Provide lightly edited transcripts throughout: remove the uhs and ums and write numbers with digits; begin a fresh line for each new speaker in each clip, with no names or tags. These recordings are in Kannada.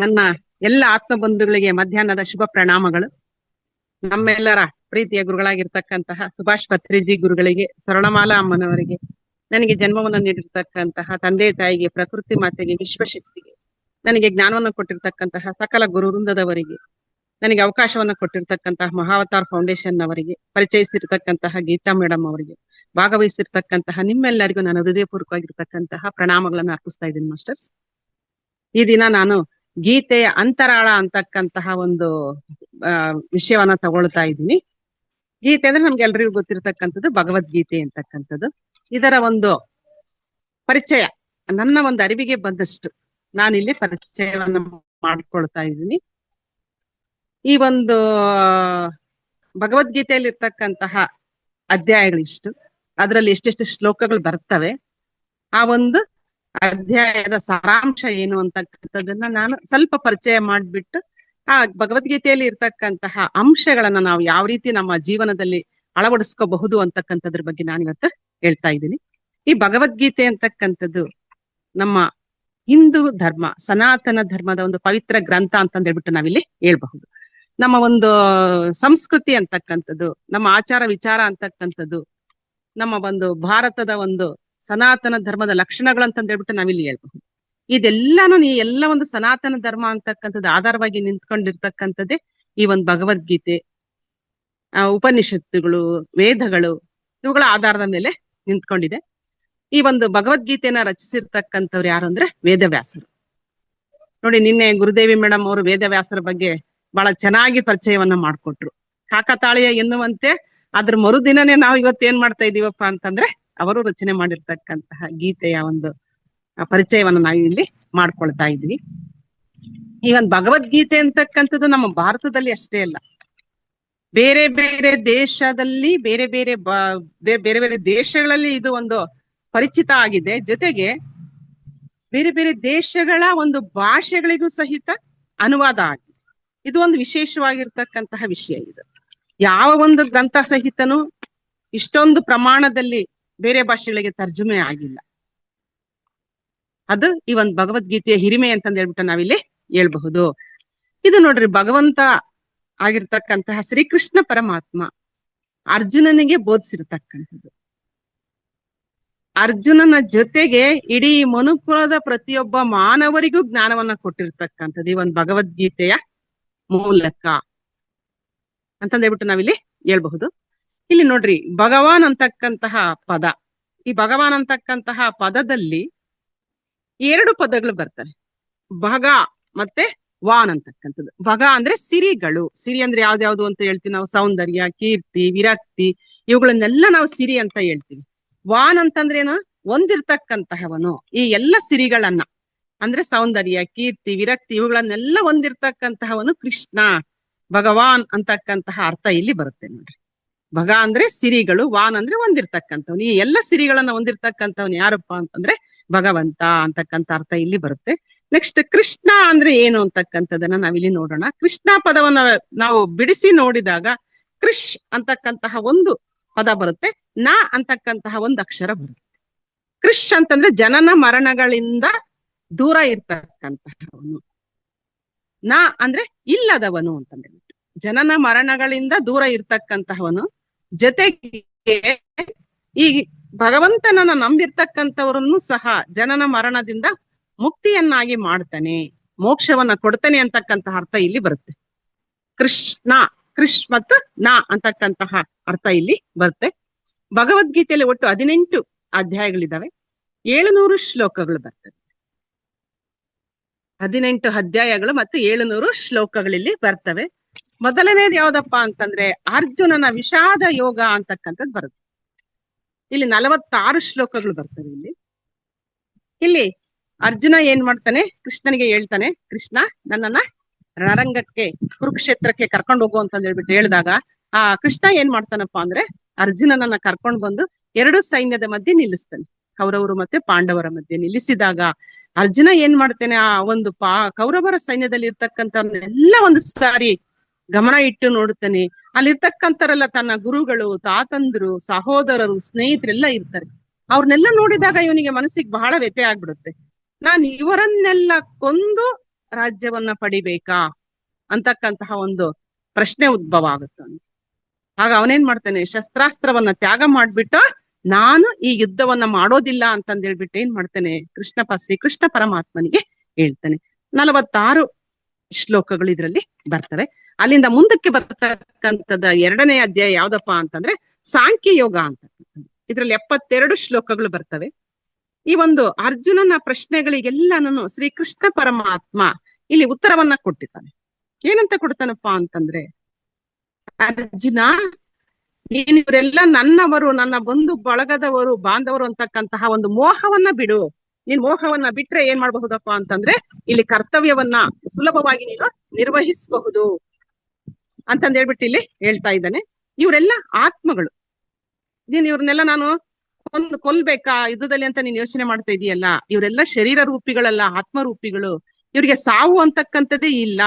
ನನ್ನ ಎಲ್ಲ ಆತ್ಮ ಬಂಧುಗಳಿಗೆ ಮಧ್ಯಾಹ್ನದ ಶುಭ ಪ್ರಣಾಮಗಳು. ನಮ್ಮೆಲ್ಲರ ಪ್ರೀತಿಯ ಗುರುಗಳಾಗಿರ್ತಕ್ಕಂತಹ ಸುಭಾಷ್ ಪತ್ರಿಜಿ ಗುರುಗಳಿಗೆ, ಸ್ವರ್ಣಮಾಲಾ ಅಮ್ಮನವರಿಗೆ, ನನಗೆ ಜನ್ಮವನ್ನು ನೀಡಿರ್ತಕ್ಕಂತಹ ತಂದೆ ತಾಯಿಗೆ, ಪ್ರಕೃತಿ ಮಾತೆಗೆ, ವಿಶ್ವಶಕ್ತಿಗೆ, ನನಗೆ ಜ್ಞಾನವನ್ನು ಕೊಟ್ಟಿರ್ತಕ್ಕಂತಹ ಸಕಲ ಗುರು ವೃಂದದವರಿಗೆ, ನನಗೆ ಅವಕಾಶವನ್ನು ಕೊಟ್ಟಿರ್ತಕ್ಕಂತಹ ಮಹಾವತಾರ್ ಫೌಂಡೇಶನ್ ಅವರಿಗೆ, ಪರಿಚಯಿಸಿರ್ತಕ್ಕಂತಹ ಗೀತಾ ಮೇಡಮ್ ಅವರಿಗೆ, ಭಾಗವಹಿಸಿರ್ತಕ್ಕಂತಹ ನಿಮ್ಮೆಲ್ಲರಿಗೂ ನಾನು ಹೃದಯಪೂರ್ವಕವಾಗಿರ್ತಕ್ಕಂತಹ ಪ್ರಣಾಮಗಳನ್ನು ಅರ್ಪಿಸ್ತಾ ಇದ್ದೀನಿ ಮಾಸ್ಟರ್ಸ್. ಈ ದಿನ ನಾನು ಗೀತೆಯ ಅಂತರಾಳ ಅಂತಕ್ಕಂತಹ ಒಂದು ವಿಷಯವನ್ನ ತಗೊಳ್ತಾ ಇದ್ದೀನಿ. ಗೀತೆ ಅಂದ್ರೆ ನಮ್ಗೆಲ್ರಿಗೂ ಗೊತ್ತಿರ್ತಕ್ಕಂಥದ್ದು ಭಗವದ್ಗೀತೆ ಅಂತಕ್ಕಂಥದ್ದು. ಇದರ ಒಂದು ಪರಿಚಯ ನನ್ನ ಒಂದು ಅರಿವಿಗೆ ಬಂದಷ್ಟು ನಾನಿಲ್ಲಿ ಪರಿಚಯವನ್ನ ಮಾಡ್ಕೊಳ್ತಾ ಇದ್ದೀನಿ. ಈ ಒಂದು ಭಗವದ್ಗೀತೆಯಲ್ಲಿ ಇರ್ತಕ್ಕಂತಹ ಅಧ್ಯಾಯಗಳಿಷ್ಟು, ಅದರಲ್ಲಿ ಎಷ್ಟೆಷ್ಟು ಶ್ಲೋಕಗಳು ಬರ್ತವೆ, ಆ ಒಂದು ಅಧ್ಯಾಯದ ಸಾರಾಂಶ ಏನು ಅಂತಕ್ಕಂಥದ್ದನ್ನ ನಾನು ಸ್ವಲ್ಪ ಪರಿಚಯ ಮಾಡ್ಬಿಟ್ಟು ಆ ಭಗವದ್ಗೀತೆಯಲ್ಲಿ ಇರ್ತಕ್ಕಂತಹ ಅಂಶಗಳನ್ನ ನಾವು ಯಾವ ರೀತಿ ನಮ್ಮ ಜೀವನದಲ್ಲಿ ಅಳವಡಿಸ್ಕೋಬಹುದು ಅಂತಕ್ಕಂಥದ್ರ ಬಗ್ಗೆ ನಾನು ಇವತ್ತು ಹೇಳ್ತಾ ಇದ್ದೀನಿ. ಈ ಭಗವದ್ಗೀತೆ ಅಂತಕ್ಕಂಥದ್ದು ನಮ್ಮ ಹಿಂದೂ ಧರ್ಮ, ಸನಾತನ ಧರ್ಮದ ಒಂದು ಪವಿತ್ರ ಗ್ರಂಥ ಅಂತಂದ್ ಹೇಳ್ಬಿಟ್ಟು ನಾವಿಲ್ಲಿ ಹೇಳ್ಬಹುದು. ನಮ್ಮ ಒಂದು ಸಂಸ್ಕೃತಿ ಅಂತಕ್ಕಂಥದ್ದು, ನಮ್ಮ ಆಚಾರ ವಿಚಾರ ಅಂತಕ್ಕಂಥದ್ದು, ನಮ್ಮ ಒಂದು ಭಾರತದ ಒಂದು ಸನಾತನ ಧರ್ಮದ ಲಕ್ಷಣಗಳು ಅಂತಂದ್ ಹೇಳ್ಬಿಟ್ಟು ನಾವಿಲ್ಲಿ ಹೇಳ್ಬಹುದು. ಇದೆಲ್ಲಾನು ಈ ಎಲ್ಲ ಒಂದು ಸನಾತನ ಧರ್ಮ ಅಂತಕ್ಕಂಥದ್ದು ಆಧಾರವಾಗಿ ನಿಂತ್ಕೊಂಡಿರ್ತಕ್ಕಂಥದ್ದೇ ಈ ಒಂದು ಭಗವದ್ಗೀತೆ, ಉಪನಿಷತ್ತುಗಳು, ವೇದಗಳು, ಇವುಗಳ ಆಧಾರದ ಮೇಲೆ ನಿಂತ್ಕೊಂಡಿದೆ. ಈ ಒಂದು ಭಗವದ್ಗೀತೆನ ರಚಿಸಿರ್ತಕ್ಕಂಥವ್ರು ಯಾರು ಅಂದ್ರೆ ವೇದವ್ಯಾಸರು. ನೋಡಿ, ನಿನ್ನೆ ಗುರುದೇವಿ ಮೇಡಮ್ ಅವರು ವೇದವ್ಯಾಸರ ಬಗ್ಗೆ ಬಹಳ ಚೆನ್ನಾಗಿ ಪರಿಚಯವನ್ನ ಮಾಡ್ಕೊಟ್ರು. ಕಾಕತಾಳೀಯ ಎನ್ನುವಂತೆ ಅದ್ರ ಮರುದಿನನೇ ನಾವು ಇವತ್ತೇನ್ ಮಾಡ್ತಾ ಇದೀವಪ್ಪ ಅಂತಂದ್ರೆ ಅವರು ರಚನೆ ಮಾಡಿರ್ತಕ್ಕಂತಹ ಗೀತೆಯ ಒಂದು ಪರಿಚಯವನ್ನ ನಾವು ಇಲ್ಲಿ ಮಾಡ್ಕೊಳ್ತಾ ಇದ್ವಿ. ಈ ಒಂದು ಭಗವದ್ಗೀತೆ ಅಂತಕ್ಕಂಥದ್ದು ನಮ್ಮ ಭಾರತದಲ್ಲಿ ಅಷ್ಟೇ ಅಲ್ಲ, ಬೇರೆ ಬೇರೆ ದೇಶದಲ್ಲಿ, ಬೇರೆ ಬೇರೆ ದೇಶಗಳಲ್ಲಿ ಇದು ಒಂದು ಪರಿಚಿತ ಆಗಿದೆ. ಜೊತೆಗೆ ಬೇರೆ ಬೇರೆ ದೇಶಗಳ ಒಂದು ಭಾಷೆಗಳಿಗೂ ಸಹಿತ ಅನುವಾದ ಆಗಿದೆ. ಇದು ಒಂದು ವಿಶೇಷವಾಗಿರ್ತಕ್ಕಂತಹ ವಿಷಯ. ಇದು ಯಾವ ಒಂದು ಗ್ರಂಥ ಸಹಿತನು ಇಷ್ಟೊಂದು ಪ್ರಮಾಣದಲ್ಲಿ ಬೇರೆ ಭಾಷೆಗಳಿಗೆ ತರ್ಜುಮೆ ಆಗಿಲ್ಲ. ಅದು ಈ ಒಂದು ಭಗವದ್ಗೀತೆಯ ಹಿರಿಮೆ ಅಂತಂದ್ ಹೇಳ್ಬಿಟ್ಟು ನಾವಿಲ್ಲಿ ಹೇಳ್ಬಹುದು. ಇದು ನೋಡ್ರಿ, ಭಗವಂತ ಆಗಿರ್ತಕ್ಕಂತಹ ಶ್ರೀಕೃಷ್ಣ ಪರಮಾತ್ಮ ಅರ್ಜುನನಿಗೆ ಬೋಧಿಸಿರ್ತಕ್ಕಂಥದ್ದು. ಅರ್ಜುನನ ಜೊತೆಗೆ ಇಡೀ ಮನುಕುಲದ ಪ್ರತಿಯೊಬ್ಬ ಮಾನವರಿಗೂ ಜ್ಞಾನವನ್ನ ಕೊಟ್ಟಿರ್ತಕ್ಕಂಥದ್ದು ಈ ಒಂದು ಭಗವದ್ಗೀತೆಯ ಮೂಲಕ ಅಂತಂದ್ ಹೇಳ್ಬಿಟ್ಟು ನಾವಿಲ್ಲಿ ಹೇಳ್ಬಹುದು. ಇಲ್ಲಿ ನೋಡ್ರಿ, ಭಗವಾನ್ ಅಂತಕ್ಕಂತಹ ಪದ, ಈ ಭಗವಾನ್ ಅಂತಕ್ಕಂತಹ ಪದದಲ್ಲಿ 2 ಪದಗಳು ಬರ್ತವೆ, ಭಗ ಮತ್ತೆ ವಾನ್ ಅಂತಕ್ಕಂಥದ್ದು. ಭಗ ಅಂದ್ರೆ ಸಿರಿಗಳು. ಸಿರಿ ಅಂದ್ರೆ ಯಾವ್ದ್ಯಾವ್ದು ಅಂತ ಹೇಳ್ತೀವಿ ನಾವು, ಸೌಂದರ್ಯ, ಕೀರ್ತಿ, ವಿರಕ್ತಿ, ಇವುಗಳನ್ನೆಲ್ಲ ನಾವು ಸಿರಿ ಅಂತ ಹೇಳ್ತೀವಿ. ವಾನ್ ಅಂತಂದ್ರೇನು, ಹೊಂದಿರ್ತಕ್ಕಂತಹವನು. ಈ ಎಲ್ಲ ಸಿರಿಗಳನ್ನ ಅಂದ್ರೆ ಸೌಂದರ್ಯ, ಕೀರ್ತಿ, ವಿರಕ್ತಿ ಇವುಗಳನ್ನೆಲ್ಲ ಹೊಂದಿರ್ತಕ್ಕಂತಹವನು ಕೃಷ್ಣ. ಭಗವಾನ್ ಅಂತಕ್ಕಂತಹ ಅರ್ಥ ಇಲ್ಲಿ ಬರುತ್ತೆ ನೋಡ್ರಿ. ಭಗ ಅಂದ್ರೆ ಸಿರಿಗಳು, ವಾನ್ ಅಂದ್ರೆ ಹೊಂದಿರ್ತಕ್ಕಂಥವ್ನು. ಈ ಎಲ್ಲ ಸಿರಿಗಳನ್ನ ಹೊಂದಿರ್ತಕ್ಕಂಥವ್ನು ಯಾರಪ್ಪ ಅಂತಂದ್ರೆ ಭಗವಂತ ಅಂತಕ್ಕಂಥ ಅರ್ಥ ಇಲ್ಲಿ ಬರುತ್ತೆ. ನೆಕ್ಸ್ಟ್, ಕೃಷ್ಣ ಅಂದ್ರೆ ಏನು ಅಂತಕ್ಕಂಥದನ್ನ ನಾವಿಲ್ಲಿ ನೋಡೋಣ. ಕೃಷ್ಣ ಪದವನ್ನ ನಾವು ಬಿಡಿಸಿ ನೋಡಿದಾಗ ಕೃಷ್ ಅಂತಕ್ಕಂತಹ ಒಂದು ಪದ ಬರುತ್ತೆ, ನ ಅಂತಕ್ಕಂತಹ ಒಂದು ಅಕ್ಷರ ಬರುತ್ತೆ. ಕೃಷ್ ಅಂತಂದ್ರೆ ಜನನ ಮರಣಗಳಿಂದ ದೂರ ಇರ್ತಕ್ಕಂತಹವನು. ನ ಅಂದ್ರೆ ಇಲ್ಲದವನು ಅಂತಂದ್ರೆ ಜನನ ಮರಣಗಳಿಂದ ದೂರ ಇರ್ತಕ್ಕಂತಹವನು. ಜೊತೆಗೆ ಈ ಭಗವಂತನನ್ನ ನಂಬಿರ್ತಕ್ಕಂಥವರನ್ನು ಸಹ ಜನನ ಮರಣದಿಂದ ಮುಕ್ತಿಯನ್ನಾಗಿ ಮಾಡ್ತಾನೆ, ಮೋಕ್ಷವನ್ನ ಕೊಡ್ತಾನೆ ಅಂತಕ್ಕಂತಹ ಅರ್ಥ ಇಲ್ಲಿ ಬರುತ್ತೆ. ಕೃಷ್ಣ, ಕೃಷ್ ಮತ್ತು ನ ಅಂತಕ್ಕಂತಹ ಅರ್ಥ ಇಲ್ಲಿ ಬರುತ್ತೆ. ಭಗವದ್ಗೀತೆಯಲ್ಲಿ ಒಟ್ಟು 18 ಅಧ್ಯಾಯಗಳಿದಾವೆ, 700 ಶ್ಲೋಕಗಳು ಬರ್ತವೆ. 18 ಅಧ್ಯಾಯಗಳು ಮತ್ತು 700 ಶ್ಲೋಕಗಳಲ್ಲಿ ಬರ್ತವೆ. ಮೊದಲನೇದು ಯಾವ್ದಪ್ಪ ಅಂತಂದ್ರೆ ಅರ್ಜುನನ ವಿಷಾದ ಯೋಗ ಅಂತಕ್ಕಂಥದ್ದು ಬರುತ್ತೆ. ಇಲ್ಲಿ 46 ಶ್ಲೋಕಗಳು ಬರ್ತವೆ. ಇಲ್ಲಿ ಅರ್ಜುನ ಏನ್ ಮಾಡ್ತಾನೆ, ಕೃಷ್ಣನಿಗೆ ಹೇಳ್ತಾನೆ, ಕೃಷ್ಣ ನನ್ನನ್ನ ರಣರಂಗಕ್ಕೆ, ಕುರುಕ್ಷೇತ್ರಕ್ಕೆ ಕರ್ಕೊಂಡು ಹೋಗು ಅಂತಂದ್ ಹೇಳ್ಬಿಟ್ಟು ಹೇಳಿದಾಗ ಆ ಕೃಷ್ಣ ಏನ್ ಮಾಡ್ತಾನಪ್ಪ ಅಂದ್ರೆ ಅರ್ಜುನನನ್ನ ಕರ್ಕೊಂಡ್ ಬಂದು 2 ಸೈನ್ಯದ ಮಧ್ಯೆ ನಿಲ್ಲಿಸ್ತಾನೆ, ಕೌರವರು ಮತ್ತೆ ಪಾಂಡವರ ಮಧ್ಯೆ ನಿಲ್ಲಿಸಿದಾಗ ಅರ್ಜುನ ಏನ್ ಮಾಡ್ತಾನೆ, ಆ ಒಂದು ಕೌರವರ ಸೈನ್ಯದಲ್ಲಿ ಇರ್ತಕ್ಕಂಥವ್ರನ್ನೆಲ್ಲ ಒಂದು ಸಾರಿ ಗಮನ ಇಟ್ಟು ನೋಡುತ್ತಾನೆ. ಅಲ್ಲಿರ್ತಕ್ಕಂಥವರೆಲ್ಲ ತನ್ನ ಗುರುಗಳು, ತಾತಂದ್ರು, ಸಹೋದರರು, ಸ್ನೇಹಿತರೆಲ್ಲ ಇರ್ತಾರೆ. ಅವ್ರನ್ನೆಲ್ಲ ನೋಡಿದಾಗ ಇವನಿಗೆ ಮನಸ್ಸಿಗೆ ಬಹಳ ವ್ಯಥೆ ಆಗ್ಬಿಡುತ್ತೆ. ನಾನು ಇವರನ್ನೆಲ್ಲ ಕೊಂದು ರಾಜ್ಯವನ್ನ ಪಡಿಬೇಕಾ ಅಂತಕ್ಕಂತಹ ಒಂದು ಪ್ರಶ್ನೆ ಉದ್ಭವ ಆಗುತ್ತೆ. ಆಗ ಅವನೇನ್ ಮಾಡ್ತಾನೆ, ಶಸ್ತ್ರಾಸ್ತ್ರವನ್ನ ತ್ಯಾಗ ಮಾಡ್ಬಿಟ್ಟು ನಾನು ಈ ಯುದ್ಧವನ್ನ ಮಾಡೋದಿಲ್ಲ ಅಂತಂದ್ ಹೇಳ್ಬಿಟ್ಟು ಏನ್ ಮಾಡ್ತಾನೆ, ಶ್ರೀಕೃಷ್ಣ ಪರಮಾತ್ಮನಿಗೆ ಹೇಳ್ತಾನೆ. 46 ಶ್ಲೋಕಗಳು ಇದ್ರಲ್ಲಿ ಬರ್ತವೆ. ಅಲ್ಲಿಂದ ಮುಂದಕ್ಕೆ ಬರ್ತಕ್ಕಂಥದ 2ನೇ ಅಧ್ಯಾಯ ಯಾವ್ದಪ್ಪ ಅಂತಂದ್ರೆ ಸಾಂಖ್ಯ ಯೋಗ ಅಂತ. ಇದ್ರಲ್ಲಿ 72 ಶ್ಲೋಕಗಳು ಬರ್ತವೆ. ಈ ಒಂದು ಅರ್ಜುನನ ಪ್ರಶ್ನೆಗಳಿಗೆಲ್ಲಾನು ಶ್ರೀಕೃಷ್ಣ ಪರಮಾತ್ಮ ಇಲ್ಲಿ ಉತ್ತರವನ್ನ ಕೊಟ್ಟಿದ್ದಾನೆ. ಏನಂತ ಕೊಡ್ತಾನಪ್ಪ ಅಂತಂದ್ರೆ, ಅರ್ಜುನ, ನೀನ್ ಇವರೆಲ್ಲ ನನ್ನವರು, ನನ್ನ ಬಂಧು ಬಳಗದವರು, ಬಾಂಧವರು ಅಂತಕ್ಕಂತಹ ಒಂದು ಮೋಹವನ್ನ ಬಿಡು. ನೀನ್ ಮೋಹವನ್ನ ಬಿಟ್ರೆ ಏನ್ ಮಾಡಬಹುದಪ್ಪ ಅಂತಂದ್ರೆ ಇಲ್ಲಿ ಕರ್ತವ್ಯವನ್ನ ಸುಲಭವಾಗಿ ನೀನು ನಿರ್ವಹಿಸಬಹುದು ಅಂತಂದ್ ಹೇಳ್ಬಿಟ್ಟು ಇಲ್ಲಿ ಹೇಳ್ತಾ ಇದ್ದಾನೆ. ಇವರೆಲ್ಲ ಆತ್ಮಗಳು. ನೀನ್ ಇವ್ರನ್ನೆಲ್ಲ ನಾನು ಕೊಲ್ಬೇಕಾ ಯುದ್ಧದಲ್ಲಿ ಅಂತ ನೀನ್ ಯೋಚನೆ ಮಾಡ್ತಾ ಇದೀಯಲ್ಲ, ಇವರೆಲ್ಲ ಶರೀರ ರೂಪಿಗಳಲ್ಲ, ಆತ್ಮರೂಪಿಗಳು. ಇವ್ರಿಗೆ ಸಾವು ಅಂತಕ್ಕಂಥದ್ದೇ ಇಲ್ಲ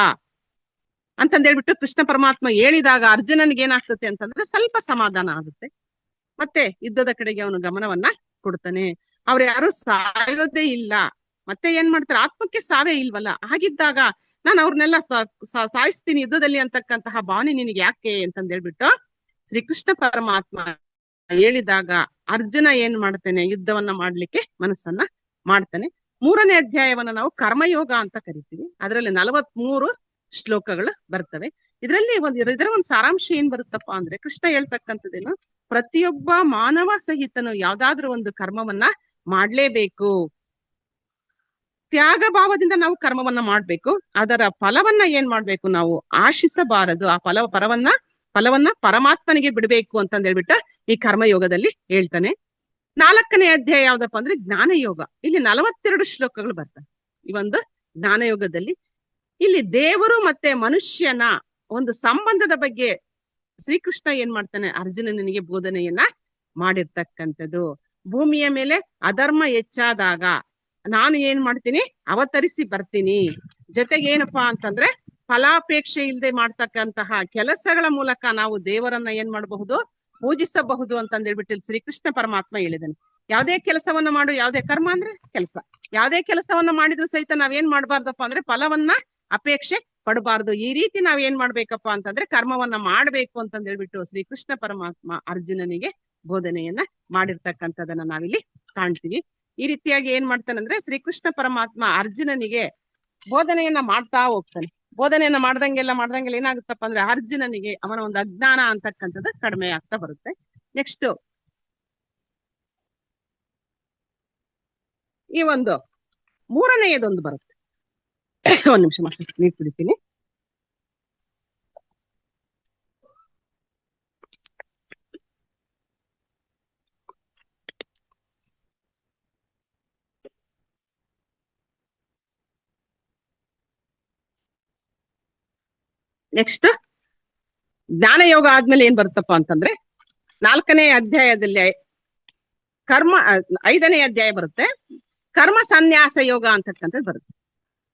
ಅಂತಂದ್ ಹೇಳ್ಬಿಟ್ಟು ಕೃಷ್ಣ ಪರಮಾತ್ಮ ಹೇಳಿದಾಗ ಅರ್ಜುನನ್ಗೆ ಏನಾಗ್ತದೆ ಅಂತಂದ್ರೆ ಸ್ವಲ್ಪ ಸಮಾಧಾನ ಆಗುತ್ತೆ. ಮತ್ತೆ ಯುದ್ಧದ ಕಡೆಗೆ ಅವನು ಗಮನವನ್ನ ಕೊಡ್ತಾನೆ. ಅವ್ರು ಯಾರು ಸಾಯೋದೇ ಇಲ್ಲ. ಮತ್ತೆ ಏನ್ ಮಾಡ್ತಾರೆ, ಆತ್ಮಕ್ಕೆ ಸಾವೇ ಇಲ್ವಲ್ಲ, ಹಾಗಿದ್ದಾಗ ನಾನು ಅವ್ರನ್ನೆಲ್ಲ ಸಾಯಿಸ್ತೀನಿ ಯುದ್ಧದಲ್ಲಿ ಅಂತಕ್ಕಂತಹ ಭಾವನೆ ನಿನಗೆ ಯಾಕೆ ಅಂತಂದ್ ಹೇಳ್ಬಿಟ್ಟು ಶ್ರೀಕೃಷ್ಣ ಪರಮಾತ್ಮ ಹೇಳಿದಾಗ ಅರ್ಜುನ ಏನ್ ಮಾಡ್ತಾನೆ, ಯುದ್ಧವನ್ನ ಮಾಡ್ಲಿಕ್ಕೆ ಮನಸ್ಸನ್ನ ಮಾಡ್ತಾನೆ. 3ನೇ ಅಧ್ಯಾಯವನ್ನ ನಾವು ಕರ್ಮಯೋಗ ಅಂತ ಕರಿತೀವಿ. ಅದರಲ್ಲಿ 43 ಶ್ಲೋಕಗಳು ಬರ್ತವೆ. ಇದರಲ್ಲಿ ಇದರ ಒಂದು ಸಾರಾಂಶ ಏನ್ ಬರುತ್ತಪ್ಪ ಅಂದ್ರೆ, ಕೃಷ್ಣ ಹೇಳ್ತಕ್ಕಂಥದ್ದೇನು, ಪ್ರತಿಯೊಬ್ಬ ಮಾನವ ಸಹಿತನು ಯಾವ್ದಾದ್ರೂ ಒಂದು ಕರ್ಮವನ್ನ ಮಾಡ್ಲೇಬೇಕು. ತ್ಯಾಗ ಭಾವದಿಂದ ನಾವು ಕರ್ಮವನ್ನ ಮಾಡ್ಬೇಕು. ಅದರ ಫಲವನ್ನ ಏನ್ ಮಾಡ್ಬೇಕು, ನಾವು ಆಶಿಸಬಾರದು. ಆ ಫಲವನ್ನ ಪರಮಾತ್ಮನಿಗೆ ಬಿಡ್ಬೇಕು ಅಂತಂದ್ ಹೇಳ್ಬಿಟ್ಟು ಈ ಕರ್ಮಯೋಗದಲ್ಲಿ ಹೇಳ್ತಾನೆ. 4ನೇ ಅಧ್ಯಾಯ ಯಾವ್ದಪ್ಪ ಅಂದ್ರೆ ಜ್ಞಾನಯೋಗ. ಇಲ್ಲಿ 42 ಶ್ಲೋಕಗಳು ಬರ್ತವೆ. ಈ ಒಂದು ಜ್ಞಾನಯೋಗದಲ್ಲಿ ಇಲ್ಲಿ ದೇವರು ಮತ್ತೆ ಮನುಷ್ಯನ ಒಂದು ಸಂಬಂಧದ ಬಗ್ಗೆ ಶ್ರೀಕೃಷ್ಣ ಏನ್ ಮಾಡ್ತಾನೆ, ಅರ್ಜುನನಿಗೆ ಬೋಧನೆಯನ್ನ ಮಾಡಿರ್ತಕ್ಕಂಥದ್ದು. ಭೂಮಿಯ ಮೇಲೆ ಅಧರ್ಮ ಹೆಚ್ಚಾದಾಗ ನಾನು ಏನ್ ಮಾಡ್ತೀನಿ, ಅವತರಿಸಿ ಬರ್ತೀನಿ. ಜೊತೆಗೆ ಏನಪ್ಪಾ ಅಂತಂದ್ರೆ ಫಲಾಪೇಕ್ಷೆ ಇಲ್ಲದೆ ಮಾಡ್ತಕ್ಕಂತಹ ಕೆಲಸಗಳ ಮೂಲಕ ನಾವು ದೇವರನ್ನ ಏನ್ ಮಾಡಬಹುದು, ಪೂಜಿಸಬಹುದು ಅಂತಂದ್ ಹೇಳ್ಬಿಟ್ಟು ಶ್ರೀಕೃಷ್ಣ ಪರಮಾತ್ಮ ಹೇಳಿದಾನೆ. ಯಾವ್ದೇ ಕೆಲಸವನ್ನ ಮಾಡು, ಯಾವ್ದೇ ಕರ್ಮ ಅಂದ್ರೆ ಕೆಲಸ, ಯಾವ್ದೇ ಕೆಲಸವನ್ನ ಮಾಡಿದ್ರು ಸಹಿತ ನಾವೇನ್ ಮಾಡ್ಬಾರ್ದಪ್ಪ ಅಂದ್ರೆ ಫಲವನ್ನ ಅಪೇಕ್ಷೆ ಪಡಬಾರ್ದು. ಈ ರೀತಿ ನಾವ್ ಏನ್ ಮಾಡ್ಬೇಕಪ್ಪ ಅಂತಂದ್ರೆ ಕರ್ಮವನ್ನ ಮಾಡ್ಬೇಕು ಅಂತಂದ್ ಹೇಳ್ಬಿಟ್ಟು ಶ್ರೀಕೃಷ್ಣ ಪರಮಾತ್ಮ ಅರ್ಜುನನಿಗೆ ಬೋಧನೆಯನ್ನ ಮಾಡಿರ್ತಕ್ಕಂಥದನ್ನ ನಾವಿಲ್ಲಿ ಕಾಣ್ತೀವಿ. ಈ ರೀತಿಯಾಗಿ ಏನ್ ಮಾಡ್ತಾನಂದ್ರೆ ಶ್ರೀಕೃಷ್ಣ ಪರಮಾತ್ಮ ಅರ್ಜುನನಿಗೆ ಬೋಧನೆಯನ್ನ ಮಾಡ್ತಾ ಹೋಗ್ತಾನೆ. ಬೋಧನೆಯನ್ನ ಮಾಡ್ದಂಗೆಲ್ಲ ಏನಾಗುತ್ತಪ್ಪ ಅಂದ್ರೆ ಅರ್ಜುನನಿಗೆ ಅವನ ಒಂದು ಅಜ್ಞಾನ ಅಂತಕ್ಕಂಥದ್ದು ಕಡಿಮೆ ಆಗ್ತಾ ಬರುತ್ತೆ. ನೆಕ್ಸ್ಟ್ ಈ ಒಂದು 3ನೇದೊಂದು ಬರುತ್ತೆ. ಒಂದ್ ನಿಮಿಷ ಮಾತ್ರ ನೀರು ಕುಡಿತೀನಿ. ನೆಕ್ಸ್ಟ್ ಜ್ಞಾನಯೋಗ ಆದ್ಮೇಲೆ ಏನ್ ಬರುತ್ತಪ್ಪ ಅಂತಂದ್ರೆ 4ನೇ ಅಧ್ಯಾಯದಲ್ಲಿ 5ನೇ ಅಧ್ಯಾಯ ಬರುತ್ತೆ, ಕರ್ಮ ಸನ್ಯಾಸ ಯೋಗ ಅಂತಕ್ಕಂಥದ್ದು ಬರುತ್ತೆ.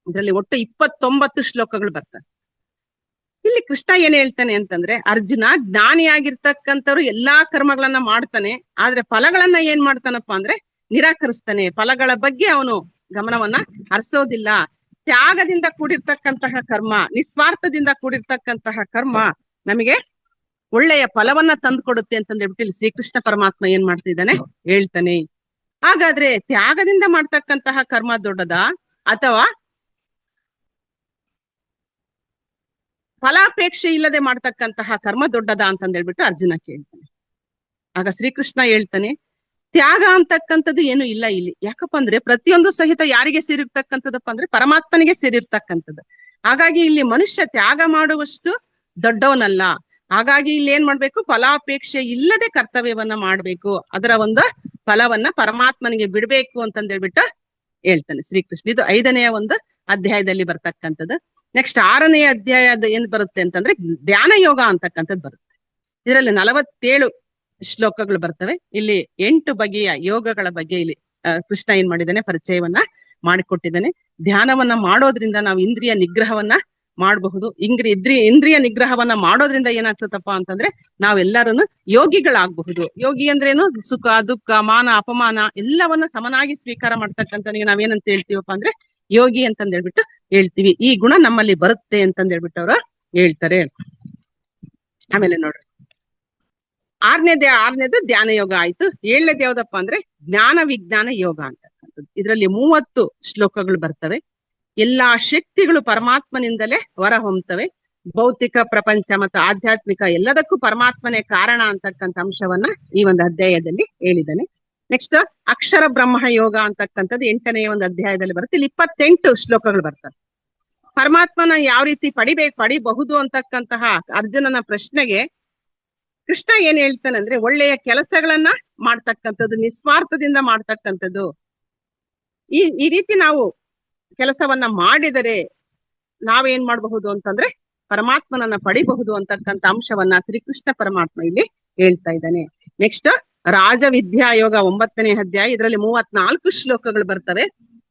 ಇದರಲ್ಲಿ ಒಟ್ಟು 29 ಶ್ಲೋಕಗಳು ಬರ್ತವೆ. ಇಲ್ಲಿ ಕೃಷ್ಣ ಏನ್ ಹೇಳ್ತಾನೆ ಅಂತಂದ್ರೆ, ಅರ್ಜುನ ಜ್ಞಾನಿಯಾಗಿರ್ತಕ್ಕಂಥವ್ರು ಎಲ್ಲಾ ಕರ್ಮಗಳನ್ನ ಮಾಡ್ತಾನೆ, ಆದ್ರೆ ಫಲಗಳನ್ನ ಏನ್ ಮಾಡ್ತಾನಪ್ಪ ಅಂದ್ರೆ ನಿರಾಕರಿಸ್ತಾನೆ. ಫಲಗಳ ಬಗ್ಗೆ ಅವನು ಗಮನವನ್ನ ಹರಿಸೋದಿಲ್ಲ. ತ್ಯಾಗದಿಂದ ಕೂಡಿರ್ತಕ್ಕಂತಹ ಕರ್ಮ, ನಿಸ್ವಾರ್ಥದಿಂದ ಕೂಡಿರ್ತಕ್ಕಂತಹ ಕರ್ಮ ನಮಗೆ ಒಳ್ಳೆಯ ಫಲವನ್ನ ತಂದು ಕೊಡುತ್ತೆ ಅಂತಂದ್ಬಿಟ್ಟು ಇಲ್ಲಿ ಶ್ರೀಕೃಷ್ಣ ಪರಮಾತ್ಮ ಏನ್ ಮಾಡ್ತಿದ್ದಾನೆ ಹೇಳ್ತಾನೆ. ಹಾಗಾದ್ರೆ ತ್ಯಾಗದಿಂದ ಮಾಡ್ತಕ್ಕಂತಹ ಕರ್ಮ ದೊಡ್ಡದಾ ಅಥವಾ ಫಲಾಪೇಕ್ಷೆ ಇಲ್ಲದೆ ಮಾಡ್ತಕ್ಕಂತಹ ಕರ್ಮ ದೊಡ್ಡದಾ ಅಂತಂದೇಳ್ಬಿಟ್ಟು ಅರ್ಜುನ ಕೇಳ್ತಾನೆ. ಆಗ ಶ್ರೀಕೃಷ್ಣ ಹೇಳ್ತಾನೆ, ತ್ಯಾಗ ಅಂತಕ್ಕಂಥದ್ದು ಏನು ಇಲ್ಲ ಇಲ್ಲಿ. ಯಾಕಪ್ಪ ಅಂದ್ರೆ ಪ್ರತಿಯೊಂದು ಸಹಿತ ಯಾರಿಗೆ ಸೇರಿರ್ತಕ್ಕಂಥದಪ್ಪ ಅಂದ್ರೆ ಪರಮಾತ್ಮನಿಗೆ ಸೇರಿರ್ತಕ್ಕಂಥದ್ದು. ಹಾಗಾಗಿ ಇಲ್ಲಿ ಮನುಷ್ಯ ತ್ಯಾಗ ಮಾಡುವಷ್ಟು ದೊಡ್ಡವನಲ್ಲ. ಹಾಗಾಗಿ ಇಲ್ಲಿ ಏನ್ ಮಾಡ್ಬೇಕು, ಫಲಾಪೇಕ್ಷೆ ಇಲ್ಲದೆ ಕರ್ತವ್ಯವನ್ನ ಮಾಡ್ಬೇಕು, ಅದರ ಒಂದು ಫಲವನ್ನ ಪರಮಾತ್ಮನಿಗೆ ಬಿಡ್ಬೇಕು ಅಂತಂದೇಳ್ಬಿಟ್ಟು ಹೇಳ್ತಾನೆ ಶ್ರೀಕೃಷ್ಣ. ಇದು 5ನೇ ಒಂದು ಅಧ್ಯಾಯದಲ್ಲಿ ಬರ್ತಕ್ಕಂಥದ್ದು. ನೆಕ್ಸ್ಟ್ 6ನೇ ಅಧ್ಯಾಯದ ಏನ್ ಬರುತ್ತೆ ಅಂತಂದ್ರೆ ಧ್ಯಾನ ಯೋಗ ಅಂತಕ್ಕಂಥದ್ದು ಬರುತ್ತೆ. ಇದರಲ್ಲಿ 47 ಶ್ಲೋಕಗಳು ಬರ್ತವೆ. ಇಲ್ಲಿ 8 ಬಗೆಯ ಯೋಗಗಳ ಬಗ್ಗೆ ಇಲ್ಲಿ ಕೃಷ್ಣ ಏನ್ ಮಾಡಿದ್ದಾನೆ, ಪರಿಚಯವನ್ನ ಮಾಡಿಕೊಟ್ಟಿದ್ದಾನೆ. ಧ್ಯಾನವನ್ನ ಮಾಡೋದ್ರಿಂದ ನಾವು ಇಂದ್ರಿಯ ನಿಗ್ರಹವನ್ನ ಮಾಡಬಹುದು. ಇಂದ್ರಿಯ ನಿಗ್ರಹವನ್ನ ಮಾಡೋದ್ರಿಂದ ಏನಾಗ್ತದಪ್ಪ ಅಂತಂದ್ರೆ ನಾವೆಲ್ಲರೂ ಯೋಗಿಗಳಾಗಬಹುದು. ಯೋಗಿ ಅಂದ್ರೇನು, ಸುಖ ದುಃಖ ಮಾನ ಅಪಮಾನ ಎಲ್ಲವನ್ನ ಸಮನಾಗಿ ಸ್ವೀಕಾರ ಮಾಡ್ತಕ್ಕಂಥ ನಾವೇನಂತ ಹೇಳ್ತೀವಪ್ಪ ಅಂದ್ರೆ ಯೋಗಿ ಅಂತಂದ್ ಹೇಳ್ಬಿಟ್ಟು ಹೇಳ್ತೀವಿ. ಈ ಗುಣ ನಮ್ಮಲ್ಲಿ ಬರುತ್ತೆ ಅಂತಂದ್ ಹೇಳ್ಬಿಟ್ಟು ಅವರು ಹೇಳ್ತಾರೆ. ಆಮೇಲೆ ನೋಡ್ರಿ, ಆರನೇದು ಧ್ಯಾನ ಯೋಗ ಆಯ್ತು. ಏಳನೇದು ಯಾವ್ದಪ್ಪ ಅಂದ್ರೆ ಜ್ಞಾನ ವಿಜ್ಞಾನ ಯೋಗ ಅಂತಕ್ಕಂಥದ್ದು. ಇದರಲ್ಲಿ 30 ಶ್ಲೋಕಗಳು ಬರ್ತವೆ. ಎಲ್ಲಾ ಶಕ್ತಿಗಳು ಪರಮಾತ್ಮನಿಂದಲೇ ಹೊರ ಹೊಮ್ಮತವೆ. ಭೌತಿಕ ಪ್ರಪಂಚ ಮತ್ತು ಆಧ್ಯಾತ್ಮಿಕ ಎಲ್ಲದಕ್ಕೂ ಪರಮಾತ್ಮನೇ ಕಾರಣ ಅಂತಕ್ಕಂಥ ಅಂಶವನ್ನ ಈ ಒಂದು ಅಧ್ಯಾಯದಲ್ಲಿ ಹೇಳಿದ್ದಾನೆ. ನೆಕ್ಸ್ಟ್ ಅಕ್ಷರ ಬ್ರಹ್ಮ ಯೋಗ ಅಂತಕ್ಕಂಥದ್ದು 8ನೇ ಒಂದು ಅಧ್ಯಾಯದಲ್ಲಿ ಬರುತ್ತೆ. ಇಲ್ಲಿ 28 ಶ್ಲೋಕಗಳು ಬರ್ತವೆ. ಪರಮಾತ್ಮನ ಯಾವ ರೀತಿ ಪಡಿಬಹುದು ಅಂತಕ್ಕಂತಹ ಅರ್ಜುನನ ಪ್ರಶ್ನೆಗೆ ಕೃಷ್ಣ ಏನ್ ಹೇಳ್ತಾನೆ ಅಂದ್ರೆ, ಒಳ್ಳೆಯ ಕೆಲಸಗಳನ್ನ ಮಾಡ್ತಕ್ಕಂಥದ್ದು, ನಿಸ್ವಾರ್ಥದಿಂದ ಮಾಡ್ತಕ್ಕಂಥದ್ದು. ಈ ರೀತಿ ನಾವು ಕೆಲಸವನ್ನ ಮಾಡಿದರೆ ನಾವೇನ್ ಮಾಡಬಹುದು ಅಂತಂದ್ರೆ ಪರಮಾತ್ಮನನ್ನ ಪಡಿಬಹುದು ಅಂತಕ್ಕಂಥ ಅಂಶವನ್ನ ಶ್ರೀಕೃಷ್ಣ ಪರಮಾತ್ಮ ಇಲ್ಲಿ ಹೇಳ್ತಾ ಇದ್ದಾನೆ. ನೆಕ್ಸ್ಟ್ ರಾಜವಿದ್ಯಾ ಯೋಗ 9ನೇ ಅಧ್ಯಾಯ. ಇದರಲ್ಲಿ 34 ಶ್ಲೋಕಗಳು ಬರ್ತವೆ.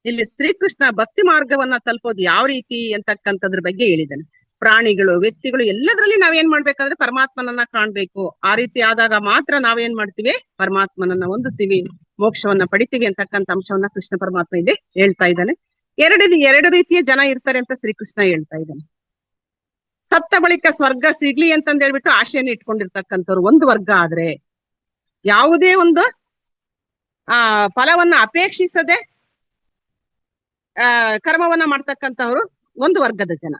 ಇಲ್ಲಿ ಶ್ರೀಕೃಷ್ಣ ಭಕ್ತಿ ಮಾರ್ಗವನ್ನ ತಲುಪೋದು ಯಾವ ರೀತಿ ಅಂತಕ್ಕಂಥದ್ರ ಬಗ್ಗೆ ಹೇಳಿದ್ದಾನೆ. ಪ್ರಾಣಿಗಳು, ವ್ಯಕ್ತಿಗಳು ಎಲ್ಲದರಲ್ಲಿ ನಾವೇನ್ ಮಾಡ್ಬೇಕಂದ್ರೆ ಪರಮಾತ್ಮನನ್ನ ಕಾಣ್ಬೇಕು. ಆ ರೀತಿ ಆದಾಗ ಮಾತ್ರ ನಾವೇನ್ ಮಾಡ್ತೀವಿ, ಪರಮಾತ್ಮನನ್ನ ಹೊಂದುತ್ತೀವಿ, ಮೋಕ್ಷವನ್ನ ಪಡಿತೀವಿ ಅಂತಕ್ಕಂಥ ಅಂಶವನ್ನ ಕೃಷ್ಣ ಪರಮಾತ್ಮ ಇಲ್ಲಿ ಹೇಳ್ತಾ ಇದ್ದಾನೆ. ಎರಡು ರೀತಿಯ ಜನ ಇರ್ತಾರೆ ಅಂತ ಶ್ರೀಕೃಷ್ಣ ಹೇಳ್ತಾ ಇದ್ದಾನೆ. ಸತ್ತ ಬಳಿಕ ಸ್ವರ್ಗ ಸಿಗ್ಲಿ ಅಂತಂದ್ ಹೇಳ್ಬಿಟ್ಟು ಆಶೆಯನ್ನು ಇಟ್ಕೊಂಡಿರ್ತಕ್ಕಂಥವ್ರು ಒಂದು ವರ್ಗ ಆದ್ರೆ, ಯಾವುದೇ ಒಂದು ಫಲವನ್ನ ಅಪೇಕ್ಷಿಸದೆ ಕರ್ಮವನ್ನ ಮಾಡ್ತಕ್ಕಂಥವ್ರು ಒಂದು ವರ್ಗದ ಜನ.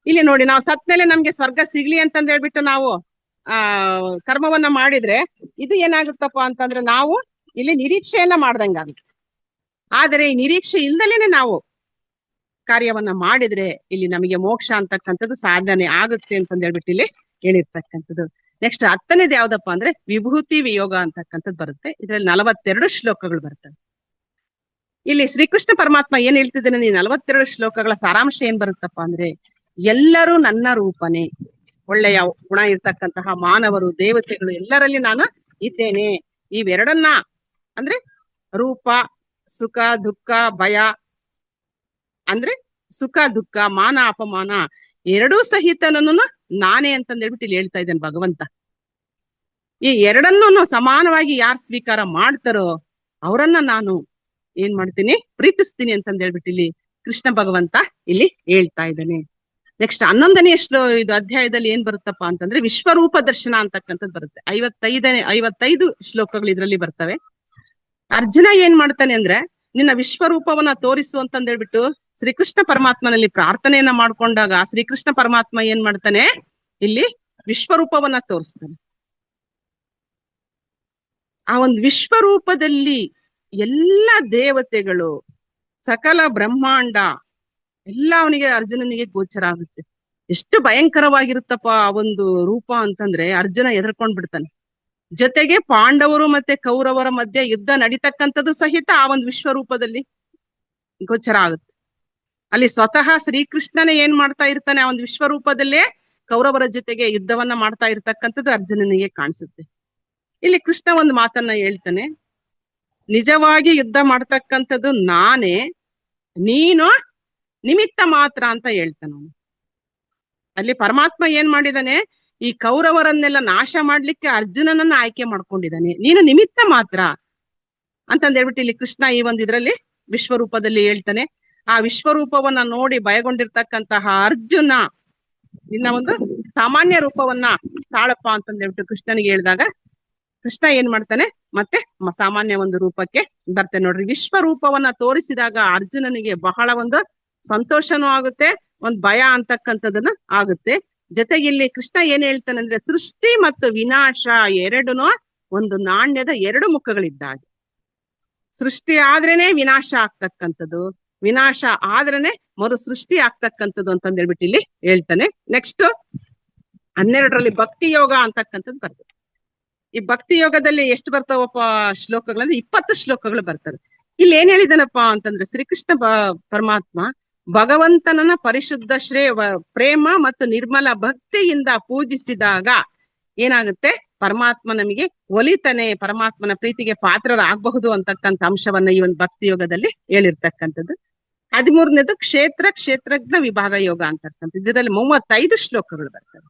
ಇಲ್ಲಿ ನೋಡಿ, ನಾವು ಸತ್ ಮೇಲೆ ನಮ್ಗೆ ಸ್ವರ್ಗ ಸಿಗ್ಲಿ ಅಂತಂದ್ ಹೇಳ್ಬಿಟ್ಟು ನಾವು ಕರ್ಮವನ್ನ ಮಾಡಿದ್ರೆ ಇದು ಏನಾಗುತ್ತಪ್ಪ ಅಂತಂದ್ರೆ ನಾವು ಇಲ್ಲಿ ನಿರೀಕ್ಷೆಯನ್ನ ಮಾಡ್ದಂಗಾಗುತ್ತೆ. ಆದರೆ ಈ ನಿರೀಕ್ಷೆ ಇಲ್ದಲೇನೆ ನಾವು ಕಾರ್ಯವನ್ನ ಮಾಡಿದ್ರೆ ಇಲ್ಲಿ ನಮಗೆ ಮೋಕ್ಷ ಅಂತಕ್ಕಂಥದ್ದು ಸಾಧನೆ ಆಗುತ್ತೆ ಅಂತಂದ್ ಹೇಳ್ಬಿಟ್ಟು ಇಲ್ಲಿ ಹೇಳಿರ್ತಕ್ಕಂಥದ್ದು. ನೆಕ್ಸ್ಟ್ 10ನೇದು ಯಾವ್ದಪ್ಪ ಅಂದ್ರೆ ವಿಭೂತಿ ವಿಯೋಗ ಅಂತಕ್ಕಂಥದ್ದು ಬರುತ್ತೆ. ಇದರಲ್ಲಿ 42 ಶ್ಲೋಕಗಳು ಬರ್ತವೆ. ಇಲ್ಲಿ ಶ್ರೀಕೃಷ್ಣ ಪರಮಾತ್ಮ ಏನ್ ಹೇಳ್ತಿದ್ದಾನೆ, ಈ 42 ಶ್ಲೋಕಗಳ ಸಾರಾಂಶ ಏನ್ ಬರುತ್ತಪ್ಪ ಅಂದ್ರೆ, ಎಲ್ಲರೂ ನನ್ನ ರೂಪನೇ. ಒಳ್ಳೆಯ ಗುಣ ಇರ್ತಕ್ಕಂತಹ ಮಾನವರು, ದೇವತೆಗಳು ಎಲ್ಲರಲ್ಲಿ ನಾನು ಇದ್ದೇನೆ. ಇವೆರಡನ್ನ ಅಂದ್ರೆ ರೂಪ, ಸುಖ, ದುಃಖ, ಭಯ ಅಂದ್ರೆ ಸುಖ ದುಃಖ, ಮಾನ ಅಪಮಾನ ಎರಡೂ ಸಹಿತನೂ ನಾನೇ ಅಂತಂದ್ ಹೇಳ್ಬಿಟ್ಟು ಇಲ್ಲಿ ಹೇಳ್ತಾ ಇದ್ದೇನೆ ಭಗವಂತ. ಈ ಎರಡನ್ನೂ ಸಮಾನವಾಗಿ ಯಾರು ಸ್ವೀಕಾರ ಮಾಡ್ತಾರೋ ಅವರನ್ನ ನಾನು ಏನ್ ಮಾಡ್ತೀನಿ, ಪ್ರೀತಿಸ್ತೀನಿ ಅಂತಂದ್ ಹೇಳ್ಬಿಟ್ಟು ಇಲ್ಲಿ ಕೃಷ್ಣ ಭಗವಂತ ಇಲ್ಲಿ ಹೇಳ್ತಾ ಇದ್ದಾನೆ. ನೆಕ್ಸ್ಟ್ 11ನೇ ಇದು ಅಧ್ಯಾಯದಲ್ಲಿ ಏನ್ ಬರುತ್ತಪ್ಪ ಅಂತಂದ್ರೆ ವಿಶ್ವರೂಪ ದರ್ಶನ ಅಂತಕ್ಕಂಥದ್ದು ಬರುತ್ತೆ. 55 ಶ್ಲೋಕಗಳು ಇದರಲ್ಲಿ ಬರ್ತವೆ. ಅರ್ಜುನ ಏನ್ ಮಾಡ್ತಾನೆ ಅಂದ್ರೆ, ನಿನ್ನ ವಿಶ್ವರೂಪವನ್ನ ತೋರಿಸು ಅಂತಂದ್ ಹೇಳ್ಬಿಟ್ಟು ಶ್ರೀಕೃಷ್ಣ ಪರಮಾತ್ಮನಲ್ಲಿ ಪ್ರಾರ್ಥನೆಯನ್ನ ಮಾಡ್ಕೊಂಡಾಗ ಶ್ರೀಕೃಷ್ಣ ಪರಮಾತ್ಮ ಏನ್ ಮಾಡ್ತಾನೆ, ಇಲ್ಲಿ ವಿಶ್ವರೂಪವನ್ನ ತೋರಿಸ್ತಾನೆ. ಆ ಒಂದು ವಿಶ್ವರೂಪದಲ್ಲಿ ಎಲ್ಲ ದೇವತೆಗಳು, ಸಕಲ ಬ್ರಹ್ಮಾಂಡ ಎಲ್ಲ ಅವನಿಗೆ ಅರ್ಜುನನಿಗೆ ಗೋಚರ ಆಗುತ್ತೆ. ಎಷ್ಟು ಭಯಂಕರವಾಗಿರುತ್ತಪ್ಪ ಆ ಒಂದು ರೂಪ ಅಂತಂದ್ರೆ ಅರ್ಜುನ ಎದರ್ಕೊಂಡ್ ಬಿಡ್ತಾನೆ. ಜೊತೆಗೆ ಪಾಂಡವರು ಮತ್ತೆ ಕೌರವರ ಮಧ್ಯೆ ಯುದ್ಧ ನಡೀತಕ್ಕಂಥದ್ದು ಸಹಿತ ಆ ಒಂದು ವಿಶ್ವರೂಪದಲ್ಲಿ ಗೋಚರ ಆಗುತ್ತೆ. ಅಲ್ಲಿ ಸ್ವತಃ ಶ್ರೀಕೃಷ್ಣನೇ ಏನ್ ಮಾಡ್ತಾ ಇರ್ತಾನೆ, ಆ ಒಂದು ವಿಶ್ವರೂಪದಲ್ಲೇ ಕೌರವರ ಜೊತೆಗೆ ಯುದ್ಧವನ್ನ ಮಾಡ್ತಾ ಇರ್ತಕ್ಕಂಥದ್ದು ಅರ್ಜುನನಿಗೆ ಕಾಣಿಸುತ್ತೆ. ಇಲ್ಲಿ ಕೃಷ್ಣ ಒಂದು ಮಾತನ್ನ ಹೇಳ್ತಾನೆ, ನಿಜವಾಗಿ ಯುದ್ಧ ಮಾಡ್ತಕ್ಕಂಥದ್ದು ನಾನೇ, ನೀನು ನಿಮಿತ್ತ ಮಾತ್ರ ಅಂತ ಹೇಳ್ತಾನೆ. ಅಲ್ಲಿ ಪರಮಾತ್ಮ ಏನ್ ಮಾಡಿದಾನೆ, ಈ ಕೌರವರನ್ನೆಲ್ಲ ನಾಶ ಮಾಡ್ಲಿಕ್ಕೆ ಅರ್ಜುನನನ್ನ ಆಯ್ಕೆ ಮಾಡ್ಕೊಂಡಿದ್ದಾನೆ, ನೀನು ನಿಮಿತ್ತ ಮಾತ್ರ ಅಂತಂದ್ ಹೇಳ್ಬಿಟ್ಟು ಇಲ್ಲಿ ಕೃಷ್ಣ ಈ ಒಂದು ಇದ್ರಲ್ಲಿ ವಿಶ್ವರೂಪದಲ್ಲಿ ಹೇಳ್ತಾನೆ. ಆ ವಿಶ್ವರೂಪವನ್ನ ನೋಡಿ ಭಯಗೊಂಡಿರ್ತಕ್ಕಂತಹ ಅರ್ಜುನ ನಿನ್ನ ಒಂದು ಸಾಮಾನ್ಯ ರೂಪವನ್ನ ತಾಳಪ್ಪ ಅಂತಂದ್ ಹೇಳ್ಬಿಟ್ಟು ಕೃಷ್ಣನಿಗೆ ಹೇಳಿದಾಗ ಕೃಷ್ಣ ಏನ್ ಮಾಡ್ತಾನೆ, ಮತ್ತೆ ಸಾಮಾನ್ಯ ಒಂದು ರೂಪಕ್ಕೆ ಬರ್ತಾನೆ. ನೋಡ್ರಿ, ವಿಶ್ವರೂಪವನ್ನ ತೋರಿಸಿದಾಗ ಅರ್ಜುನನಿಗೆ ಬಹಳ ಒಂದು ಸಂತೋಷನೂ ಆಗುತ್ತೆ, ಒಂದ್ ಭಯ ಅಂತಕ್ಕಂಥದನ್ನ ಆಗುತ್ತೆ. ಜೊತೆಗೆ ಇಲ್ಲಿ ಕೃಷ್ಣ ಏನ್ ಹೇಳ್ತಾನೆ ಅಂದ್ರೆ, ಸೃಷ್ಟಿ ಮತ್ತು ವಿನಾಶ ಎರಡೂನು ಒಂದು ನಾಣ್ಯದ ಎರಡು ಮುಖಗಳಿದ್ದಾಗೆ. ಸೃಷ್ಟಿ ಆದ್ರೇನೆ ವಿನಾಶ ಆಗ್ತಕ್ಕಂಥದ್ದು, ವಿನಾಶ ಆದ್ರೇನೆ ಮರು ಸೃಷ್ಟಿ ಆಗ್ತಕ್ಕಂಥದ್ದು ಅಂತಂದ್ ಹೇಳ್ಬಿಟ್ಟು ಇಲ್ಲಿ ಹೇಳ್ತಾನೆ. ನೆಕ್ಸ್ಟ್ 12ರಲ್ಲಿ ಭಕ್ತಿ ಯೋಗ ಅಂತಕ್ಕಂಥದ್ದು ಬರ್ತದೆ. ಈ ಭಕ್ತಿ ಯೋಗದಲ್ಲಿ ಎಷ್ಟು ಬರ್ತಾವಪ್ಪ ಶ್ಲೋಕಗಳಂದ್ರೆ 20 ಶ್ಲೋಕಗಳು ಬರ್ತವೆ. ಇಲ್ಲಿ ಏನ್ ಹೇಳಿದನಪ್ಪ ಅಂತಂದ್ರೆ, ಶ್ರೀಕೃಷ್ಣ ಪರಮಾತ್ಮ ಭಗವಂತನನ್ನ ಪರಿಶುದ್ಧ ಪ್ರೇಮ ಮತ್ತು ನಿರ್ಮಲ ಭಕ್ತಿಯಿಂದ ಪೂಜಿಸಿದಾಗ ಏನಾಗುತ್ತೆ, ಪರಮಾತ್ಮ ನಮಗೆ ಒಲಿತಾನೆ, ಪರಮಾತ್ಮನ ಪ್ರೀತಿಗೆ ಪಾತ್ರರಾಗಬಹುದು ಅಂತಕ್ಕಂಥ ಅಂಶವನ್ನ ಈ ಒಂದು ಭಕ್ತಿ ಯೋಗದಲ್ಲಿ ಹೇಳಿರ್ತಕ್ಕಂಥದ್ದು. 13ನೇದು ಕ್ಷೇತ್ರಜ್ಞ ವಿಭಾಗ ಯೋಗ ಅಂತಕ್ಕಂಥದ್ದು. ಇದರಲ್ಲಿ 35 ಶ್ಲೋಕಗಳು ಬರ್ತವೆ.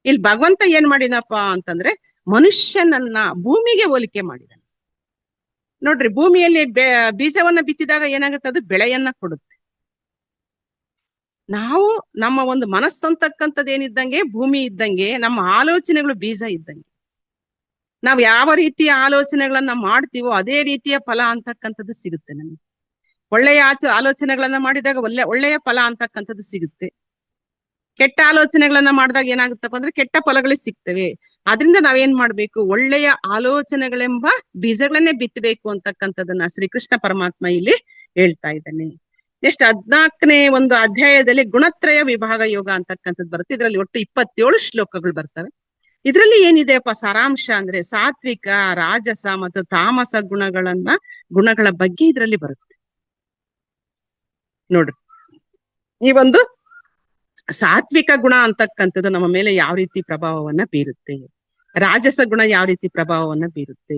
ಇಲ್ಲಿ ಭಗವಂತ ಏನ್ ಮಾಡಿದಪ್ಪ ಅಂತಂದ್ರೆ, ಮನುಷ್ಯನನ್ನ ಭೂಮಿಗೆ ಹೋಲಿಕೆ ಮಾಡಿದಾನೆ. ನೋಡ್ರಿ, ಭೂಮಿಯಲ್ಲಿ ಬೀಜವನ್ನ ಬಿತ್ತಿದಾಗ ಏನಾಗುತ್ತೆ, ಅದು ಬೆಳೆಯನ್ನ ಕೊಡುತ್ತೆ. ನಾವು ನಮ್ಮ ಒಂದು ಮನಸ್ಸಂತಕ್ಕಂಥದ್ದು ಏನಿದ್ದಂಗೆ ಭೂಮಿ ಇದ್ದಂಗೆ, ನಮ್ಮ ಆಲೋಚನೆಗಳು ಬೀಜ ಇದ್ದಂಗೆ. ನಾವ್ ಯಾವ ರೀತಿಯ ಆಲೋಚನೆಗಳನ್ನ ಮಾಡ್ತೀವೋ ಅದೇ ರೀತಿಯ ಫಲ ಅಂತಕ್ಕಂಥದ್ದು ಸಿಗುತ್ತೆ ನಮಗೆ. ಒಳ್ಳೆಯ ಆಲೋಚನೆಗಳನ್ನ ಮಾಡಿದಾಗ ಒಳ್ಳೆಯ ಫಲ ಅಂತಕ್ಕಂಥದ್ದು ಸಿಗುತ್ತೆ. ಕೆಟ್ಟ ಆಲೋಚನೆಗಳನ್ನ ಮಾಡಿದಾಗ ಏನಾಗುತ್ತಪ್ಪ ಅಂದ್ರೆ ಕೆಟ್ಟ ಫಲಗಳೇ ಸಿಗ್ತವೆ. ಆದ್ರಿಂದ ನಾವೇನ್ ಮಾಡ್ಬೇಕು, ಒಳ್ಳೆಯ ಆಲೋಚನೆಗಳೆಂಬ ಬೀಜಗಳನ್ನೇ ಬಿತ್ತಬೇಕು ಅಂತಕ್ಕಂಥದ್ದನ್ನ ಶ್ರೀಕೃಷ್ಣ ಪರಮಾತ್ಮ ಇಲ್ಲಿ ಹೇಳ್ತಾ ಇದ್ದಾನೆ. ನೆಕ್ಸ್ಟ್ 14ನೇ ಒಂದು ಅಧ್ಯಾಯದಲ್ಲಿ ಗುಣತ್ರಯ ವಿಭಾಗ ಯೋಗ ಅಂತಕ್ಕಂಥದ್ದು ಬರುತ್ತೆ. ಇದರಲ್ಲಿ ಒಟ್ಟು 27 ಶ್ಲೋಕಗಳು ಬರ್ತವೆ. ಇದರಲ್ಲಿ ಏನಿದೆಯಪ್ಪ ಸಾರಾಂಶ ಅಂದ್ರೆ ಸಾತ್ವಿಕ, ರಾಜಸ ಮತ್ತು ತಾಮಸ ಗುಣಗಳ ಬಗ್ಗೆ ಇದರಲ್ಲಿ ಬರುತ್ತೆ. ನೋಡ್ರಿ, ಈ ಒಂದು ಸಾತ್ವಿಕ ಗುಣ ಅಂತಕ್ಕಂಥದ್ದು ನಮ್ಮ ಮೇಲೆ ಯಾವ ರೀತಿ ಪ್ರಭಾವವನ್ನ ಬೀರುತ್ತೆ, ರಾಜಸ ಗುಣ ಯಾವ ರೀತಿ ಪ್ರಭಾವವನ್ನ ಬೀರುತ್ತೆ,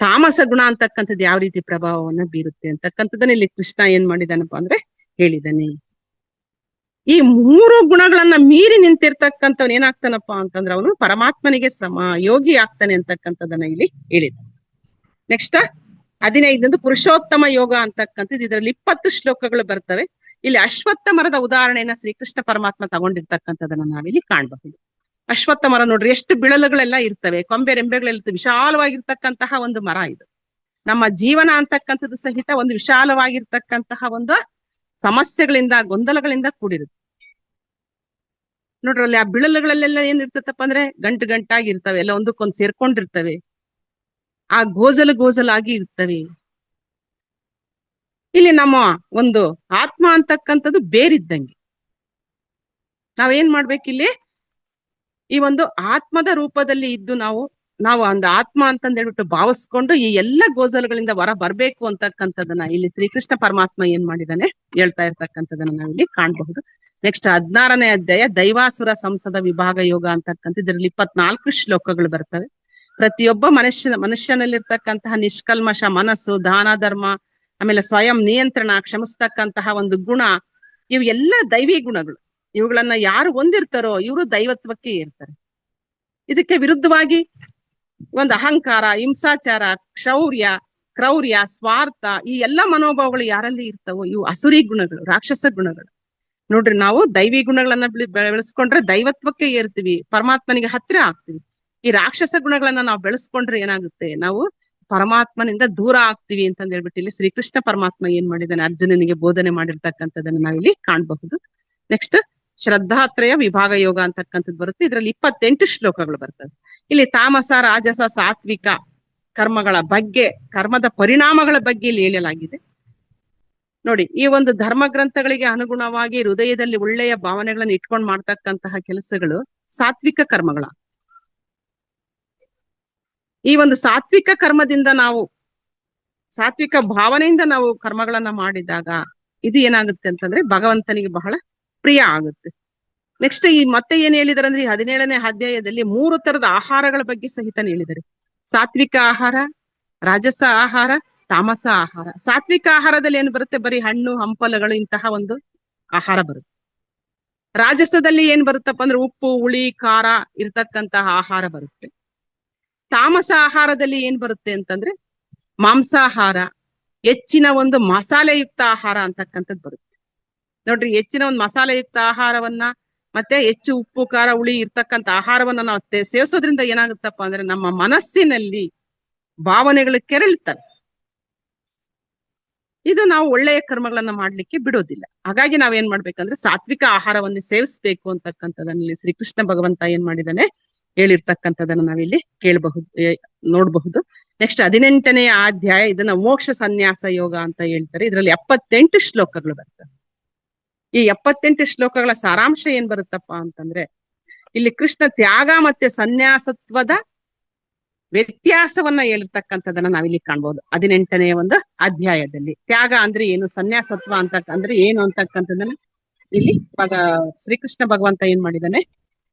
ತಾಮಸ ಗುಣ ಅಂತಕ್ಕಂಥದ್ದು ಯಾವ ರೀತಿ ಪ್ರಭಾವವನ್ನ ಬೀರುತ್ತೆ ಅಂತಕ್ಕಂಥದ್ದನ್ನ ಇಲ್ಲಿ ಕೃಷ್ಣ ಏನ್ ಮಾಡಿದಾನಪ್ಪ ಅಂದ್ರೆ ಹೇಳಿದಾನೆ. ಈ 3 ಗುಣಗಳನ್ನ ಮೀರಿ ನಿಂತಿರ್ತಕ್ಕಂಥವ್ನು ಏನಾಗ್ತಾನಪ್ಪ ಅಂತಂದ್ರೆ ಅವನು ಪರಮಾತ್ಮನಿಗೆ ಯೋಗಿ ಆಗ್ತಾನೆ ಅಂತಕ್ಕಂಥದ್ದನ್ನ ಇಲ್ಲಿ ಹೇಳಿದ. ನೆಕ್ಸ್ಟ್ 15 ಪುರುಷೋತ್ತಮ ಯೋಗ ಅಂತಕ್ಕಂಥದ್ದು. ಇದರಲ್ಲಿ 20 ಶ್ಲೋಕಗಳು ಬರ್ತವೆ. ಇಲ್ಲಿ ಅಶ್ವತ್ಥ ಮರದ ಉದಾಹರಣೆಯನ್ನ ಶ್ರೀಕೃಷ್ಣ ಪರಮಾತ್ಮ ತಗೊಂಡಿರ್ತಕ್ಕಂಥದನ್ನ ನಾವಿಲ್ಲಿ ಕಾಣಬಹುದು. ಅಶ್ವತ್ಥ ಮರ ನೋಡ್ರಿ, ಎಷ್ಟು ಬಿಳಲುಗಳೆಲ್ಲ ಇರ್ತವೆ, ಕೊಂಬೆ ರೆಂಬೆಗಳಿರ್ತವೆ, ವಿಶಾಲವಾಗಿರ್ತಕ್ಕಂತಹ ಒಂದು ಮರ ಇದು. ನಮ್ಮ ಜೀವನ ಅಂತಕ್ಕಂಥದ್ದು ಸಹಿತ ಒಂದು ವಿಶಾಲವಾಗಿರ್ತಕ್ಕಂತಹ ಒಂದು ಸಮಸ್ಯೆಗಳಿಂದ, ಗೊಂದಲಗಳಿಂದ ಕೂಡಿರುತ್ತೆ. ನೋಡ್ರಲ್ಲಿ ಆ ಬಿಳಲುಗಳಲ್ಲೆಲ್ಲ ಏನಿರ್ತತಪ್ಪ ಅಂದ್ರೆ ಗಂಟಾಗಿ ಇರ್ತವೆ, ಎಲ್ಲ ಒಂದಕ್ಕೊಂದು ಸೇರ್ಕೊಂಡಿರ್ತವೆ, ಆ ಗೋಜಲಾಗಿ ಇರ್ತವೆ. ಇಲ್ಲಿ ನಮ್ಮ ಒಂದು ಆತ್ಮ ಅಂತಕ್ಕಂಥದ್ದು ಬೇರಿದ್ದಂಗೆ. ನಾವೇನ್ ಮಾಡ್ಬೇಕಿಲ್ಲಿ, ಈ ಒಂದು ಆತ್ಮದ ರೂಪದಲ್ಲಿ ಇದ್ದು ನಾವು ಒಂದು ಆತ್ಮ ಅಂತಂದ್ ಹೇಳ್ಬಿಟ್ಟು ಭಾವಿಸ್ಕೊಂಡು ಈ ಎಲ್ಲ ಗೋಜಲುಗಳಿಂದ ಹೊರ ಬರ್ಬೇಕು ಅಂತಕ್ಕಂಥದ್ದನ್ನ ಇಲ್ಲಿ ಶ್ರೀಕೃಷ್ಣ ಪರಮಾತ್ಮ ಏನ್ ಮಾಡಿದಾನೆ ಹೇಳ್ತಾ ಇರ್ತಕ್ಕಂಥದ್ದನ್ನ ನಾವಿಲ್ಲಿ ಕಾಣಬಹುದು. ನೆಕ್ಸ್ಟ್ 16ನೇ ಅಧ್ಯಾಯ ದೈವಾಸುರ ಸಂಸದ ವಿಭಾಗ ಯೋಗ ಅಂತಕ್ಕಂಥ. ಇದರಲ್ಲಿ 24 ಶ್ಲೋಕಗಳು ಬರ್ತವೆ. ಪ್ರತಿಯೊಬ್ಬ ಮನುಷ್ಯನಲ್ಲಿರ್ತಕ್ಕಂತಹ ನಿಷ್ಕಲ್ಮಶ ಮನಸ್ಸು, ದಾನ ಧರ್ಮ, ಆಮೇಲೆ ಸ್ವಯಂ ನಿಯಂತ್ರಣ, ಕ್ಷಮಿಸ್ತಕ್ಕಂತಹ ಒಂದು ಗುಣ, ಇವು ಎಲ್ಲ ದೈವಿ ಗುಣಗಳು. ಇವುಗಳನ್ನ ಯಾರು ಹೊಂದಿರ್ತಾರೋ ಇವರು ದೈವತ್ವಕ್ಕೆ ಏರ್ತಾರೆ. ಇದಕ್ಕೆ ವಿರುದ್ಧವಾಗಿ ಒಂದು ಅಹಂಕಾರ, ಹಿಂಸಾಚಾರ, ಕ್ರೌರ್ಯ, ಸ್ವಾರ್ಥ, ಈ ಎಲ್ಲ ಮನೋಭಾವಗಳು ಯಾರಲ್ಲಿ ಇರ್ತಾವೋ ಇವು ಅಸುರಿ ಗುಣಗಳು, ರಾಕ್ಷಸ ಗುಣಗಳು. ನೋಡ್ರಿ, ನಾವು ದೈವಿ ಗುಣಗಳನ್ನ ಬೆಳೆಸ್ಕೊಂಡ್ರೆ ದೈವತ್ವಕ್ಕೆ ಏರ್ತೀವಿ, ಪರಮಾತ್ಮನಿಗೆ ಹತ್ತಿರ ಆಗ್ತೀವಿ. ಈ ರಾಕ್ಷಸ ಗುಣಗಳನ್ನ ನಾವು ಬೆಳೆಸ್ಕೊಂಡ್ರೆ ಏನಾಗುತ್ತೆ, ನಾವು ಪರಮಾತ್ಮನಿಂದ ದೂರ ಆಗ್ತೀವಿ ಅಂತಂದ್ ಹೇಳ್ಬಿಟ್ಟು ಇಲ್ಲಿ ಶ್ರೀಕೃಷ್ಣ ಪರಮಾತ್ಮ ಏನ್ ಮಾಡಿದಾನೆ ಅರ್ಜುನನಿಗೆ ಬೋಧನೆ ಮಾಡಿರ್ತಕ್ಕಂಥದ್ದನ್ನ ನಾವಿಲ್ಲಿ ಕಾಣಬಹುದು. ನೆಕ್ಸ್ಟ್ ಶ್ರದ್ಧಾತ್ರಯ ವಿಭಾಗ ಯೋಗ ಅಂತಕ್ಕಂಥದ್ದು ಬರುತ್ತೆ. ಇದರಲ್ಲಿ 28 ಶ್ಲೋಕಗಳು ಬರ್ತವೆ. ಇಲ್ಲಿ ತಾಮಸ, ರಾಜಸ, ಸಾತ್ವಿಕ ಕರ್ಮಗಳ ಬಗ್ಗೆ, ಕರ್ಮದ ಪರಿಣಾಮಗಳ ಬಗ್ಗೆ ಇಲ್ಲಿ ಹೇಳಲಾಗಿದೆ. ನೋಡಿ, ಈ ಒಂದು ಧರ್ಮ ಗ್ರಂಥಗಳಿಗೆ ಅನುಗುಣವಾಗಿ ಹೃದಯದಲ್ಲಿ ಒಳ್ಳೆಯ ಭಾವನೆಗಳನ್ನು ಇಟ್ಕೊಂಡು ಮಾಡ್ತಕ್ಕಂತಹ ಕೆಲಸಗಳು ಸಾತ್ವಿಕ ಕರ್ಮಗಳ. ಈ ಒಂದು ಸಾತ್ವಿಕ ಕರ್ಮದಿಂದ ಸಾತ್ವಿಕ ಭಾವನೆಯಿಂದ ನಾವು ಕರ್ಮಗಳನ್ನ ಮಾಡಿದಾಗ ಇದು ಏನಾಗುತ್ತೆ ಅಂತಂದ್ರೆ ಭಗವಂತನಿಗೆ ಬಹಳ ಪ್ರಿಯ ಆಗುತ್ತೆ. ನೆಕ್ಸ್ಟ್ ಮತ್ತೆ ಏನ್ ಹೇಳಿದಾರೆ ಅಂದ್ರೆ 17ನೇ ಅಧ್ಯಾಯದಲ್ಲಿ 3 ತರದ ಆಹಾರಗಳ ಬಗ್ಗೆ ಸಹಿತ ಹೇಳಿದ್ದಾರೆ. ಸಾತ್ವಿಕ ಆಹಾರ, ರಾಜಸ ಆಹಾರ, ತಾಮಸ ಆಹಾರ. ಸಾತ್ವಿಕ ಆಹಾರದಲ್ಲಿ ಏನ್ ಬರುತ್ತೆ, ಬರೀ ಹಣ್ಣು ಹಂಪಲುಗಳು, ಇಂತಹ ಒಂದು ಆಹಾರ ಬರುತ್ತೆ. ರಾಜಸದಲ್ಲಿ ಏನ್ ಬರುತ್ತಪ್ಪ ಅಂದ್ರೆ ಉಪ್ಪು, ಹುಳಿ, ಖಾರ ಇರ್ತಕ್ಕಂತಹ ಆಹಾರ ಬರುತ್ತೆ. ತಾಮಸ ಆಹಾರದಲ್ಲಿ ಏನ್ ಬರುತ್ತೆ ಅಂತಂದ್ರೆ ಮಾಂಸಾಹಾರ, ಹೆಚ್ಚಿನ ಒಂದು ಮಸಾಲೆಯುಕ್ತ ಆಹಾರ ಅಂತಕ್ಕಂಥದ್ದು ಬರುತ್ತೆ. ನೋಡ್ರಿ, ಹೆಚ್ಚಿನ ಒಂದು ಮಸಾಲೆಯುಕ್ತ ಆಹಾರವನ್ನ ಮತ್ತೆ ಹೆಚ್ಚು ಉಪ್ಪು, ಖಾರ, ಹುಳಿ ಇರ್ತಕ್ಕಂಥ ಆಹಾರವನ್ನ ನಾವು ಸೇವಿಸೋದ್ರಿಂದ ಏನಾಗುತ್ತಪ್ಪ ಅಂದ್ರೆ ನಮ್ಮ ಮನಸ್ಸಿನಲ್ಲಿ ಭಾವನೆಗಳು ಕೆರಳ್ತವೆ. ಇದು ನಾವು ಒಳ್ಳೆಯ ಕರ್ಮಗಳನ್ನ ಮಾಡ್ಲಿಕ್ಕೆ ಬಿಡೋದಿಲ್ಲ. ಹಾಗಾಗಿ ನಾವೇನ್ ಮಾಡ್ಬೇಕಂದ್ರೆ ಸಾತ್ವಿಕ ಆಹಾರವನ್ನು ಸೇವಿಸ್ಬೇಕು ಅಂತಕ್ಕಂಥದ್ದನ್ನ ಶ್ರೀಕೃಷ್ಣ ಭಗವಂತ ಏನ್ ಮಾಡಿದಾನೆ ಹೇಳಿರ್ತಕ್ಕಂಥದನ್ನ ನಾವಿಲ್ಲಿ ನೋಡಬಹುದು. ನೆಕ್ಸ್ಟ್ 18ನೇ ಅಧ್ಯಾಯ, ಇದನ್ನ ಮೋಕ್ಷ ಸನ್ಯಾಸ ಯೋಗ ಅಂತ ಹೇಳ್ತಾರೆ. ಇದರಲ್ಲಿ 78 ಶ್ಲೋಕಗಳು ಬರ್ತವೆ. ಈ 78 ಶ್ಲೋಕಗಳ ಸಾರಾಂಶ ಏನ್ ಬರುತ್ತಪ್ಪ ಅಂತಂದ್ರೆ ಇಲ್ಲಿ ಕೃಷ್ಣ ತ್ಯಾಗ ಮತ್ತೆ ಸನ್ಯಾಸತ್ವದ ವ್ಯತ್ಯಾಸವನ್ನ ಹೇಳಿರ್ತಕ್ಕಂಥದನ್ನ ನಾವಿಲ್ಲಿ ಕಾಣ್ಬಹುದು. 18ನೇ ಒಂದು ಅಧ್ಯಾಯದಲ್ಲಿ ತ್ಯಾಗ ಅಂದ್ರೆ ಏನು, ಸನ್ಯಾಸತ್ವ ಅಂದ್ರೆ ಏನು ಅಂತಕ್ಕಂಥದನ್ನ ಇಲ್ಲಿ ಶ್ರೀಕೃಷ್ಣ ಭಗವಂತ ಏನ್ ಮಾಡಿದಾನೆ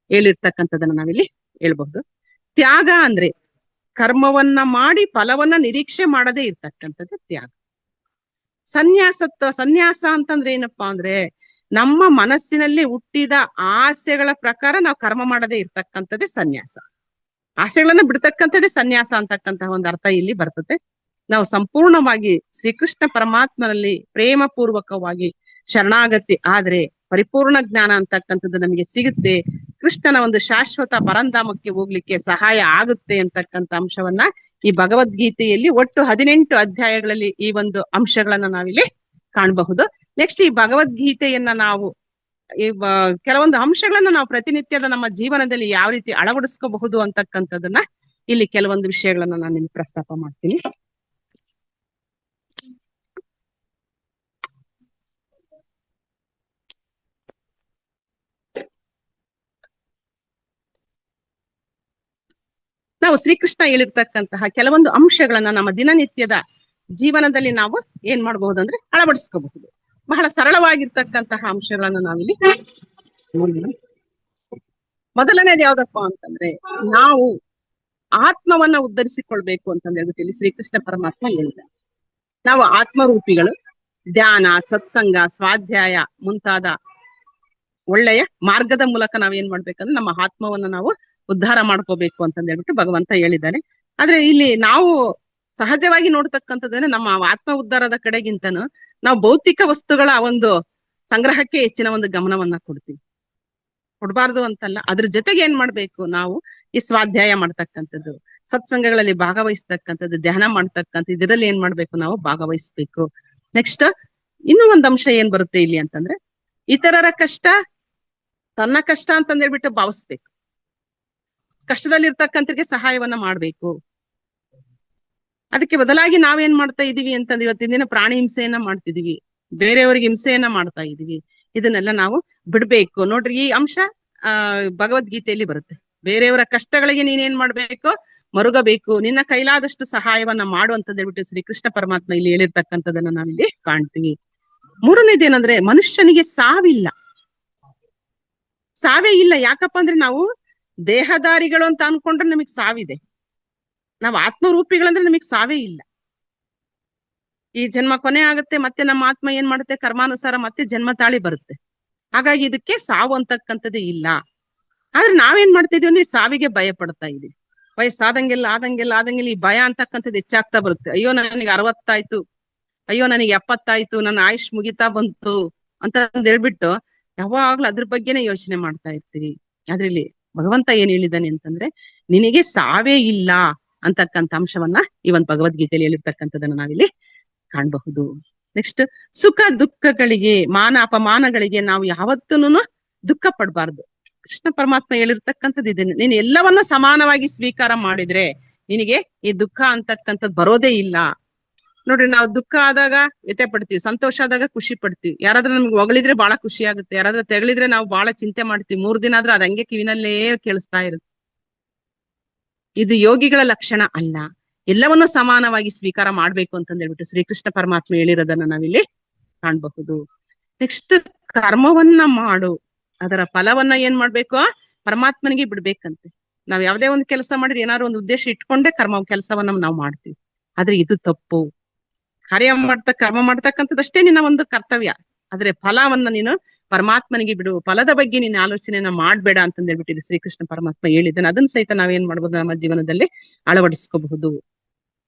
ಹೇಳಿರ್ತಕ್ಕಂಥದನ್ನ ನಾವಿಲ್ಲಿ ಹೇಳ್ಬಹುದು. ತ್ಯಾಗ ಅಂದ್ರೆ ಕರ್ಮವನ್ನ ಮಾಡಿ ಫಲವನ್ನ ನಿರೀಕ್ಷೆ ಮಾಡದೇ ಇರ್ತಕ್ಕಂಥದ್ದು ತ್ಯಾಗ. ಸನ್ಯಾಸ ಅಂತಂದ್ರೆ ಏನಪ್ಪಾ ಅಂದ್ರೆ ನಮ್ಮ ಮನಸ್ಸಿನಲ್ಲಿ ಹುಟ್ಟಿದ ಆಸೆಗಳ ಪ್ರಕಾರ ನಾವು ಕರ್ಮ ಮಾಡದೇ ಇರ್ತಕ್ಕಂಥದ್ದೇ ಸನ್ಯಾಸ. ಆಸೆಗಳನ್ನ ಬಿಡ್ತಕ್ಕಂಥದ್ದೇ ಸನ್ಯಾಸ ಅಂತಕ್ಕಂತಹ ಒಂದು ಅರ್ಥ ಇಲ್ಲಿ ಬರ್ತದೆ. ನಾವು ಸಂಪೂರ್ಣವಾಗಿ ಶ್ರೀಕೃಷ್ಣ ಪರಮಾತ್ಮನಲ್ಲಿ ಪ್ರೇಮ ಪೂರ್ವಕವಾಗಿ ಶರಣಾಗತಿ ಆದ್ರೆ ಪರಿಪೂರ್ಣ ಜ್ಞಾನ ಅಂತಕ್ಕಂಥದ್ದು ನಮಗೆ ಸಿಗುತ್ತೆ, ಕೃಷ್ಣನ ಒಂದು ಶಾಶ್ವತ ಪರಂಧಾಮಕ್ಕೆ ಹೋಗ್ಲಿಕ್ಕೆ ಸಹಾಯ ಆಗುತ್ತೆ ಅಂತಕ್ಕಂಥ ಅಂಶವನ್ನ ಈ ಭಗವದ್ಗೀತೆಯಲ್ಲಿ ಒಟ್ಟು 18 ಅಧ್ಯಾಯಗಳಲ್ಲಿ ಈ ಒಂದು ಅಂಶಗಳನ್ನ ನಾವಿಲ್ಲಿ ಕಾಣಬಹುದು. ನೆಕ್ಸ್ಟ್ ಈ ಭಗವದ್ಗೀತೆಯನ್ನ ನಾವು ಕೆಲವೊಂದು ಅಂಶಗಳನ್ನ ನಾವು ಪ್ರತಿನಿತ್ಯದ ನಮ್ಮ ಜೀವನದಲ್ಲಿ ಯಾವ ರೀತಿ ಅಳವಡಿಸ್ಕೋಬಹುದು ಅಂತಕ್ಕಂಥದನ್ನ ಇಲ್ಲಿ ಕೆಲವೊಂದು ವಿಷಯಗಳನ್ನ ನಾನು ನಿಮ್ಗೆ ಪ್ರಸ್ತಾಪ ಮಾಡ್ತೀನಿ. ನಾವು ಶ್ರೀಕೃಷ್ಣ ಹೇಳಿರ್ತಕ್ಕಂತಹ ಕೆಲವೊಂದು ಅಂಶಗಳನ್ನ ನಮ್ಮ ದಿನನಿತ್ಯದ ಜೀವನದಲ್ಲಿ ನಾವು ಏನ್ ಮಾಡಬಹುದು ಅಂದ್ರೆ ಅಳವಡಿಸ್ಕೋಬಹುದು. ಬಹಳ ಸರಳವಾಗಿರ್ತಕ್ಕಂತಹ ಅಂಶಗಳನ್ನ ನಾವಿಲ್ಲಿ ಮೊದಲನೇದು ಯಾವ್ದಪ್ಪ ಅಂತಂದ್ರೆ, ನಾವು ಆತ್ಮವನ್ನ ಉದ್ಧರಿಸಿಕೊಳ್ಬೇಕು ಅಂತ ಹೇಳ್ಬಿಟ್ಟು ಇಲ್ಲಿ ಶ್ರೀಕೃಷ್ಣ ಪರಮಾತ್ಮ ಹೇಳಿದ್ದಾರೆ. ನಾವು ಆತ್ಮರೂಪಿಗಳು, ಧ್ಯಾನ, ಸತ್ಸಂಗ, ಸ್ವಾಧ್ಯಾಯ ಮುಂತಾದ ಒಳ್ಳೆಯ ಮಾರ್ಗದ ಮೂಲಕ ನಾವೇನ್ ಮಾಡ್ಬೇಕಂದ್ರೆ ನಮ್ಮ ಆತ್ಮವನ್ನ ನಾವು ಉದ್ಧಾರ ಮಾಡ್ಕೋಬೇಕು ಅಂತ ಹೇಳ್ಬಿಟ್ಟು ಭಗವಂತ ಹೇಳಿದ್ದಾನೆ. ಆದ್ರೆ ಇಲ್ಲಿ ನಾವು ಸಹಜವಾಗಿ ನೋಡ್ತಕ್ಕಂಥದ್ದೇನೆ ನಮ್ಮ ಆತ್ಮ ಉದ್ಧಾರದ ಕಡೆಗಿಂತನೂ ನಾವು ಭೌತಿಕ ವಸ್ತುಗಳ ಒಂದು ಸಂಗ್ರಹಕ್ಕೆ ಹೆಚ್ಚಿನ ಒಂದು ಗಮನವನ್ನ ಕೊಡಬಾರ್ದು ಅಂತಲ್ಲ. ಅದ್ರ ಜೊತೆಗೆ ಏನ್ ಮಾಡ್ಬೇಕು, ನಾವು ಈ ಸ್ವಾಧ್ಯಾಯ ಮಾಡ್ತಕ್ಕಂಥದ್ದು, ಸತ್ಸಂಗಗಳಲ್ಲಿ ಭಾಗವಹಿಸ್ತಕ್ಕಂಥದ್ದು, ಧ್ಯಾನ ಮಾಡ್ತಕ್ಕಂಥದ್ದು, ಇದರಲ್ಲಿ ಏನ್ ಮಾಡ್ಬೇಕು, ನಾವು ಭಾಗವಹಿಸ್ಬೇಕು. ನೆಕ್ಸ್ಟ್ ಇನ್ನೂ ಒಂದ್ ಅಂಶ ಏನ್ ಬರುತ್ತೆ ಇಲ್ಲಿ ಅಂತಂದ್ರೆ, ಇತರರ ಕಷ್ಟ ತನ್ನ ಕಷ್ಟ ಅಂತಂದ್ ಹೇಳ್ಬಿಟ್ಟು ಭಾವಿಸ್ಬೇಕು. ಕಷ್ಟದಲ್ಲಿ ಇರ್ತಕ್ಕಂಥವ್ರಿಗೆ ಸಹಾಯವನ್ನ ಮಾಡ್ಬೇಕು. ಅದಕ್ಕೆ ಬದಲಾಗಿ ನಾವೇನ್ ಮಾಡ್ತಾ ಇದೀವಿ ಅಂತಂದ್ರೆ, ಇವತ್ತಿನ ದಿನ ಪ್ರಾಣಿ ಹಿಂಸೆಯನ್ನ ಮಾಡ್ತಿದೀವಿ, ಬೇರೆಯವರಿಗೆ ಹಿಂಸೆಯನ್ನ ಮಾಡ್ತಾ ಇದೀವಿ. ಇದನ್ನೆಲ್ಲ ನಾವು ಬಿಡ್ಬೇಕು. ನೋಡ್ರಿ, ಈ ಅಂಶ ಭಗವದ್ಗೀತೆಯಲ್ಲಿ ಬರುತ್ತೆ. ಬೇರೆಯವರ ಕಷ್ಟಗಳಿಗೆ ನೀನೇನ್ ಮಾಡ್ಬೇಕು, ಮರುಗಬೇಕು, ನಿನ್ನ ಕೈಲಾದಷ್ಟು ಸಹಾಯವನ್ನ ಮಾಡು ಅಂತ ಹೇಳ್ಬಿಟ್ಟು ಶ್ರೀಕೃಷ್ಣ ಪರಮಾತ್ಮ ಇಲ್ಲಿ ಹೇಳಿರ್ತಕ್ಕಂಥದನ್ನ ನಾವಿಲ್ಲಿ ಕಾಣ್ತೀವಿ. ಮೂರನೇದೇನಂದ್ರೆ, ಮನುಷ್ಯನಿಗೆ ಸಾವಿಲ್ಲ. ಸಾವೇ ಇಲ್ಲ. ಯಾಕಪ್ಪ ಅಂದ್ರೆ ನಾವು ದೇಹದಾರಿಗಳು ಅಂತ ಅನ್ಕೊಂಡ್ರೆ ನಮಗ್ ಸಾವಿದೆ. ನಾವು ಆತ್ಮರೂಪಿಗಳಂದ್ರೆ ನಮಗ್ ಸಾವೇ ಇಲ್ಲ. ಈ ಜನ್ಮ ಕೊನೆ ಆಗುತ್ತೆ, ಮತ್ತೆ ನಮ್ಮ ಆತ್ಮ ಏನ್ ಮಾಡುತ್ತೆ, ಕರ್ಮಾನುಸಾರ ಮತ್ತೆ ಜನ್ಮ ತಾಳಿ ಬರುತ್ತೆ. ಹಾಗಾಗಿ ಇದಕ್ಕೆ ಸಾವು ಅಂತಕ್ಕಂಥದ್ದೇ ಇಲ್ಲ. ಆದ್ರೆ ನಾವೇನ್ ಮಾಡ್ತಿದೀವಿ ಅಂದ್ರೆ ಸಾವಿಗೆ ಭಯ ಪಡ್ತಾ ಇದೀವಿ. ವಯಸ್ಸಾದಂಗೆಲ್ಲ ಈ ಭಯ ಅಂತಕ್ಕಂಥದ್ದು ಹೆಚ್ಚಾಗ್ತಾ ಬರುತ್ತೆ. ಅಯ್ಯೋ ನನಗೆ 60 ಆಯ್ತು, ಅಯ್ಯೋ ನನಗೆ 70 ಆಯ್ತು, ನನ್ನ ಆಯುಷ್ ಮುಗಿತಾ ಬಂತು ಅಂತ ಹೇಳ್ಬಿಟ್ಟು ಯಾವಾಗ್ಲೂ ಅದ್ರ ಬಗ್ಗೆನೇ ಯೋಚನೆ ಮಾಡ್ತಾ ಇರ್ತೀವಿ. ಅದ್ರಲ್ಲಿ ಭಗವಂತ ಏನ್ ಹೇಳಿದಾನೆ ಅಂತಂದ್ರೆ, ನಿನಗೆ ಸಾವೇ ಇಲ್ಲ ಅಂತಕ್ಕಂಥ ಅಂಶವನ್ನ ಈ ಒಂದು ಭಗವದ್ಗೀತೆಯಲ್ಲಿ ಹೇಳಿರ್ತಕ್ಕಂಥದನ್ನ ನಾವಿಲ್ಲಿ ಕಾಣಬಹುದು. ನೆಕ್ಸ್ಟ್, ಸುಖ ದುಃಖಗಳಿಗೆ, ಮಾನ ಅಪಮಾನಗಳಿಗೆ ನಾವು ಯಾವತ್ತೂನು ದುಃಖ ಪಡಬಾರ್ದು. ಕೃಷ್ಣ ಪರಮಾತ್ಮ ಹೇಳಿರ್ತಕ್ಕಂಥದ್ದು ಇದನ್ನು, ನೀನು ಎಲ್ಲವನ್ನ ಸಮಾನವಾಗಿ ಸ್ವೀಕಾರ ಮಾಡಿದ್ರೆ ನಿನಗೆ ಈ ದುಃಖ ಅಂತಕ್ಕಂಥದ್ದು ಬರೋದೇ ಇಲ್ಲ. ನೋಡ್ರಿ, ನಾವು ದುಃಖ ಆದಾಗ ವ್ಯಥೆ ಪಡ್ತೀವಿ, ಸಂತೋಷ ಆದಾಗ ಖುಷಿ ಪಡ್ತೀವಿ. ಯಾರಾದ್ರೂ ನಮ್ಗೆ ಹೊಗಳಿದ್ರೆ ಬಹಳ ಖುಷಿ ಆಗುತ್ತೆ, ಯಾರಾದ್ರೂ ತೆಗಳಿದ್ರೆ ನಾವು ಬಹಳ ಚಿಂತೆ ಮಾಡ್ತೀವಿ. 3 ದಿನ ಆದ್ರೂ ಅದ್ ಹಂಗೆ ಕಿವಿನಲ್ಲೇ ಕೇಳಿಸ್ತಾ ಇರುತ್ತೆ. ಇದು ಯೋಗಿಗಳ ಲಕ್ಷಣ ಅಲ್ಲ. ಎಲ್ಲವನ್ನೂ ಸಮಾನವಾಗಿ ಸ್ವೀಕಾರ ಮಾಡ್ಬೇಕು ಅಂತಂದ್ ಹೇಳ್ಬಿಟ್ಟು ಶ್ರೀಕೃಷ್ಣ ಪರಮಾತ್ಮ ಹೇಳಿರೋದನ್ನ ನಾವಿಲ್ಲಿ ಕಾಣಬಹುದು. ನೆಕ್ಸ್ಟ್, ಕರ್ಮವನ್ನ ಮಾಡು, ಅದರ ಫಲವನ್ನ ಏನ್ ಮಾಡ್ಬೇಕು, ಪರಮಾತ್ಮನಿಗೆ ಬಿಡ್ಬೇಕಂತೆ. ನಾವ್ ಯಾವ್ದೇ ಒಂದು ಕೆಲಸ ಮಾಡಿದ್ರೆ ಏನಾದ್ರು ಒಂದು ಉದ್ದೇಶ ಇಟ್ಕೊಂಡೆ ಕೆಲಸವನ್ನ ನಾವು ಮಾಡ್ತೀವಿ. ಆದ್ರೆ ಇದು ತಪ್ಪು. ಕರ್ಮ ಮಾಡ್ತಕ್ಕಂಥದ್ದಷ್ಟೇ ನಿನ್ನ ಒಂದು ಕರ್ತವ್ಯ. ಆದ್ರೆ ಫಲವನ್ನ ನೀನು ಪರಮಾತ್ಮನಿಗೆ ಬಿಡು, ಫಲದ ಬಗ್ಗೆ ನೀನು ಆಲೋಚನೆಯನ್ನ ಮಾಡ್ಬೇಡ ಅಂತಂದ್ ಹೇಳ್ಬಿಟ್ಟಿದೆ ಶ್ರೀಕೃಷ್ಣ ಪರಮಾತ್ಮ ಹೇಳಿದ್ದಾನೆ. ಅದನ್ನ ಸಹಿತ ನಾವೇನ್ ಮಾಡ್ಬೋದು, ನಮ್ಮ ಜೀವನದಲ್ಲಿ ಅಳವಡಿಸ್ಕೋಬಹುದು.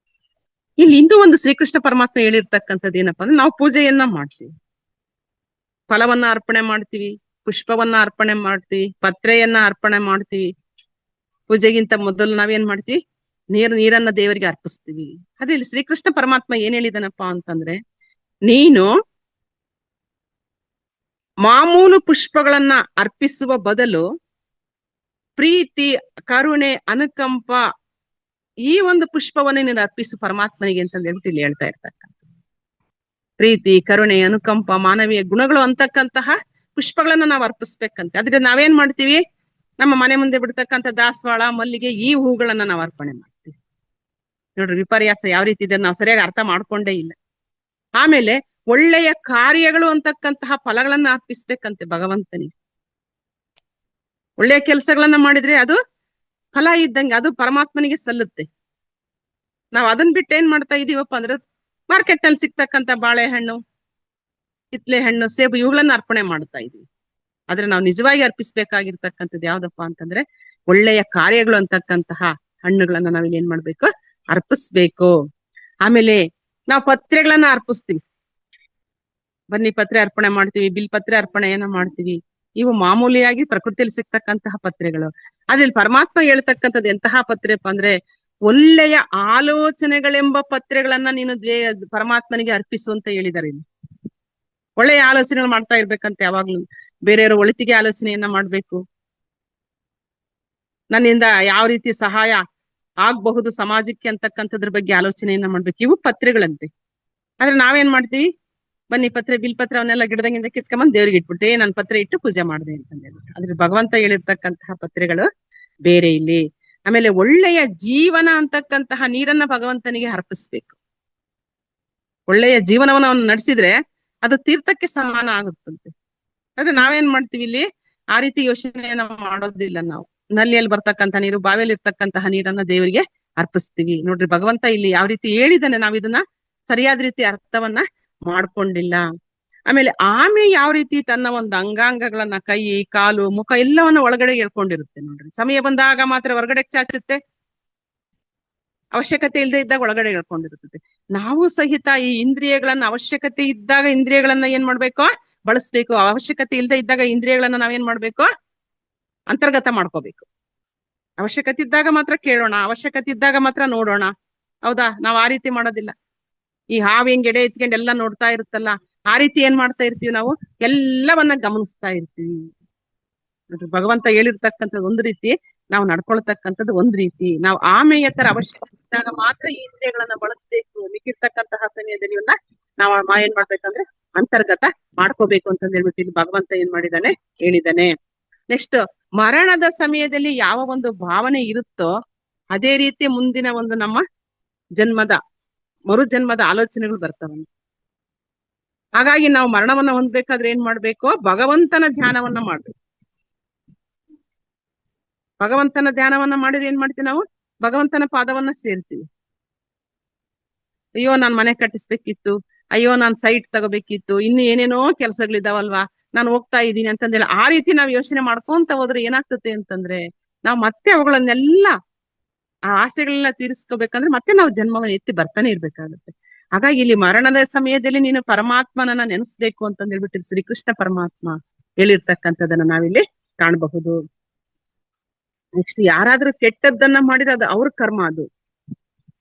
ಇಲ್ಲಿ ಇನ್ನೂ ಒಂದು ಶ್ರೀಕೃಷ್ಣ ಪರಮಾತ್ಮ ಹೇಳಿರ್ತಕ್ಕಂಥದ್ದು ಏನಪ್ಪಾ ಅಂದ್ರೆ, ನಾವು ಪೂಜೆಯನ್ನ ಮಾಡ್ತೀವಿ, ಫಲವನ್ನ ಅರ್ಪಣೆ ಮಾಡ್ತೀವಿ, ಪುಷ್ಪವನ್ನ ಅರ್ಪಣೆ ಮಾಡ್ತೀವಿ, ಪತ್ರೆಯನ್ನ ಅರ್ಪಣೆ ಮಾಡ್ತೀವಿ. ಪೂಜೆಗಿಂತ ಮೊದಲು ನಾವೇನ್ ಮಾಡ್ತೀವಿ, ನೀರನ್ನ ದೇವರಿಗೆ ಅರ್ಪಿಸ್ತೀವಿ. ಆದ್ರೆ ಇಲ್ಲಿ ಶ್ರೀಕೃಷ್ಣ ಪರಮಾತ್ಮ ಏನ್ ಹೇಳಿದಾನಪ್ಪಾ ಅಂತಂದ್ರೆ, ನೀನು ಮಾಮೂಲು ಪುಷ್ಪಗಳನ್ನ ಅರ್ಪಿಸುವ ಬದಲು ಪ್ರೀತಿ, ಕರುಣೆ, ಅನುಕಂಪ ಈ ಒಂದು ಪುಷ್ಪವನ್ನ ನೀನು ಅರ್ಪಿಸು ಪರಮಾತ್ಮನಿಗೆ ಅಂತ ಹೇಳ್ಬಿಟ್ಟು ಇಲ್ಲಿ ಹೇಳ್ತಾ ಇರ್ತಕ್ಕಂಥ. ಪ್ರೀತಿ, ಕರುಣೆ, ಅನುಕಂಪ, ಮಾನವೀಯ ಗುಣಗಳು ಅಂತಕ್ಕಂತಹ ಪುಷ್ಪಗಳನ್ನ ನಾವು ಅರ್ಪಿಸ್ಬೇಕಂತೆ. ಆದ್ರೆ ನಾವೇನ್ ಮಾಡ್ತೀವಿ, ನಮ್ಮ ಮನೆ ಮುಂದೆ ಬಿಡ್ತಕ್ಕಂಥ ದಾಸವಾಳ, ಮಲ್ಲಿಗೆ ಈ ಹೂಗಳನ್ನ ನಾವು ಅರ್ಪಣೆ ಮಾಡ್ತೀವಿ. ನೋಡ್ರಿ, ವಿಪರ್ಯಾಸ ಯಾವ ರೀತಿ ಇದೆ, ನಾವು ಸರಿಯಾಗಿ ಅರ್ಥ ಮಾಡ್ಕೊಂಡೇ ಇಲ್ಲ. ಆಮೇಲೆ ಒಳ್ಳೆಯ ಕಾರ್ಯಗಳು ಅಂತಕ್ಕಂತಹ ಫಲಗಳನ್ನ ಅರ್ಪಿಸ್ಬೇಕಂತೆ ಭಗವಂತನಿಗೆ. ಒಳ್ಳೆಯ ಕೆಲಸಗಳನ್ನ ಮಾಡಿದ್ರೆ ಅದು ಫಲ ಇದ್ದಂಗೆ, ಅದು ಪರಮಾತ್ಮನಿಗೆ ಸಲ್ಲುತ್ತೆ. ನಾವ್ ಅದನ್ ಬಿಟ್ಟು ಏನ್ ಮಾಡ್ತಾ ಇದೀವಪ್ಪ ಅಂದ್ರೆ, ಮಾರ್ಕೆಟ್ ನಲ್ಲಿ ಸಿಗ್ತಕ್ಕಂಥ ಬಾಳೆಹಣ್ಣು, ಕಿತ್ಲೆ ಹಣ್ಣು, ಸೇಬು ಇವುಗಳನ್ನ ಅರ್ಪಣೆ ಮಾಡ್ತಾ ಇದೀವಿ. ಆದ್ರೆ ನಾವು ನಿಜವಾಗಿ ಅರ್ಪಿಸ್ಬೇಕಾಗಿರ್ತಕ್ಕಂಥದ್ದು ಯಾವ್ದಪ್ಪ ಅಂತಂದ್ರೆ, ಒಳ್ಳೆಯ ಕಾರ್ಯಗಳು ಅಂತಕ್ಕಂತಹ ಹಣ್ಣುಗಳನ್ನ ನಾವಿಲ್ಲಿ ಏನ್ ಮಾಡ್ಬೇಕು, ಅರ್ಪಿಸ್ಬೇಕು. ಆಮೇಲೆ ನಾವು ಪತ್ರೆಗಳನ್ನ ಅರ್ಪಿಸ್ತೀವಿ. ಬನ್ನಿ ಪತ್ರೆ ಅರ್ಪಣೆ ಮಾಡ್ತೀವಿ, ಬಿಲ್ ಪತ್ರೆ ಅರ್ಪಣೆಯನ್ನ ಮಾಡ್ತೀವಿ. ಇವು ಮಾಮೂಲಿಯಾಗಿ ಪ್ರಕೃತಿಯಲ್ಲಿ ಸಿಗ್ತಕ್ಕಂತಹ ಪತ್ರೆಗಳು. ಆದ್ರೆ ಇಲ್ಲಿ ಪರಮಾತ್ಮ ಹೇಳ್ತಕ್ಕಂಥದ್ದು ಎಂತಹ ಪತ್ರೆಪ್ಪ ಅಂದ್ರೆ, ಒಳ್ಳೆಯ ಆಲೋಚನೆಗಳೆಂಬ ಪತ್ರೆಗಳನ್ನ ನೀನು ಪರಮಾತ್ಮನಿಗೆ ಅರ್ಪಿಸು ಅಂತ ಹೇಳಿದ್ದಾರೆ ಇಲ್ಲಿ. ಒಳ್ಳೆಯ ಆಲೋಚನೆಗಳು ಮಾಡ್ತಾ ಇರ್ಬೇಕಂತ ಯಾವಾಗ್ಲೂ. ಬೇರೆಯವರು ಒಳಿತಿಗೆ ಆಲೋಚನೆಯನ್ನ ಮಾಡ್ಬೇಕು, ನನ್ನಿಂದ ಯಾವ ರೀತಿ ಸಹಾಯ ಆಗ್ಬಹುದು ಸಮಾಜಕ್ಕೆ ಅಂತಕ್ಕಂಥದ್ರ ಬಗ್ಗೆ ಆಲೋಚನೆಯನ್ನ ಮಾಡ್ಬೇಕು. ಇವು ಪತ್ರೆಗಳಂತೆ. ಆದ್ರೆ ನಾವೇನ್ ಮಾಡ್ತೀವಿ, ಬನ್ನಿ ಪತ್ರೆ ಬಿಲ್ ಪತ್ರೆ ಅವನ್ನೆಲ್ಲ ಗಿಡದಂಗಿಂದ ಕಿತ್ಕೊಂಬಂದ್ ದೇವ್ರಿಗೆ ಇಟ್ಬಿಟ್ಟೆ, ನಾನು ಪತ್ರೆ ಇಟ್ಟು ಪೂಜೆ ಮಾಡಿದೆ ಅಂತ ಹೇಳ್ಬಿಟ್ಟು. ಆದ್ರೆ ಭಗವಂತ ಹೇಳಿರ್ತಕ್ಕಂತಹ ಪತ್ರೆಗಳು ಬೇರೆ ಇಲ್ಲಿ. ಆಮೇಲೆ ಒಳ್ಳೆಯ ಜೀವನ ಅಂತಕ್ಕಂತಹ ನೀರನ್ನ ಭಗವಂತನಿಗೆ ಅರ್ಪಿಸ್ಬೇಕು. ಒಳ್ಳೆಯ ಜೀವನವನ್ನು ಅವನು ನಡೆಸಿದ್ರೆ ಅದು ತೀರ್ಥಕ್ಕೆ ಸಮಾನ ಆಗುತ್ತಂತೆ. ಆದ್ರೆ ನಾವೇನ್ ಮಾಡ್ತೀವಿ ಇಲ್ಲಿ, ಆ ರೀತಿ ಯೋಚನೆಯನ್ನ ಮಾಡೋದಿಲ್ಲ ನಾವು. ನಲ್ಲಿಯಲ್ಲಿ ಬರ್ತಕ್ಕಂಥ ನೀರು, ಬಾವಿಯಲ್ಲಿ ಇರ್ತಕ್ಕಂತಹ ನೀರನ್ನ ದೇವರಿಗೆ ಅರ್ಪಿಸ್ತೀವಿ. ನೋಡ್ರಿ ಭಗವಂತ ಇಲ್ಲಿ ಯಾವ ರೀತಿ ಹೇಳಿದಾನೆ, ನಾವ್ ಇದನ್ನ ಸರಿಯಾದ ರೀತಿ ಅರ್ಥವನ್ನ ಮಾಡ್ಕೊಂಡಿಲ್ಲ. ಆಮೇಲೆ ಆಮೆ ಯಾವ ರೀತಿ ತನ್ನ ಒಂದು ಅಂಗಾಂಗಗಳನ್ನ, ಕೈ, ಕಾಲು, ಮುಖ ಎಲ್ಲವನ್ನ ಒಳಗಡೆ ಹೇಳ್ಕೊಂಡಿರುತ್ತೆ ನೋಡ್ರಿ. ಸಮಯ ಬಂದಾಗ ಮಾತ್ರ ಹೊರಗಡೆ ಚಾಚುತ್ತೆ, ಅವಶ್ಯಕತೆ ಇಲ್ಲದೆ ಇದ್ದಾಗ ಒಳಗಡೆ ಹೇಳ್ಕೊಂಡಿರುತ್ತದೆ. ನಾವು ಸಹಿತ ಈ ಇಂದ್ರಿಯಗಳನ್ನ ಅವಶ್ಯಕತೆ ಇದ್ದಾಗ ಇಂದ್ರಿಯಗಳನ್ನ ಏನ್ ಮಾಡ್ಬೇಕು, ಬಳಸ್ಬೇಕು. ಅವಶ್ಯಕತೆ ಇಲ್ಲದೆ ಇದ್ದಾಗ ಇಂದ್ರಿಯಗಳನ್ನ ನಾವೇನ್ ಮಾಡ್ಬೇಕು, ಅಂತರ್ಗತ ಮಾಡ್ಕೋಬೇಕು. ಅವಶ್ಯಕತೆ ಇದ್ದಾಗ ಮಾತ್ರ ಕೇಳೋಣ, ಅವಶ್ಯಕತೆ ಇದ್ದಾಗ ಮಾತ್ರ ನೋಡೋಣ. ಹೌದಾ? ನಾವ್ ಆ ರೀತಿ ಮಾಡೋದಿಲ್ಲ. ಈ ಹಾವು ಹೆಂಗ್ ಎಡೆ ಎತ್ಕೊಂಡು ಎಲ್ಲ ನೋಡ್ತಾ ಇರುತ್ತಲ್ಲ, ಆ ರೀತಿ ಏನ್ ಮಾಡ್ತಾ ಇರ್ತೀವಿ ನಾವು, ಎಲ್ಲವನ್ನ ಗಮನಿಸ್ತಾ ಇರ್ತೀವಿ. ಭಗವಂತ ಹೇಳಿರ್ತಕ್ಕಂಥದ್ದು ಒಂದು ರೀತಿ, ನಾವು ನಡ್ಕೊಳ್ತಕ್ಕಂಥದ್ದು ಒಂದ್ ರೀತಿ. ನಾವು ಆಮೆಯ ತರ ಅವಶ್ಯಕತೆ ಇದ್ದಾಗ ಮಾತ್ರ ಈ ಇಂದ್ರಿಯಗಳನ್ನ ಬಳಸ್ಬೇಕು. ಮಿಕ್ಕಿರ್ತಕ್ಕಂತಹ ಸಮಯದಲ್ಲಿ ನಾವು ಏನ್ ಮಾಡ್ಬೇಕಂದ್ರೆ ಅಂತರ್ಗತ ಮಾಡ್ಕೋಬೇಕು ಅಂತ ಹೇಳ್ಬಿಟ್ಟು ಇಲ್ಲಿ ಭಗವಂತ ಏನ್ ಮಾಡಿದಾನೆ, ಹೇಳಿದಾನೆ. ನೆಕ್ಸ್ಟ್, ಮರಣದ ಸಮಯದಲ್ಲಿ ಯಾವ ಒಂದು ಭಾವನೆ ಇರುತ್ತೋ ಅದೇ ರೀತಿ ಮುಂದಿನ ಒಂದು ನಮ್ಮ ಮರು ಜನ್ಮದ ಆಲೋಚನೆಗಳು ಬರ್ತಾವಂತೆ. ಹಾಗಾಗಿ ನಾವು ಮರಣವನ್ನ ಹೊಂದ್ಬೇಕಾದ್ರೆ ಏನ್ ಮಾಡ್ಬೇಕು, ಭಗವಂತನ ಧ್ಯಾನವನ್ನ ಮಾಡ್ಬೇಕು. ಭಗವಂತನ ಧ್ಯಾನವನ್ನ ಮಾಡಿದ್ರೆ ಏನ್ ಮಾಡ್ತೀವಿ ನಾವು, ಭಗವಂತನ ಪಾದವನ್ನ ಸೇರ್ತೀವಿ. ಅಯ್ಯೋ ನಾನ್ ಮನೆ ಕಟ್ಟಿಸ್ಬೇಕಿತ್ತು, ಅಯ್ಯೋ ನಾನ್ ಸೈಟ್ ತಗೋಬೇಕಿತ್ತು, ಇನ್ನು ಏನೇನೋ ಕೆಲಸಗಳಿದಾವಲ್ವಾ, ನಾನು ಹೋಗ್ತಾ ಇದ್ದೀನಿ ಅಂತಂದೇಳಿ ಆ ರೀತಿ ನಾವ್ ಯೋಚನೆ ಮಾಡ್ಕೊಂತ ಹೋದ್ರೆ ಏನಾಗ್ತದೆ ಅಂತಂದ್ರೆ, ನಾವ್ ಮತ್ತೆ ಅವುಗಳನ್ನೆಲ್ಲ ಆ ಆಸೆಗಳನ್ನ ತೀರಿಸ್ಕೋಬೇಕಂದ್ರೆ ಮತ್ತೆ ನಾವು ಜನ್ಮವನ್ನು ಎತ್ತಿ ಬರ್ತಾನೆ ಇರ್ಬೇಕಾಗುತ್ತೆ. ಹಾಗಾಗಿ ಇಲ್ಲಿ ಮರಣದ ಸಮಯದಲ್ಲಿ ನೀನು ಪರಮಾತ್ಮನನ್ನ ನೆನೆಸ್ಬೇಕು ಅಂತ ಹೇಳ್ಬಿಟ್ಟು ಶ್ರೀಕೃಷ್ಣ ಪರಮಾತ್ಮ ಹೇಳಿರ್ತಕ್ಕಂಥದನ್ನ ನಾವಿಲ್ಲಿ ಕಾಣಬಹುದು. ನೆಕ್ಸ್ಟ್, ಯಾರಾದ್ರೂ ಕೆಟ್ಟದ್ದನ್ನ ಮಾಡಿದ್ರೆ ಅದು ಅವ್ರ ಕರ್ಮ ಅದು.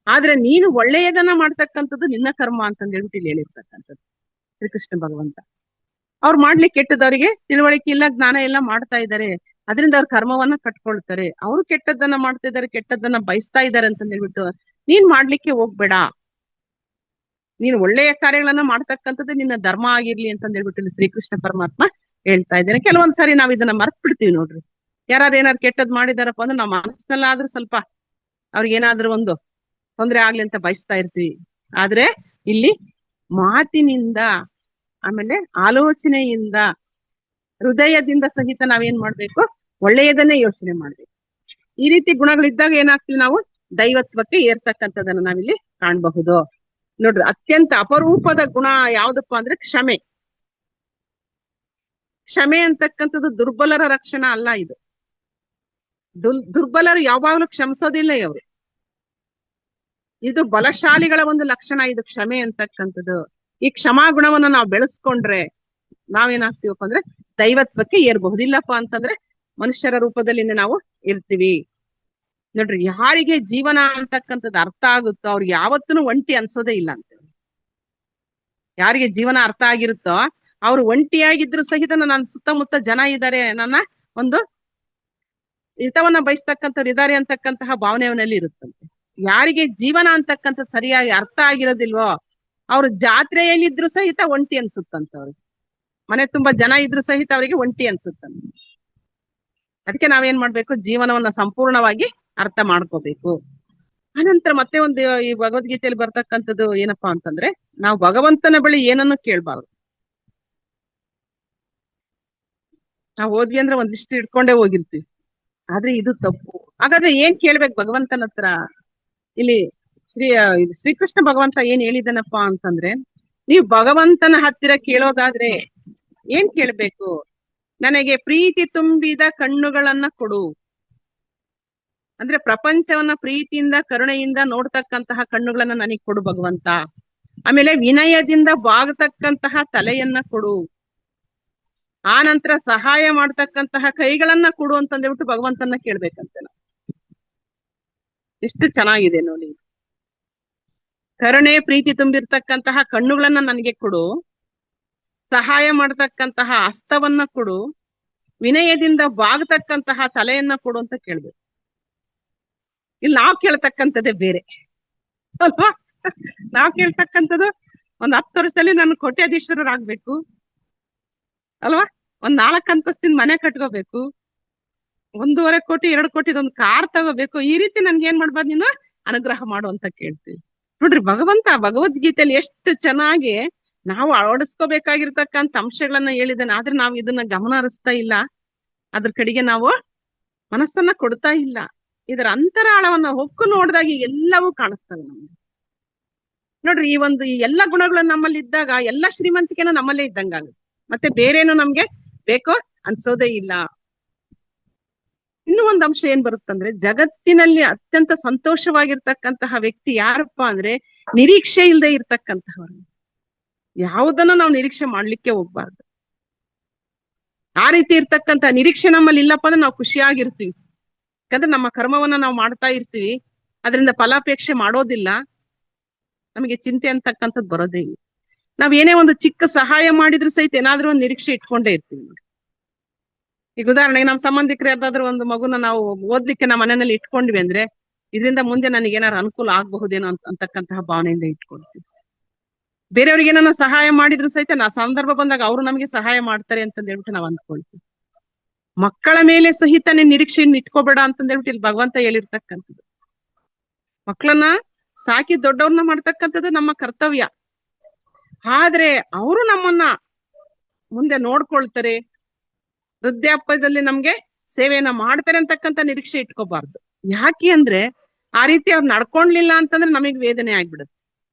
ಆದ್ರೆ ನೀನು ಒಳ್ಳೆಯದನ್ನ ಮಾಡ್ತಕ್ಕಂಥದ್ದು ನಿನ್ನ ಕರ್ಮ ಅಂತ ಹೇಳ್ಬಿಟ್ಟು ಇಲ್ಲಿ ಹೇಳಿರ್ತಕ್ಕಂಥದ್ದು ಶ್ರೀಕೃಷ್ಣ ಭಗವಂತ. ಅವ್ರು ಮಾಡ್ಲಿಕ್ಕೆ ಕೆಟ್ಟದವರಿಗೆ ತಿಳುವಳಿಕೆ ಇಲ್ಲ, ಜ್ಞಾನ ಎಲ್ಲ ಮಾಡ್ತಾ ಇದ್ದಾರೆ, ಅದರಿಂದ ಅವ್ರ ಕರ್ಮವನ್ನ ಕಟ್ಕೊಳ್ತಾರೆ. ಅವ್ರು ಕೆಟ್ಟದ್ದನ್ನ ಮಾಡ್ತಾ ಇದ್ದಾರೆ, ಕೆಟ್ಟದ್ದನ್ನ ಬಯಸ್ತಾ ಇದ್ದಾರೆ ಅಂತ ಹೇಳ್ಬಿಟ್ಟು ನೀನ್ ಮಾಡ್ಲಿಕ್ಕೆ ಹೋಗ್ಬೇಡ. ನೀನು ಒಳ್ಳೆಯ ಕಾರ್ಯಗಳನ್ನ ಮಾಡ್ತಕ್ಕಂಥದ್ದು ನಿನ್ನ ಧರ್ಮ ಆಗಿರ್ಲಿ ಅಂತ ಹೇಳ್ಬಿಟ್ಟು ಇಲ್ಲಿ ಶ್ರೀಕೃಷ್ಣ ಪರಮಾತ್ಮ ಹೇಳ್ತಾ ಇದ್ದೇನೆ. ಕೆಲವೊಂದ್ಸಾರಿ ನಾವ್ ಇದನ್ನ ಮರ್ತ್ ಬಿಡ್ತೀವಿ ನೋಡ್ರಿ. ಏನಾದ್ರು ಕೆಟ್ಟದ್ ಮಾಡಿದಾರಪ್ಪ ಅಂದ್ರೆ ನಾವ್ ಮನಸ್ಸಿನಲ್ಲಾದ್ರೂ ಸ್ವಲ್ಪ ಅವ್ರಿಗೆ ಏನಾದ್ರೂ ಒಂದು ತೊಂದ್ರೆ ಆಗ್ಲಿ ಅಂತ ಬಯಸ್ತಾ ಇರ್ತೀವಿ. ಆದ್ರೆ ಇಲ್ಲಿ ಮಾತಿನಿಂದ, ಆಮೇಲೆ ಆಲೋಚನೆಯಿಂದ, ಹೃದಯದಿಂದ ಸಹಿತ ನಾವೇನ್ ಮಾಡ್ಬೇಕು, ಒಳ್ಳೆಯದನ್ನೇ ಯೋಚನೆ ಮಾಡ್ಬೇಕು. ಈ ರೀತಿ ಗುಣಗಳಿದ್ದಾಗ ಏನಾಗ್ತೀವಿ, ನಾವು ದೈವತ್ವಕ್ಕೆ ಏರ್ತಕ್ಕಂಥದನ್ನ ನಾವಿಲ್ಲಿ ಕಾಣಬಹುದು. ನೋಡ್ರಿ, ಅತ್ಯಂತ ಅಪರೂಪದ ಗುಣ ಯಾವ್ದಪ್ಪ ಅಂದ್ರೆ ಕ್ಷಮೆ. ಕ್ಷಮೆ ಅಂತಕ್ಕಂಥದ್ದು ದುರ್ಬಲರ ರಕ್ಷಣಾ ಅಲ್ಲ. ಇದು ದುರ್ಬಲರು ಯಾವಾಗ್ಲೂ ಕ್ಷಮಿಸೋದಿಲ್ಲ ಇವರು. ಇದು ಬಲಶಾಲಿಗಳ ಒಂದು ಲಕ್ಷಣ, ಇದು ಕ್ಷಮೆ ಅಂತಕ್ಕಂಥದ್ದು. ಈ ಕ್ಷಮಾ ಗುಣವನ್ನ ನಾವು ಬೆಳೆಸ್ಕೊಂಡ್ರೆ ನಾವೇನಾಗ್ತೀವಪ್ಪ ಅಂದ್ರೆ ದೈವತ್ವಕ್ಕೆ ಏರ್ಬಹುದಿಲ್ಲಪ್ಪ ಅಂತಂದ್ರೆ ಮನುಷ್ಯರ ರೂಪದಲ್ಲಿ ನಾವು ಇರ್ತೀವಿ. ನೋಡ್ರಿ, ಯಾರಿಗೆ ಜೀವನ ಅಂತಕ್ಕಂಥದ್ದು ಅರ್ಥ ಆಗುತ್ತೋ ಅವ್ರಿಗೆ ಯಾವತ್ತೂ ಒಂಟಿ ಅನ್ಸೋದೇ ಇಲ್ಲ ಅಂತ. ಯಾರಿಗೆ ಜೀವನ ಅರ್ಥ ಆಗಿರುತ್ತೋ ಅವ್ರು ಒಂಟಿಯಾಗಿದ್ರು ಸಹಿತ ನನ್ನ ಸುತ್ತಮುತ್ತ ಜನ ಇದ್ದಾರೆ, ನನ್ನ ಒಂದು ಹಿತವನ್ನ ಬಯಸ್ತಕ್ಕಂಥವ್ರು ಇದ್ದಾರೆ ಅಂತಕ್ಕಂತಹ ಭಾವನೆಯಲ್ಲಿ ಇರುತ್ತಂತೆ. ಯಾರಿಗೆ ಜೀವನ ಅಂತಕ್ಕಂಥದ್ದು ಸರಿಯಾಗಿ ಅರ್ಥ ಆಗಿರೋದಿಲ್ವೋ ಅವ್ರು ಜಾತ್ರೆಯಲ್ಲಿದ್ರು ಸಹಿತ ಒಂಟಿ ಅನ್ಸುತ್ತಂತವ್ರಿಗೆ. ಮನೆ ತುಂಬಾ ಜನ ಇದ್ರು ಸಹಿತ ಅವರಿಗೆ ಒಂಟಿ ಅನ್ಸುತ್ತಂತ. ಅದಕ್ಕೆ ನಾವೇನ್ ಮಾಡ್ಬೇಕು, ಜೀವನವನ್ನ ಸಂಪೂರ್ಣವಾಗಿ ಅರ್ಥ ಮಾಡ್ಕೋಬೇಕು. ಆನಂತರ ಮತ್ತೆ ಒಂದು ಈ ಭಗವದ್ಗೀತೆಯಲ್ಲಿ ಬರ್ತಕ್ಕಂಥದ್ದು ಏನಪ್ಪಾ ಅಂತಂದ್ರೆ, ನಾವು ಭಗವಂತನ ಬಳಿ ಏನನ್ನು ಕೇಳ್ಬಾರ್ದು. ನಾವು ಹೋದ್ವಿ ಅಂದ್ರೆ ಒಂದ್ ಲಿಸ್ಟ್ ಇಟ್ಕೊಂಡೇ ಹೋಗಿರ್ತೀವಿ, ಆದ್ರೆ ಇದು ತಪ್ಪು. ಹಾಗಾದ್ರೆ ಏನ್ ಕೇಳ್ಬೇಕು ಭಗವಂತನ ಹತ್ರ? ಇಲ್ಲಿ ಶ್ರೀಕೃಷ್ಣ ಭಗವಂತ ಏನ್ ಹೇಳಿದನಪ್ಪಾ ಅಂತಂದ್ರೆ, ನೀವು ಭಗವಂತನ ಹತ್ತಿರ ಕೇಳೋದಾದ್ರೆ ಏನ್ ಕೇಳ್ಬೇಕು, ನನಗೆ ಪ್ರೀತಿ ತುಂಬಿದ ಕಣ್ಣುಗಳನ್ನ ಕೊಡು. ಅಂದ್ರೆ ಪ್ರಪಂಚವನ್ನ ಪ್ರೀತಿಯಿಂದ ಕರುಣೆಯಿಂದ ನೋಡ್ತಕ್ಕಂತಹ ಕಣ್ಣುಗಳನ್ನ ನನಗೆ ಕೊಡು ಭಗವಂತ. ಆಮೇಲೆ ವಿನಯದಿಂದ ಬಾಗತಕ್ಕಂತಹ ತಲೆಯನ್ನ ಕೊಡು, ಆ ನಂತರ ಸಹಾಯ ಮಾಡ್ತಕ್ಕಂತಹ ಕೈಗಳನ್ನ ಕೊಡು ಅಂತಂದೇಳ್ಬಿಟ್ಟು ಭಗವಂತನ ಕೇಳ್ಬೇಕಂತೆ ನಾವು. ಎಷ್ಟು ಚೆನ್ನಾಗಿದೆ ನೋಡಿ. ಕರುಣೆ ಪ್ರೀತಿ ತುಂಬಿರ್ತಕ್ಕಂತಹ ಕಣ್ಣುಗಳನ್ನ ನನಗೆ ಕೊಡು, ಸಹಾಯ ಮಾಡ್ತಕ್ಕಂತಹ ಹಸ್ತವನ್ನ ಕೊಡು, ವಿನಯದಿಂದ ಬಾಗತಕ್ಕಂತಹ ತಲೆಯನ್ನ ಕೊಡು ಅಂತ ಕೇಳ್ಬೇಕು. ಇಲ್ಲಿ ನಾವ್ ಕೇಳ್ತಕ್ಕಂಥದ್ದೇ ಬೇರೆ ಅಲ್ವಾ? ನಾವ್ ಕೇಳ್ತಕ್ಕಂಥದ್ದು ಒಂದ್ 10 ವರ್ಷದಲ್ಲಿ ನಾನು ಕೋಟ್ಯಾಧೀಶ್ವರರಾಗ್ಬೇಕು ಅಲ್ವಾ, ಒಂದ್ 4 ಅಂತಸ್ತಿನ ಮನೆ ಕಟ್ಕೋಬೇಕು, 1.5 ಕೋಟಿ 2 ಕೋಟಿದೊಂದು ಕಾರ್ ತಗೋಬೇಕು, ಈ ರೀತಿ ನನ್ಗೆ ಏನ್ ಮಾಡ್ಬಾರ್ದು, ನೀನು ಅನುಗ್ರಹ ಮಾಡು ಅಂತ ಕೇಳ್ತೀವಿ. ನೋಡ್ರಿ, ಭಗವದ್ಗೀತೆಯಲ್ಲಿ ಎಷ್ಟು ಚೆನ್ನಾಗಿ ನಾವು ಅಳವಡಿಸ್ಕೋಬೇಕಾಗಿರ್ತಕ್ಕಂಥ ಅಂಶಗಳನ್ನ ಹೇಳಿದಾನೆ. ಆದ್ರೆ ನಾವು ಇದನ್ನ ಗಮನ ಹರಿಸ್ತಾ ಇಲ್ಲ, ಅದ್ರ ಕಡೆಗೆ ನಾವು ಮನಸ್ಸನ್ನ ಕೊಡ್ತಾ ಇಲ್ಲ. ಇದರ ಅಂತರಾಳವನ್ನ ಹೊಕ್ಕು ನೋಡಿದಾಗ ಎಲ್ಲವೂ ಕಾಣಿಸ್ತವೆ ನಮ್ಗೆ. ನೋಡ್ರಿ, ಈ ಎಲ್ಲ ಗುಣಗಳು ನಮ್ಮಲ್ಲಿ ಇದ್ದಾಗ ಎಲ್ಲ ಶ್ರೀಮಂತಿಕೆನೂ ನಮ್ಮಲ್ಲೇ ಇದ್ದಂಗಾಗುತ್ತೆ. ಮತ್ತೆ ಬೇರೇನು ನಮ್ಗೆ ಬೇಕೋ ಅನ್ಸೋದೇ ಇಲ್ಲ. ಇನ್ನೂ ಒಂದು ಅಂಶ ಏನ್ ಬರುತ್ತಂದ್ರೆ, ಜಗತ್ತಿನಲ್ಲಿ ಅತ್ಯಂತ ಸಂತೋಷವಾಗಿರ್ತಕ್ಕಂತಹ ವ್ಯಕ್ತಿ ಯಾರಪ್ಪ ಅಂದ್ರೆ ನಿರೀಕ್ಷೆ ಇಲ್ಲದೆ ಇರ್ತಕ್ಕಂತಹವ್ರು. ಯಾವುದನ್ನು ನಾವು ನಿರೀಕ್ಷೆ ಮಾಡ್ಲಿಕ್ಕೆ ಹೋಗ್ಬಾರ್ದು. ಆ ರೀತಿ ಇರ್ತಕ್ಕಂಥ ನಿರೀಕ್ಷೆ ನಮ್ಮಲ್ಲಿ ಇಲ್ಲಪ್ಪ ಅಂದ್ರೆ ನಾವು ಖುಷಿಯಾಗಿರ್ತೀವಿ. ಯಾಕಂದ್ರೆ ನಮ್ಮ ಕರ್ಮವನ್ನ ನಾವು ಮಾಡ್ತಾ ಇರ್ತೀವಿ, ಅದರಿಂದ ಫಲಾಪೇಕ್ಷೆ ಮಾಡೋದಿಲ್ಲ, ನಮಗೆ ಚಿಂತೆ ಅಂತಕ್ಕಂಥದ್ದು ಬರೋದೇ ಇಲ್ಲ. ನಾವ್ ಏನೇ ಒಂದು ಚಿಕ್ಕ ಸಹಾಯ ಮಾಡಿದ್ರು ಸಹಿತ ಏನಾದ್ರೂ ಒಂದು ನಿರೀಕ್ಷೆ ಇಟ್ಕೊಂಡೇ ಇರ್ತೀವಿ ನೋಡಿ. ಈಗ ಉದಾಹರಣೆಗೆ ನಮ್ಮ ಸಂಬಂಧಿಕರು ಯಾರ್ದಾದ್ರೂ ಒಂದು ಮಗುನ ನಾವು ಓದ್ಲಿಕ್ಕೆ ನಮ್ಮ ಮನೆಯಲ್ಲಿ ಇಟ್ಕೊಂಡ್ವಿ ಅಂದ್ರೆ, ಇದರಿಂದ ಮುಂದೆ ನನಗೆ ಏನಾದ್ರು ಅನುಕೂಲ ಆಗಬಹುದೇನೋ ಅಂತಕ್ಕಂತಹ ಭಾವನೆಯಿಂದ ಇಟ್ಕೊಳ್ತೀವಿ. ಬೇರೆಯವ್ರಿಗೆ ಏನಾರ ಸಹಾಯ ಮಾಡಿದ್ರು ಸಹಿತ ಸಂದರ್ಭ ಬಂದಾಗ ಅವರು ನಮಗೆ ಸಹಾಯ ಮಾಡ್ತಾರೆ ಅಂತಂದ್ ಹೇಳ್ಬಿಟ್ಟು ನಾವು ಅಂದ್ಕೊಳ್ತೀವಿ. ಮಕ್ಕಳ ಮೇಲೆ ಸಹಿತ ನಿರೀಕ್ಷೆಯನ್ನು ಇಟ್ಕೋಬೇಡ ಅಂತಂದ್ ಹೇಳ್ಬಿಟ್ಟು ಇಲ್ಲಿ ಭಗವಂತ ಹೇಳಿರ್ತಕ್ಕಂಥದ್ದು. ಮಕ್ಕಳನ್ನ ಸಾಕಿ ದೊಡ್ಡವ್ರನ್ನ ಮಾಡ್ತಕ್ಕಂಥದ್ದು ನಮ್ಮ ಕರ್ತವ್ಯ. ಆದ್ರೆ ಅವರು ನಮ್ಮನ್ನ ಮುಂದೆ ನೋಡ್ಕೊಳ್ತಾರೆ, ವೃದ್ಧಾಪ್ಯದಲ್ಲಿ ನಮ್ಗೆ ಸೇವೆಯನ್ನ ಮಾಡ್ತಾರೆ ಅಂತಕ್ಕಂಥ ನಿರೀಕ್ಷೆ ಇಟ್ಕೋಬಾರ್ದು. ಯಾಕೆ ಅಂದ್ರೆ ಆ ರೀತಿ ಅವ್ರು ನಡ್ಕೊಂಡ್ಲಿಲ್ಲ ಅಂತಂದ್ರೆ ನಮಗೆ ವೇದನೆ ಆಗ್ಬಿಡುತ್ತೆ,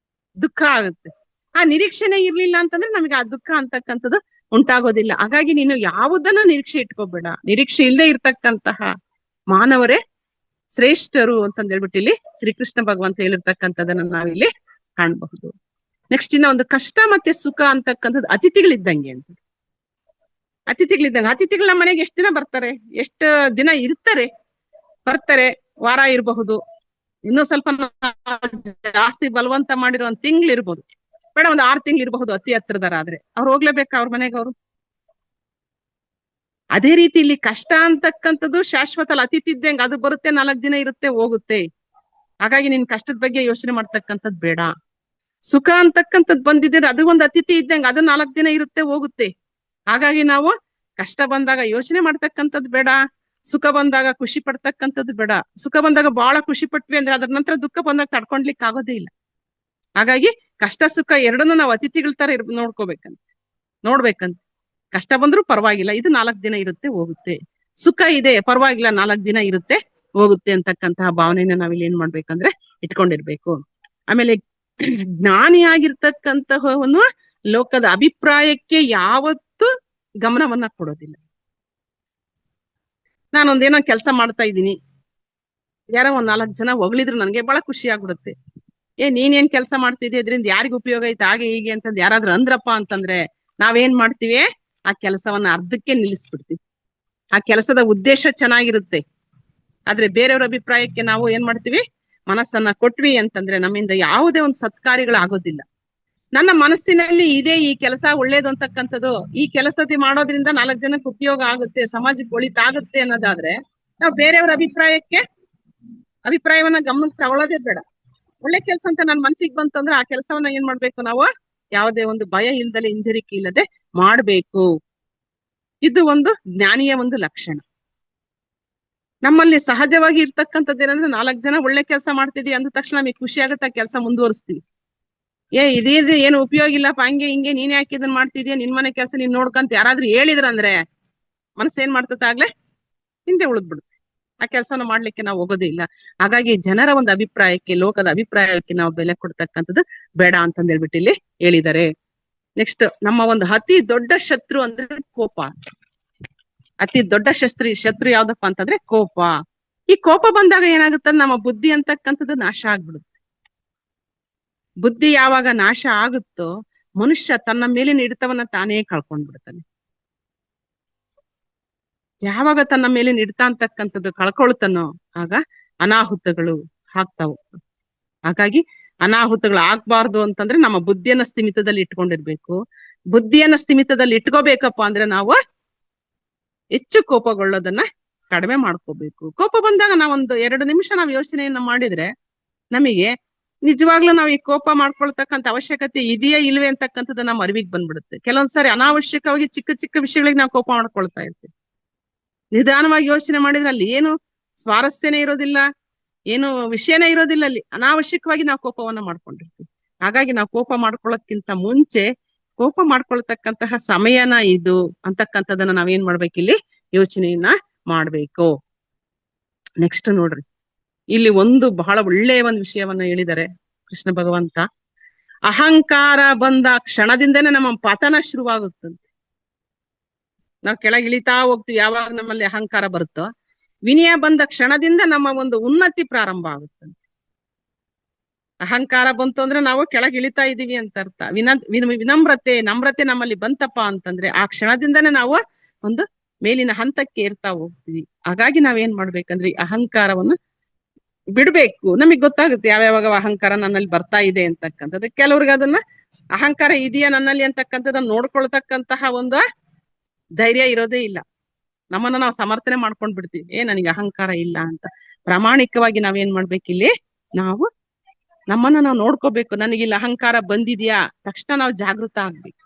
ದುಃಖ ಆಗುತ್ತೆ. ಆ ನಿರೀಕ್ಷೆನೇ ಇರ್ಲಿಲ್ಲ ಅಂತಂದ್ರೆ ನಮಗೆ ಆ ದುಃಖ ಅಂತಕ್ಕಂಥದ್ದು ಉಂಟಾಗೋದಿಲ್ಲ. ಹಾಗಾಗಿ ನೀನು ಯಾವುದನ್ನ ನಿರೀಕ್ಷೆ ಇಟ್ಕೋಬೇಡ. ನಿರೀಕ್ಷೆ ಇಲ್ಲದೆ ಇರ್ತಕ್ಕಂತಹ ಮಾನವರೇ ಶ್ರೇಷ್ಠರು ಅಂತಂದ್ ಹೇಳ್ಬಿಟ್ಟು ಇಲ್ಲಿ ಶ್ರೀಕೃಷ್ಣ ಭಗವಂತ ಹೇಳಿರ್ತಕ್ಕಂಥದನ್ನ ನಾವಿಲ್ಲಿ ಕಾಣಬಹುದು. ನೆಕ್ಸ್ಟ್ ಇನ್ನ ಒಂದು ಕಷ್ಟ ಮತ್ತೆ ಸುಖ ಅಂತಕ್ಕಂಥದ್ದು ಅತಿಥಿಗಳಿದ್ದಂಗೆ ಅಂತ. ಅತಿಥಿಗಳು ನಮ್ಮ ಮನೆಗೆ ಎಷ್ಟು ದಿನ ಬರ್ತಾರೆ, ಎಷ್ಟು ದಿನ ಇರ್ತಾರೆ, ಬರ್ತಾರೆ, ವಾರ ಇರಬಹುದು, ಇನ್ನೂ ಸ್ವಲ್ಪ ಜಾಸ್ತಿ ಬಲವಂತ ಮಾಡಿರೋ 1 ತಿಂಗಳು ಇರ್ಬೋದು, ಬೇಡ 6 ತಿಂಗಳು ಇರಬಹುದು ಅತಿ ಹತ್ರದರಾದ್ರೆ. ಅವ್ರು ಹೋಗ್ಲೇಬೇಕಾ ಅವ್ರ ಮನೆಗೆ ಅವರು? ಅದೇ ರೀತಿ ಇಲ್ಲಿ ಕಷ್ಟ ಅಂತಕ್ಕಂಥದ್ದು ಶಾಶ್ವತ ಅಲ್ಲ, ಅತಿಥಿ ಇದ್ದಂಗೆ, ಅದು ಬರುತ್ತೆ 4 ದಿನ ಇರುತ್ತೆ ಹೋಗುತ್ತೆ. ಹಾಗಾಗಿ ನಿನ್ ಕಷ್ಟದ ಬಗ್ಗೆ ಯೋಚನೆ ಮಾಡ್ತಕ್ಕಂಥದ್ದು ಬೇಡ. ಸುಖ ಅಂತಕ್ಕಂಥದ್ದು ಬಂದಿದ್ರೆ ಅದು ಒಂದು ಅತಿಥಿ ಇದ್ದಂಗೆ, ಅದು 4 ದಿನ ಇರುತ್ತೆ ಹೋಗುತ್ತೆ. ಹಾಗಾಗಿ ನಾವು ಕಷ್ಟ ಬಂದಾಗ ಯೋಚನೆ ಮಾಡ್ತಕ್ಕಂಥದ್ದು ಬೇಡ, ಸುಖ ಬಂದಾಗ ಖುಷಿ ಪಡ್ತಕ್ಕಂಥದ್ದು ಬೇಡ. ಸುಖ ಬಂದಾಗ ಬಹಳ ಖುಷಿ ಪಟ್ವಿ ಅಂದ್ರೆ ಅದ್ರ ನಂತರ ದುಃಖ ಬಂದಾಗ ತಡ್ಕೊಳ್ಲಿಕ್ಕೆ ಆಗೋದೇ ಇಲ್ಲ. ಹಾಗಾಗಿ ಕಷ್ಟ ಸುಖ ಎರಡನ್ನೂ ನಾವು ಅತಿಥಿಗಳ ತರ ನೋಡ್ಬೇಕಂತ. ಕಷ್ಟ ಬಂದ್ರೂ ಪರವಾಗಿಲ್ಲ, ಇದು 4 ದಿನ ಇರುತ್ತೆ ಹೋಗುತ್ತೆ. ಸುಖ ಇದೆ ಪರವಾಗಿಲ್ಲ, 4 ದಿನ ಇರುತ್ತೆ ಹೋಗುತ್ತೆ ಅಂತಕ್ಕಂತಹ ಭಾವನೆನ ನಾವಿಲ್ಲಿ ಏನ್ ಮಾಡ್ಬೇಕಂದ್ರೆ ಇಟ್ಕೊಂಡಿರ್ಬೇಕು. ಆಮೇಲೆ ಜ್ಞಾನಿಯಾಗಿರ್ತಕ್ಕಂತಹವನು ಲೋಕದ ಅಭಿಪ್ರಾಯಕ್ಕೆ ಯಾವತ್ತೂ ಗಮನವನ್ನ ಕೊಡೋದಿಲ್ಲ. ನಾನೊಂದೇನೋ ಕೆಲಸ ಮಾಡ್ತಾ ಇದ್ದೀನಿ, ಯಾರೋ 4 ಜನ ಹೊಗಳಿದ್ರು ನನಗೆ ಬಹಳ ಖುಷಿ ಆಗ್ಬಿಡುತ್ತೆ. ನೀನೇನ್ ಕೆಲಸ ಮಾಡ್ತಿದ್ದೆ, ಇದರಿಂದ ಯಾರಿಗ ಉಪಯೋಗ ಐತೆ, ಹಾಗೆ ಹೀಗೆ ಅಂತಂದ್ ಯಾರಾದ್ರೂ ಅಂದ್ರಪ್ಪ ಅಂತಂದ್ರೆ ನಾವೇನ್ ಮಾಡ್ತೀವಿ, ಆ ಕೆಲಸವನ್ನ ಅರ್ಧಕ್ಕೆ ನಿಲ್ಲಿಸ್ಬಿಡ್ತೀವಿ. ಆ ಕೆಲಸದ ಉದ್ದೇಶ ಚೆನ್ನಾಗಿರುತ್ತೆ, ಆದ್ರೆ ಬೇರೆಯವ್ರ ಅಭಿಪ್ರಾಯಕ್ಕೆ ನಾವು ಏನ್ ಮಾಡ್ತೀವಿ, ಮನಸ್ಸನ್ನ ಕೊಟ್ವಿ ಅಂತಂದ್ರೆ ನಮ್ಮಿಂದ ಯಾವುದೇ ಒಂದು ಸತ್ಕಾರ್ಯಗಳಾಗೋದಿಲ್ಲ. ನನ್ನ ಮನಸ್ಸಿನಲ್ಲಿ ಇದೇ ಈ ಕೆಲಸ ಒಳ್ಳೇದು ಅಂತಕ್ಕಂಥದ್ದು, ಈ ಕೆಲಸದ ಮಾಡೋದ್ರಿಂದ 4 ಜನಕ್ಕೆ ಉಪಯೋಗ ಆಗುತ್ತೆ, ಸಮಾಜಕ್ಕೆ ಒಳಿತಾಗುತ್ತೆ ಅನ್ನೋದಾದ್ರೆ ನಾವು ಬೇರೆಯವ್ರ ಅಭಿಪ್ರಾಯವನ್ನ ಗಮನಕ್ಕೆ ತಗೊಳ್ಳೋದೇ ಬೇಡ. ಒಳ್ಳೆ ಕೆಲಸ ಅಂತ ನನ್ ಮನ್ಸಿಗೆ ಬಂತಂದ್ರೆ ಆ ಕೆಲಸವನ್ನ ಏನ್ ಮಾಡ್ಬೇಕು, ನಾವು ಯಾವುದೇ ಒಂದು ಭಯ ಇಲ್ದಲೆ, ಹಿಂಜರಿಕೆ ಇಲ್ಲದೆ ಮಾಡ್ಬೇಕು. ಇದು ಒಂದು ಜ್ಞಾನಿಯ ಒಂದು ಲಕ್ಷಣ. ನಮ್ಮಲ್ಲಿ ಸಹಜವಾಗಿ ಇರ್ತಕ್ಕಂಥದ್ದು ಏನಂದ್ರೆ 4 ಜನ ಒಳ್ಳೆ ಕೆಲಸ ಮಾಡ್ತಿದೀವಿ ಅಂದ ತಕ್ಷಣ ನಮಗೆ ಖುಷಿ ಆಗುತ್ತೆ, ಆ ಕೆಲಸ ಮುಂದುವರಿಸ್ತೀವಿ. ಇದೇ ಏನು ಉಪಯೋಗ ಇಲ್ಲಪ್ಪ, ಹಂಗೆ ಹಿಂಗೆ ನೀನ್ ಯಾಕೆ ಇದನ್ನ ಮಾಡ್ತಿದ್ಯಾ, ನಿನ್ ಮನೆ ಕೆಲಸ ನೀನ್ ನೋಡ್ಕಂತ ಯಾರಾದ್ರೂ ಹೇಳಿದ್ರಂದ್ರೆ ಮನಸ್ಸು ಏನ್ ಮಾಡ್ತದೆ, ಆಗ್ಲೇ ಹಿಂದೆ ಉಳಿದ್ಬಿಡುತ್ತೆ, ಆ ಕೆಲಸನ ಮಾಡ್ಲಿಕ್ಕೆ ನಾವು ಹೋಗೋದೇ ಇಲ್ಲ. ಹಾಗಾಗಿ ಜನರ ಒಂದು ಅಭಿಪ್ರಾಯಕ್ಕೆ, ಲೋಕದ ಅಭಿಪ್ರಾಯಕ್ಕೆ ನಾವು ಬೆಲೆ ಕೊಡ್ತಕ್ಕಂಥದ್ದು ಬೇಡ ಅಂತಂದ್ ಹೇಳ್ಬಿಟ್ಟು ಇಲ್ಲಿ ಹೇಳಿದ್ದಾರೆ. ನೆಕ್ಸ್ಟ್, ನಮ್ಮ ಒಂದು ಅತಿ ದೊಡ್ಡ ಶತ್ರು ಅಂದ್ರೆ ಕೋಪ. ಅತಿ ದೊಡ್ಡ ಶತ್ರು ಯಾವ್ದಪ್ಪ ಅಂತಂದ್ರೆ ಕೋಪ. ಈ ಕೋಪ ಬಂದಾಗ ಏನಾಗುತ್ತೆ, ನಮ್ಮ ಬುದ್ಧಿ ಅಂತಕ್ಕಂಥದ್ದು ನಾಶ ಆಗ್ಬಿಡುತ್ತೆ. ಬುದ್ಧಿ ಯಾವಾಗ ನಾಶ ಆಗುತ್ತೋ ಮನುಷ್ಯ ತನ್ನ ಮೇಲಿನ ಹಿಡಿತವನ್ನ ತಾನೇ ಕಳ್ಕೊಂಡ್ಬಿಡ್ತಾನೆ. ಯಾವಾಗ ತನ್ನ ಮೇಲಿನ ಹಿಡಿತ ಅಂತಕ್ಕಂಥದ್ದು ಕಳ್ಕೊಳ್ತಾನೋ ಆಗ ಅನಾಹುತಗಳು ಆಗ್ತಾವು. ಹಾಗಾಗಿ ಅನಾಹುತಗಳು ಆಗ್ಬಾರ್ದು ಅಂತಂದ್ರೆ ನಮ್ಮ ಬುದ್ಧಿಯನ್ನ ಸ್ಥಿಮಿತದಲ್ಲಿ ಇಟ್ಕೊಂಡಿರ್ಬೇಕು. ಬುದ್ಧಿಯನ್ನ ಸ್ಥಿಮಿತದಲ್ಲಿ ಇಟ್ಕೋಬೇಕಪ್ಪ ಅಂದ್ರೆ ನಾವು ಹೆಚ್ಚು ಕೋಪಗೊಳ್ಳೋದನ್ನ ಕಡಿಮೆ ಮಾಡ್ಕೋಬೇಕು. ಕೋಪ ಬಂದಾಗ ನಾವೊಂದು 2 ನಿಮಿಷ ನಾವು ಯೋಚನೆಯನ್ನ ಮಾಡಿದ್ರೆ ನಮಗೆ ನಿಜವಾಗ್ಲೂ ನಾವು ಈ ಕೋಪ ಮಾಡ್ಕೊಳ್ತಕ್ಕಂಥ ಅವಶ್ಯಕತೆ ಇದೆಯಾ ಇಲ್ವೇ ಅಂತಕ್ಕಂಥದ್ದು ನಮ್ಮ ಅರಿವಿಗೆ ಬಂದ್ಬಿಡುತ್ತೆ. ಕೆಲವೊಂದ್ಸರಿ ಅನಾವಶ್ಯಕವಾಗಿ ಚಿಕ್ಕ ಚಿಕ್ಕ ವಿಷಯಗಳಿಗೆ ನಾವು ಕೋಪ ಮಾಡ್ಕೊಳ್ತಾ ಇರ್ತೀವಿ. ನಿಧಾನವಾಗಿ ಯೋಚನೆ ಮಾಡಿದ್ರೆ ಅಲ್ಲಿ ಏನು ಸ್ವಾರಸ್ಯನೇ ಇರೋದಿಲ್ಲ, ಏನು ವಿಷಯನೇ ಇರೋದಿಲ್ಲ. ಅಲ್ಲಿ ಅನಾವಶ್ಯಕವಾಗಿ ನಾವು ಕೋಪವನ್ನ ಮಾಡ್ಕೊಂಡಿರ್ತೀವಿ. ಹಾಗಾಗಿ ನಾವು ಕೋಪ ಮಾಡ್ಕೊಳ್ಳೋದ್ಕಿಂತ ಮುಂಚೆ ಕೋಪ ಮಾಡ್ಕೊಳ್ತಕ್ಕಂತಹ ಸಮಯನ ಇದು ಅಂತಕ್ಕಂಥದನ್ನ ನಾವೇನ್ ಮಾಡ್ಬೇಕಿಲ್ಲಿ ಯೋಚನೆಯನ್ನ ಮಾಡ್ಬೇಕು. ನೆಕ್ಸ್ಟ್ ನೋಡ್ರಿ, ಇಲ್ಲಿ ಒಂದು ಬಹಳ ಒಳ್ಳೆಯ ಒಂದು ವಿಷಯವನ್ನ ಹೇಳಿದ್ದಾರೆ ಕೃಷ್ಣ ಭಗವಂತ. ಅಹಂಕಾರ ಬಂದ ಕ್ಷಣದಿಂದನೇ ನಮ್ಮ ಪತನ ಶುರುವಾಗುತ್ತಂತೆ. ನಾವು ಕೆಳಗೆ ಇಳಿತಾ ಹೋಗ್ತೀವಿ ಯಾವಾಗ ನಮ್ಮಲ್ಲಿ ಅಹಂಕಾರ ಬರುತ್ತೋ. ವಿನಯ ಬಂದ ಕ್ಷಣದಿಂದ ನಮ್ಮ ಒಂದು ಉನ್ನತಿ ಪ್ರಾರಂಭ ಆಗುತ್ತಂತೆ. ಅಹಂಕಾರ ಬಂತು ಅಂದ್ರೆ ನಾವು ಕೆಳಗೆ ಇಳಿತಾ ಇದೀವಿ ಅಂತ ಅರ್ಥ. ವಿನಮ್ರತೆ ನಮ್ರತೆ ನಮ್ಮಲ್ಲಿ ಬಂತಪ್ಪ ಅಂತಂದ್ರೆ ಆ ಕ್ಷಣದಿಂದನೇ ನಾವು ಒಂದು ಮೇಲಿನ ಹಂತಕ್ಕೆ ಏರ್ತಾ ಹೋಗ್ತೀವಿ. ಹಾಗಾಗಿ ನಾವೇನ್ ಮಾಡ್ಬೇಕಂದ್ರೆ ಅಹಂಕಾರವನ್ನು ಬಿಡ್ಬೇಕು. ನಮಗ್ ಗೊತ್ತಾಗುತ್ತೆ ಯಾವ್ಯಾವಾಗ ಅಹಂಕಾರ ನನ್ನಲ್ಲಿ ಬರ್ತಾ ಇದೆ ಅಂತಕ್ಕಂಥದ್ದು. ಕೆಲವ್ರಿಗೆ ಅದನ್ನ ಅಹಂಕಾರ ಇದೆಯಾ ನನ್ನಲ್ಲಿ ಅಂತಕ್ಕಂಥದ್ದನ್ನ ನೋಡ್ಕೊಳ್ತಕ್ಕಂತಹ ಒಂದು ಧೈರ್ಯ ಇರೋದೇ ಇಲ್ಲ. ನಮ್ಮನ್ನ ನಾವು ಸಮರ್ಥನೆ ಮಾಡ್ಕೊಂಡ್ ಬಿಡ್ತೀವಿ, ನನಗೆ ಅಹಂಕಾರ ಇಲ್ಲ ಅಂತ. ಪ್ರಾಮಾಣಿಕವಾಗಿ ನಾವೇನ್ ಮಾಡ್ಬೇಕಿಲ್ಲಿ, ನಾವು ನಮ್ಮನ್ನ ನಾವು ನೋಡ್ಕೋಬೇಕು. ನನಗಿಲ್ಲಿ ಅಹಂಕಾರ ಬಂದಿದ್ಯಾ ತಕ್ಷಣ ನಾವು ಜಾಗೃತ ಆಗ್ಬೇಕು.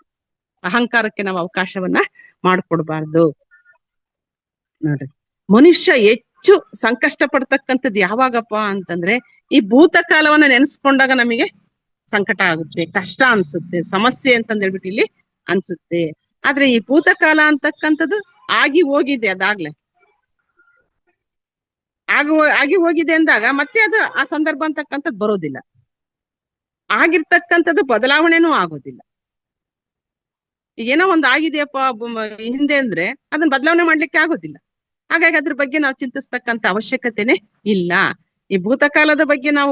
ಅಹಂಕಾರಕ್ಕೆ ನಾವು ಅವಕಾಶವನ್ನ ಮಾಡ್ಕೊಡ್ಬಾರ್ದು. ನೋಡ್ರಿ, ಮನುಷ್ಯ ಹೆಚ್ಚು ಸಂಕಷ್ಟ ಪಡ್ತಕ್ಕಂಥದ್ದು ಯಾವಾಗಪ್ಪ ಅಂತಂದ್ರೆ ಈ ಭೂತಕಾಲವನ್ನ ನೆನೆಸ್ಕೊಂಡಾಗ ನಮಗೆ ಸಂಕಟ ಆಗುತ್ತೆ, ಕಷ್ಟ ಅನ್ಸುತ್ತೆ, ಸಮಸ್ಯೆ ಅಂತಂದ್ ಹೇಳ್ಬಿಟ್ಟು ಇಲ್ಲಿ ಅನ್ಸುತ್ತೆ. ಆದ್ರೆ ಈ ಭೂತಕಾಲ ಅಂತಕ್ಕಂಥದ್ದು ಆಗಿ ಹೋಗಿದೆ, ಅದಾಗ್ಲೆ ಆಗಿ ಹೋಗಿದೆ ಅಂದಾಗ ಮತ್ತೆ ಅದು ಆ ಸಂದರ್ಭ ಅಂತಕ್ಕಂಥದ್ದು ಬರೋದಿಲ್ಲ. ಆಗಿರ್ತಕ್ಕಂಥದ್ದು ಬದಲಾವಣೆನೂ ಆಗೋದಿಲ್ಲ. ಏನೋ ಒಂದು ಆಗಿದೆಯಪ್ಪ ಹಿಂದೆ ಅಂದ್ರೆ ಅದನ್ನ ಬದಲಾವಣೆ ಮಾಡ್ಲಿಕ್ಕೆ ಆಗೋದಿಲ್ಲ. ಹಾಗಾಗಿ ಅದ್ರ ಬಗ್ಗೆ ನಾವು ಚಿಂತಿಸ್ತಕ್ಕಂಥ ಅವಶ್ಯಕತೆನೆ ಇಲ್ಲ. ಈ ಭೂತಕಾಲದ ಬಗ್ಗೆ ನಾವು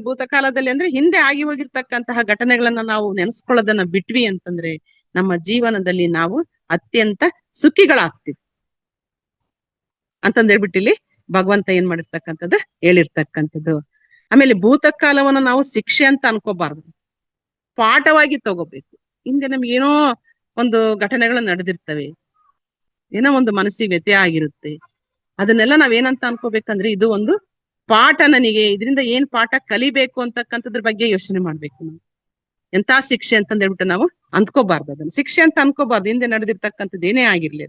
ಭೂತಕಾಲದಲ್ಲಿ ಅಂದ್ರೆ ಹಿಂದೆ ಆಗಿ ಹೋಗಿರ್ತಕ್ಕಂತಹ ಘಟನೆಗಳನ್ನ ನಾವು ನೆನೆಸ್ಕೊಳ್ಳೋದನ್ನ ಬಿಟ್ವಿ ಅಂತಂದ್ರೆ ನಮ್ಮ ಜೀವನದಲ್ಲಿ ನಾವು ಅತ್ಯಂತ ಸುಖಿಗಳಾಗ್ತೀವಿ ಅಂತಂದ್ ಹೇಳ್ಬಿಟ್ಟು ಇಲ್ಲಿ ಭಗವಂತ ಏನ್ ಮಾಡಿರ್ತಕ್ಕಂಥದ್ದು ಹೇಳಿರ್ತಕ್ಕಂಥದ್ದು. ಆಮೇಲೆ ಭೂತಕಾಲವನ್ನು ನಾವು ಶಿಕ್ಷೆ ಅಂತ ಅನ್ಕೋಬಾರ್ದು, ಪಾಠವಾಗಿ ತಗೋಬೇಕು. ಹಿಂದೆ ನಮ್ಗೆ ಏನೋ ಒಂದು ಘಟನೆಗಳು ನಡೆದಿರ್ತವೆ, ಏನೋ ಒಂದು ಮನಸ್ಸಿಗೆ ವ್ಯತ್ಯಯ ಆಗಿರುತ್ತೆ. ಅದನ್ನೆಲ್ಲ ನಾವೇನಂತ ಅನ್ಕೋಬೇಕಂದ್ರೆ ಇದು ಒಂದು ಪಾಠ, ನನಗೆ ಇದರಿಂದ ಏನ್ ಪಾಠ ಕಲಿಬೇಕು ಅಂತಕ್ಕಂಥದ್ರ ಬಗ್ಗೆ ಯೋಚನೆ ಮಾಡ್ಬೇಕು. ನಾವು ಎಂತ ಶಿಕ್ಷೆ ಅಂತಂದ್ ಹೇಳ್ಬಿಟ್ಟು ನಾವು ಅಂದ್ಕೋಬಾರ್ದು. ಅದನ್ನ ಶಿಕ್ಷೆ ಅಂತ ಅನ್ಕೋಬಾರ್ದು. ಹಿಂದೆ ನಡೆದಿರ್ತಕ್ಕಂಥದ್ದು ಏನೇ ಆಗಿರ್ಲಿ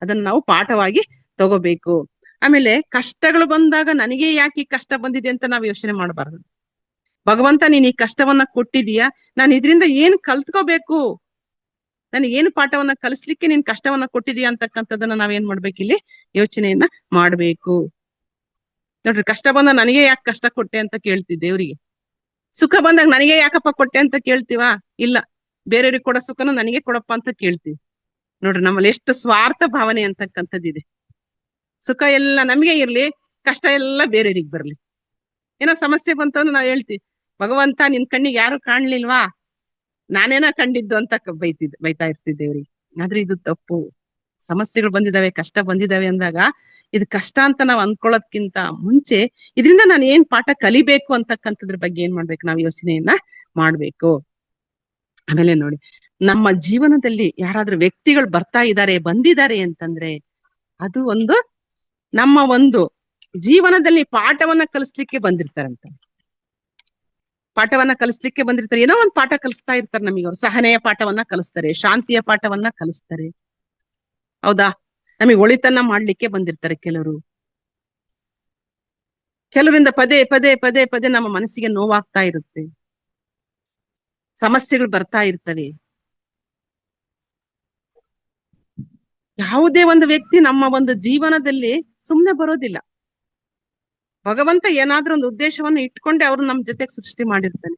ಅದನ್ನ ನಾವು ಪಾಠವಾಗಿ ತಗೋಬೇಕು. ಆಮೇಲೆ ಕಷ್ಟಗಳು ಬಂದಾಗ ನನಗೆ ಯಾಕೆ ಈ ಕಷ್ಟ ಬಂದಿದೆ ಅಂತ ನಾವು ಯೋಚನೆ ಮಾಡಬಾರ್ದು. ಭಗವಂತ ನೀನ್ ಈ ಕಷ್ಟವನ್ನ ಕೊಟ್ಟಿದೀಯಾ, ನಾನು ಇದರಿಂದ ಏನ್ ಕಲ್ತ್ಕೋಬೇಕು, ನನಗೇನು ಪಾಠವನ್ನ ಕಲಿಸ್ಲಿಕ್ಕೆ ನೀನ್ ಕಷ್ಟವನ್ನ ಕೊಟ್ಟಿದೀಯ ಅಂತಕ್ಕಂಥದ್ದನ್ನ ನಾವೇನ್ ಮಾಡ್ಬೇಕು, ಇಲ್ಲಿ ಯೋಚನೆಯನ್ನ ಮಾಡ್ಬೇಕು. ನೋಡ್ರಿ, ಕಷ್ಟ ಬಂದಾಗ ನನಗೆ ಯಾಕೆ ಕಷ್ಟ ಕೊಟ್ಟೆ ಅಂತ ಕೇಳ್ತೀವಿ ದೇವ್ರಿಗೆ. ಸುಖ ಬಂದಾಗ ನನಗೆ ಯಾಕಪ್ಪ ಕೊಟ್ಟೆ ಅಂತ ಕೇಳ್ತೀವಾ? ಇಲ್ಲ, ಬೇರೆಯವ್ರಿಗೆ ಕೊಡೋ ಸುಖನ ನನಗೆ ಕೊಡಪ್ಪ ಅಂತ ಕೇಳ್ತೀವಿ. ನೋಡ್ರಿ, ನಮ್ಮಲ್ಲಿ ಎಷ್ಟು ಸ್ವಾರ್ಥ ಭಾವನೆ ಅಂತಕ್ಕಂಥದ್ದಿದೆ. ಸುಖ ಎಲ್ಲ ನಮಗೆ ಇರ್ಲಿ, ಕಷ್ಟ ಎಲ್ಲ ಬೇರೆಯವ್ರಿಗೆ ಬರ್ಲಿ. ಏನೋ ಸಮಸ್ಯೆ ಬಂತಂದ್ರೆ ನಾವ್ ಹೇಳ್ತೀವಿ, ಭಗವಂತ ನಿನ್ ಕಣ್ಣಿಗೆ ಯಾರು ಕಾಣ್ಲಿಲ್ವಾ, ನಾನೇನ ಕಂಡಿದ್ದು ಅಂತ ಬೈತಾ ಇರ್ತಿದ್ದೇವ್ರಿ. ಆದ್ರೆ ಇದು ತಪ್ಪು. ಸಮಸ್ಯೆಗಳು ಬಂದಿದಾವೆ, ಕಷ್ಟ ಬಂದಿದಾವೆ ಅಂದಾಗ ಇದು ಕಷ್ಟ ಅಂತ ನಾವ್ ಅಂದ್ಕೊಳ್ಳೋದ್ಕಿಂತ ಮುಂಚೆ ಇದರಿಂದ ನಾನು ಏನ್ ಪಾಠ ಕಲಿಬೇಕು ಅಂತಕ್ಕಂಥದ್ರ ಬಗ್ಗೆ ಏನ್ ಮಾಡ್ಬೇಕು, ನಾವ್ ಯೋಚನೆಯನ್ನ ಮಾಡ್ಬೇಕು. ಆಮೇಲೆ ನೋಡಿ, ನಮ್ಮ ಜೀವನದಲ್ಲಿ ಯಾರಾದ್ರೂ ವ್ಯಕ್ತಿಗಳು ಬಂದಿದ್ದಾರೆ ಅಂತಂದ್ರೆ ಅದು ಒಂದು ನಮ್ಮ ಒಂದು ಜೀವನದಲ್ಲಿ ಪಾಠವನ್ನ ಕಲಿಸ್ಲಿಕ್ಕೆ ಬಂದಿರ್ತಾರಂತ. ಪಾಠವನ್ನ ಕಲಿಸ್ಲಿಕ್ಕೆ ಬಂದಿರ್ತಾರೆ, ಏನೋ ಒಂದು ಪಾಠ ಕಲಿಸ್ತಾ ಇರ್ತಾರೆ ನಮಗೆ. ಅವ್ರು ಸಹನೆಯ ಪಾಠವನ್ನ ಕಲಿಸ್ತಾರೆ, ಶಾಂತಿಯ ಪಾಠವನ್ನ ಕಲಿಸ್ತಾರೆ. ಹೌದಾ? ನಮಗೆ ಒಳಿತನ್ನ ಮಾಡ್ಲಿಕ್ಕೆ ಬಂದಿರ್ತಾರೆ ಕೆಲವರು. ಕೆಲವರಿಂದ ಪದೇ ಪದೇ ಪದೇ ಪದೇ ನಮ್ಮ ಮನಸ್ಸಿಗೆ ನೋವಾಗ್ತಾ ಇರುತ್ತೆ, ಸಮಸ್ಯೆಗಳು ಬರ್ತಾ ಇರ್ತವೆ. ಯಾವುದೇ ಒಂದು ವ್ಯಕ್ತಿ ನಮ್ಮ ಒಂದು ಜೀವನದಲ್ಲಿ ಸುಮ್ನೆ ಬರೋದಿಲ್ಲ. ಭಗವಂತ ಏನಾದ್ರೂ ಒಂದು ಉದ್ದೇಶವನ್ನು ಇಟ್ಕೊಂಡೆ ಅವ್ರು ನಮ್ ಜೊತೆಗೆ ಸೃಷ್ಟಿ ಮಾಡಿರ್ತಾನೆ.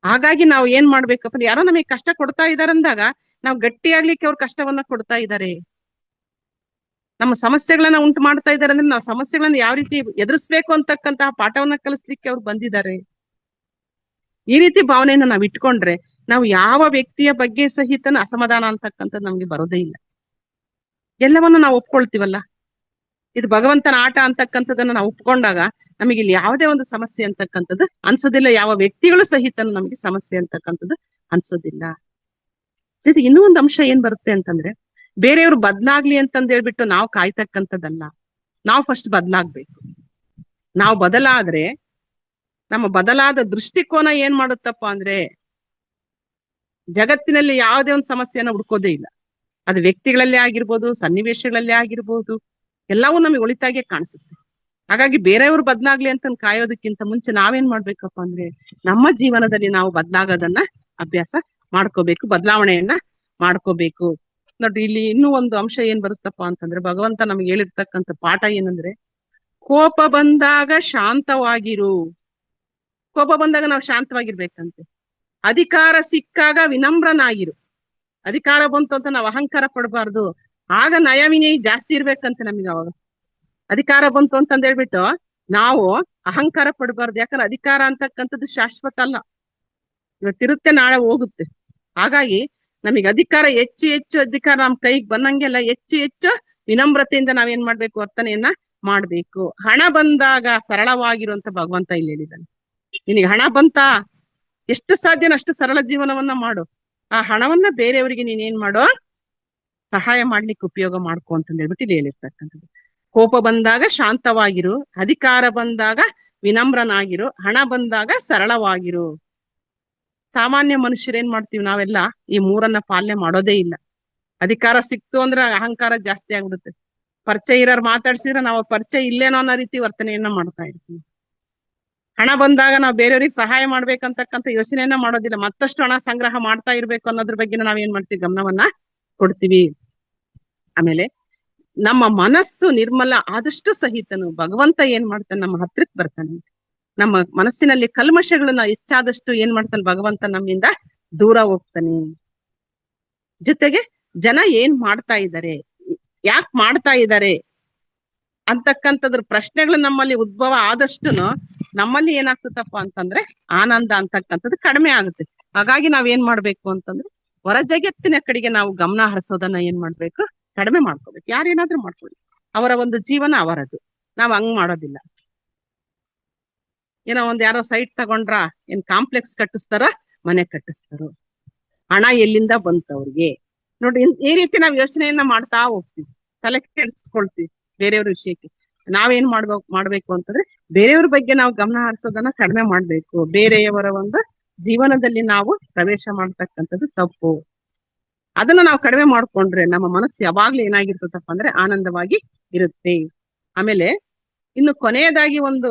ಹಾಗಾಗಿ ನಾವು ಏನ್ ಮಾಡ್ಬೇಕಪ್ಪ, ಯಾರೋ ನಮಗೆ ಕಷ್ಟ ಕೊಡ್ತಾ ಇದಾರೆ ಅಂದಾಗ ನಾವು ಗಟ್ಟಿಯಾಗ್ಲಿಕ್ಕೆ ಅವ್ರು ಕಷ್ಟವನ್ನ ಕೊಡ್ತಾ ಇದ್ದಾರೆ. ನಮ್ಮ ಸಮಸ್ಯೆಗಳನ್ನ ಉಂಟು ಮಾಡ್ತಾ ಇದಾರೆ ಅಂದ್ರೆ ನಾವು ಸಮಸ್ಯೆಗಳನ್ನ ಯಾವ ರೀತಿ ಎದುರಿಸ್ಬೇಕು ಅಂತಕ್ಕಂತಹ ಪಾಠವನ್ನ ಕಲಿಸ್ಲಿಕ್ಕೆ ಅವ್ರು ಬಂದಿದ್ದಾರೆ. ಈ ರೀತಿ ಭಾವನೆಯನ್ನು ನಾವು ಇಟ್ಕೊಂಡ್ರೆ ನಾವು ಯಾವ ವ್ಯಕ್ತಿಯ ಬಗ್ಗೆ ಸಹಿತನ ಅಸಮಾಧಾನ ಅಂತಕ್ಕಂಥದ್ದು ನಮ್ಗೆ ಬರೋದೇ ಇಲ್ಲ. ಎಲ್ಲವನ್ನು ನಾವು ಒಪ್ಕೊಳ್ತೀವಲ್ಲ, ಇದು ಭಗವಂತನ ಆಟ ಅಂತಕ್ಕಂಥದ್ದನ್ನ ನಾವು ಒಪ್ಕೊಂಡಾಗ ನಮಗೆ ಇಲ್ಲಿ ಯಾವುದೇ ಒಂದು ಸಮಸ್ಯೆ ಅಂತಕ್ಕಂಥದ್ದು ಅನ್ಸೋದಿಲ್ಲ. ಯಾವ ವ್ಯಕ್ತಿಗಳು ಸಹಿತ ನಮಗೆ ಸಮಸ್ಯೆ ಅಂತಕ್ಕಂಥದ್ದು ಅನ್ಸೋದಿಲ್ಲ. ಜೊತೆ ಇನ್ನೂ ಒಂದು ಅಂಶ ಏನ್ ಬರುತ್ತೆ ಅಂತಂದ್ರೆ, ಬೇರೆಯವರು ಬದ್ಲಾಗ್ಲಿ ಅಂತಂದ್ ಹೇಳ್ಬಿಟ್ಟು ನಾವು ಕಾಯ್ತಕ್ಕಂಥದ್ದಲ್ಲ. ನಾವು ಫಸ್ಟ್ ಬದ್ಲಾಗ್ಬೇಕು. ನಾವು ಬದಲಾದ್ರೆ ನಮ್ಮ ಬದಲಾದ ದೃಷ್ಟಿಕೋನ ಏನ್ ಮಾಡುತ್ತಪ್ಪ ಅಂದ್ರೆ, ಜಗತ್ತಿನಲ್ಲಿ ಯಾವುದೇ ಒಂದು ಸಮಸ್ಯೆಯನ್ನ ಹುಡ್ಕೋದೇ ಇಲ್ಲ. ಅದು ವ್ಯಕ್ತಿಗಳಲ್ಲೇ ಆಗಿರ್ಬೋದು, ಸನ್ನಿವೇಶಗಳಲ್ಲೇ ಆಗಿರ್ಬೋದು, ಎಲ್ಲವೂ ನಮಗೆ ಒಳಿತಾಗೆ ಕಾಣಿಸುತ್ತೆ. ಹಾಗಾಗಿ ಬೇರೆಯವರು ಬದ್ಲಾಗ್ಲಿ ಅಂತ ಕಾಯೋದಕ್ಕಿಂತ ಮುಂಚೆ ನಾವೇನ್ ಮಾಡ್ಬೇಕಪ್ಪ ಅಂದ್ರೆ, ನಮ್ಮ ಜೀವನದಲ್ಲಿ ನಾವು ಬದ್ಲಾಗೋದನ್ನ ಅಭ್ಯಾಸ ಮಾಡ್ಕೋಬೇಕು, ಬದಲಾವಣೆಯನ್ನ ಮಾಡ್ಕೋಬೇಕು. ನೋಡ್ರಿ, ಇಲ್ಲಿ ಇನ್ನೂ ಒಂದು ಅಂಶ ಏನ್ ಬರುತ್ತಪ್ಪ ಅಂತಂದ್ರೆ, ಭಗವಂತ ನಮ್ಗೆ ಹೇಳಿರ್ತಕ್ಕಂಥ ಪಾಠ ಏನಂದ್ರೆ, ಕೋಪ ಬಂದಾಗ ಶಾಂತವಾಗಿರು. ಕೋಪ ಬಂದಾಗ ನಾವು ಶಾಂತವಾಗಿರ್ಬೇಕಂತೆ. ಅಧಿಕಾರ ಸಿಕ್ಕಾಗ ವಿನಮ್ರನಾಗಿರು. ಅಧಿಕಾರ ಬಂತು ಅಂತ ನಾವು ಅಹಂಕಾರ ಪಡಬಾರ್ದು. ಆಗ ನಯವಿನಯ ಜಾಸ್ತಿ ಇರ್ಬೇಕಂತೆ ನಮಗೆ. ಅವಾಗ ಅಧಿಕಾರ ಬಂತು ಅಂತಂದ್ ಹೇಳ್ಬಿಟ್ಟು ನಾವು ಅಹಂಕಾರ ಪಡಬಾರ್ದು. ಯಾಕಂದ್ರೆ ಅಧಿಕಾರ ಅಂತಕ್ಕಂಥದ್ದು ಶಾಶ್ವತ ಅಲ್ಲ, ಇವತ್ತಿರುತ್ತೆ ನಾಳೆ ಹೋಗುತ್ತೆ. ಹಾಗಾಗಿ ನಮಗೆ ಅಧಿಕಾರ ಹೆಚ್ಚು ಹೆಚ್ಚು ಅಧಿಕಾರ ನಮ್ ಕೈಗೆ ಬಂದಂಗೆಲ್ಲ ಹೆಚ್ಚು ಹೆಚ್ಚು ವಿನಮ್ರತೆಯಿಂದ ನಾವೇನ್ ಮಾಡ್ಬೇಕು, ವರ್ತನೆಯನ್ನ ಮಾಡ್ಬೇಕು. ಹಣ ಬಂದಾಗ ಸರಳವಾಗಿರುವಂತ ಭಗವಂತ ಇಲ್ಲಿ ಹೇಳಿದ್ದಾನೆ. ನಿನಗೆ ಹಣ ಬಂತ, ಎಷ್ಟು ಸಾಧ್ಯನ ಅಷ್ಟು ಸರಳ ಜೀವನವನ್ನ ಮಾಡು. ಆ ಹಣವನ್ನ ಬೇರೆಯವರಿಗೆ ನೀನೇನ್ ಮಾಡೋ, ಸಹಾಯ ಮಾಡ್ಲಿಕ್ಕೆ ಉಪಯೋಗ ಮಾಡ್ಕೊ ಅಂತಂದ್ ಹೇಳ್ಬಿಟ್ಟು ಇಲ್ಲಿ ಹೇಳಿರ್ತಕ್ಕಂಥದ್ದು. ಕೋಪ ಬಂದಾಗ ಶಾಂತವಾಗಿರು, ಅಧಿಕಾರ ಬಂದಾಗ ವಿನಮ್ರನಾಗಿರು, ಹಣ ಬಂದಾಗ ಸರಳವಾಗಿರು. ಸಾಮಾನ್ಯ ಮನುಷ್ಯರೇನ್ ಮಾಡ್ತೀವಿ ನಾವೆಲ್ಲ, ಈ ಮೂರನ್ನ ಪಾಲನೆ ಮಾಡೋದೇ ಇಲ್ಲ. ಅಧಿಕಾರ ಸಿಕ್ತು ಅಂದ್ರೆ ಅಹಂಕಾರ ಜಾಸ್ತಿ ಆಗ್ಬಿಡುತ್ತೆ. ಪರಿಚಯ ಇರೋರು ಮಾತಾಡ್ಸಿದ್ರೆ ನಾವು ಪರಿಚಯ ಇಲ್ಲೇನೋ ಅನ್ನೋ ರೀತಿ ವರ್ತನೆಯನ್ನ ಮಾಡ್ತಾ ಇರ್ತೀವಿ. ಹಣ ಬಂದಾಗ ನಾವು ಬೇರೆಯವ್ರಿಗೆ ಸಹಾಯ ಮಾಡ್ಬೇಕಂತಕ್ಕಂಥ ಯೋಚನೆಯನ್ನ ಮಾಡೋದಿಲ್ಲ. ಮತ್ತಷ್ಟು ಹಣ ಸಂಗ್ರಹ ಮಾಡ್ತಾ ಇರ್ಬೇಕು ಅನ್ನೋದ್ರ ಬಗ್ಗೆ ನಾವ್ ಏನ್ ಮಾಡ್ತೀವಿ, ಗಮನವನ್ನ ಕೊಡ್ತೀವಿ. ಆಮೇಲೆ ನಮ್ಮ ಮನಸ್ಸು ನಿರ್ಮಲ ಆದಷ್ಟು ಸಹಿತನು ಭಗವಂತ ಏನ್ ಮಾಡ್ತಾನೆ, ನಮ್ಮ ಹತ್ರಕ್ ಬರ್ತಾನೆ. ನಮ್ಮ ಮನಸ್ಸಿನಲ್ಲಿ ಕಲ್ಮಶಗಳನ್ನ ಹೆಚ್ಚಾದಷ್ಟು ಏನ್ ಮಾಡ್ತಾನೆ ಭಗವಂತ, ನಮ್ಮಿಂದ ದೂರ ಹೋಗ್ತಾನೆ. ಜೊತೆಗೆ ಜನ ಏನ್ ಮಾಡ್ತಾ ಇದ್ದಾರೆ, ಯಾಕೆ ಮಾಡ್ತಾ ಇದ್ದಾರೆ ಅಂತಕ್ಕಂಥದ್ರ ಪ್ರಶ್ನೆಗಳು ನಮ್ಮಲ್ಲಿ ಉದ್ಭವ ಆದಷ್ಟುನು ನಮ್ಮಲ್ಲಿ ಏನಾಗ್ತದಪ್ಪ ಅಂತಂದ್ರೆ ಆನಂದ ಅಂತಕ್ಕಂಥದ್ದು ಕಡಿಮೆ ಆಗುತ್ತೆ. ಹಾಗಾಗಿ ನಾವೇನ್ ಮಾಡ್ಬೇಕು ಅಂತಂದ್ರೆ, ಹೊರ ಜಗತ್ತಿನ ಕಡೆಗೆ ನಾವು ಗಮನ ಹರಿಸೋದನ್ನ ಏನ್ ಮಾಡ್ಬೇಕು, ಕಡಿಮೆ ಮಾಡ್ಕೋಬೇಕು. ಯಾರೇನಾದ್ರೂ ಮಾಡ್ಕೊಳ್ಳಿ, ಅವರ ಒಂದು ಜೀವನ ಅವರದು. ನಾವ್ ಹಂಗ್ ಮಾಡೋದಿಲ್ಲ. ಏನೋ ಯಾರೋ ಸೈಟ್ ತಗೊಂಡ್ರ, ಏನ್ ಕಾಂಪ್ಲೆಕ್ಸ್ ಕಟ್ಟಿಸ್ತಾರ, ಮನೆ ಕಟ್ಟಿಸ್ತಾರೋ, ಹಣ ಎಲ್ಲಿಂದ ಬಂತ ಅವ್ರಿಗೆ ನೋಡಿ. ಈ ರೀತಿ ನಾವ್ ಯೋಚನೆಯನ್ನ ಮಾಡ್ತಾ ಹೋಗ್ತೀವಿ, ತಲೆ ಕೆಡಿಸ್ಕೊಳ್ತೀವಿ ಬೇರೆಯವ್ರ ವಿಷಯಕ್ಕೆ. ನಾವೇನ್ ಮಾಡ್ಬೇಕು ಅಂತಂದ್ರೆ, ಬೇರೆಯವ್ರ ಬಗ್ಗೆ ನಾವು ಗಮನ ಹರಿಸೋದನ್ನ ಕಡಿಮೆ ಮಾಡ್ಬೇಕು. ಬೇರೆಯವರ ಒಂದು ಜೀವನದಲ್ಲಿ ನಾವು ಪ್ರವೇಶ ಮಾಡ್ತಕ್ಕಂಥದ್ದು ತಪ್ಪು. ಅದನ್ನ ನಾವು ಕಡಿಮೆ ಮಾಡ್ಕೊಂಡ್ರೆ ನಮ್ಮ ಮನಸ್ಸು ಯಾವಾಗ್ಲೂ ಏನಾಗಿರ್ತದಪ್ಪ ಅಂದ್ರೆ ಆನಂದವಾಗಿ ಇರುತ್ತೆ. ಆಮೇಲೆ ಇನ್ನು ಕೊನೆಯದಾಗಿ ಒಂದು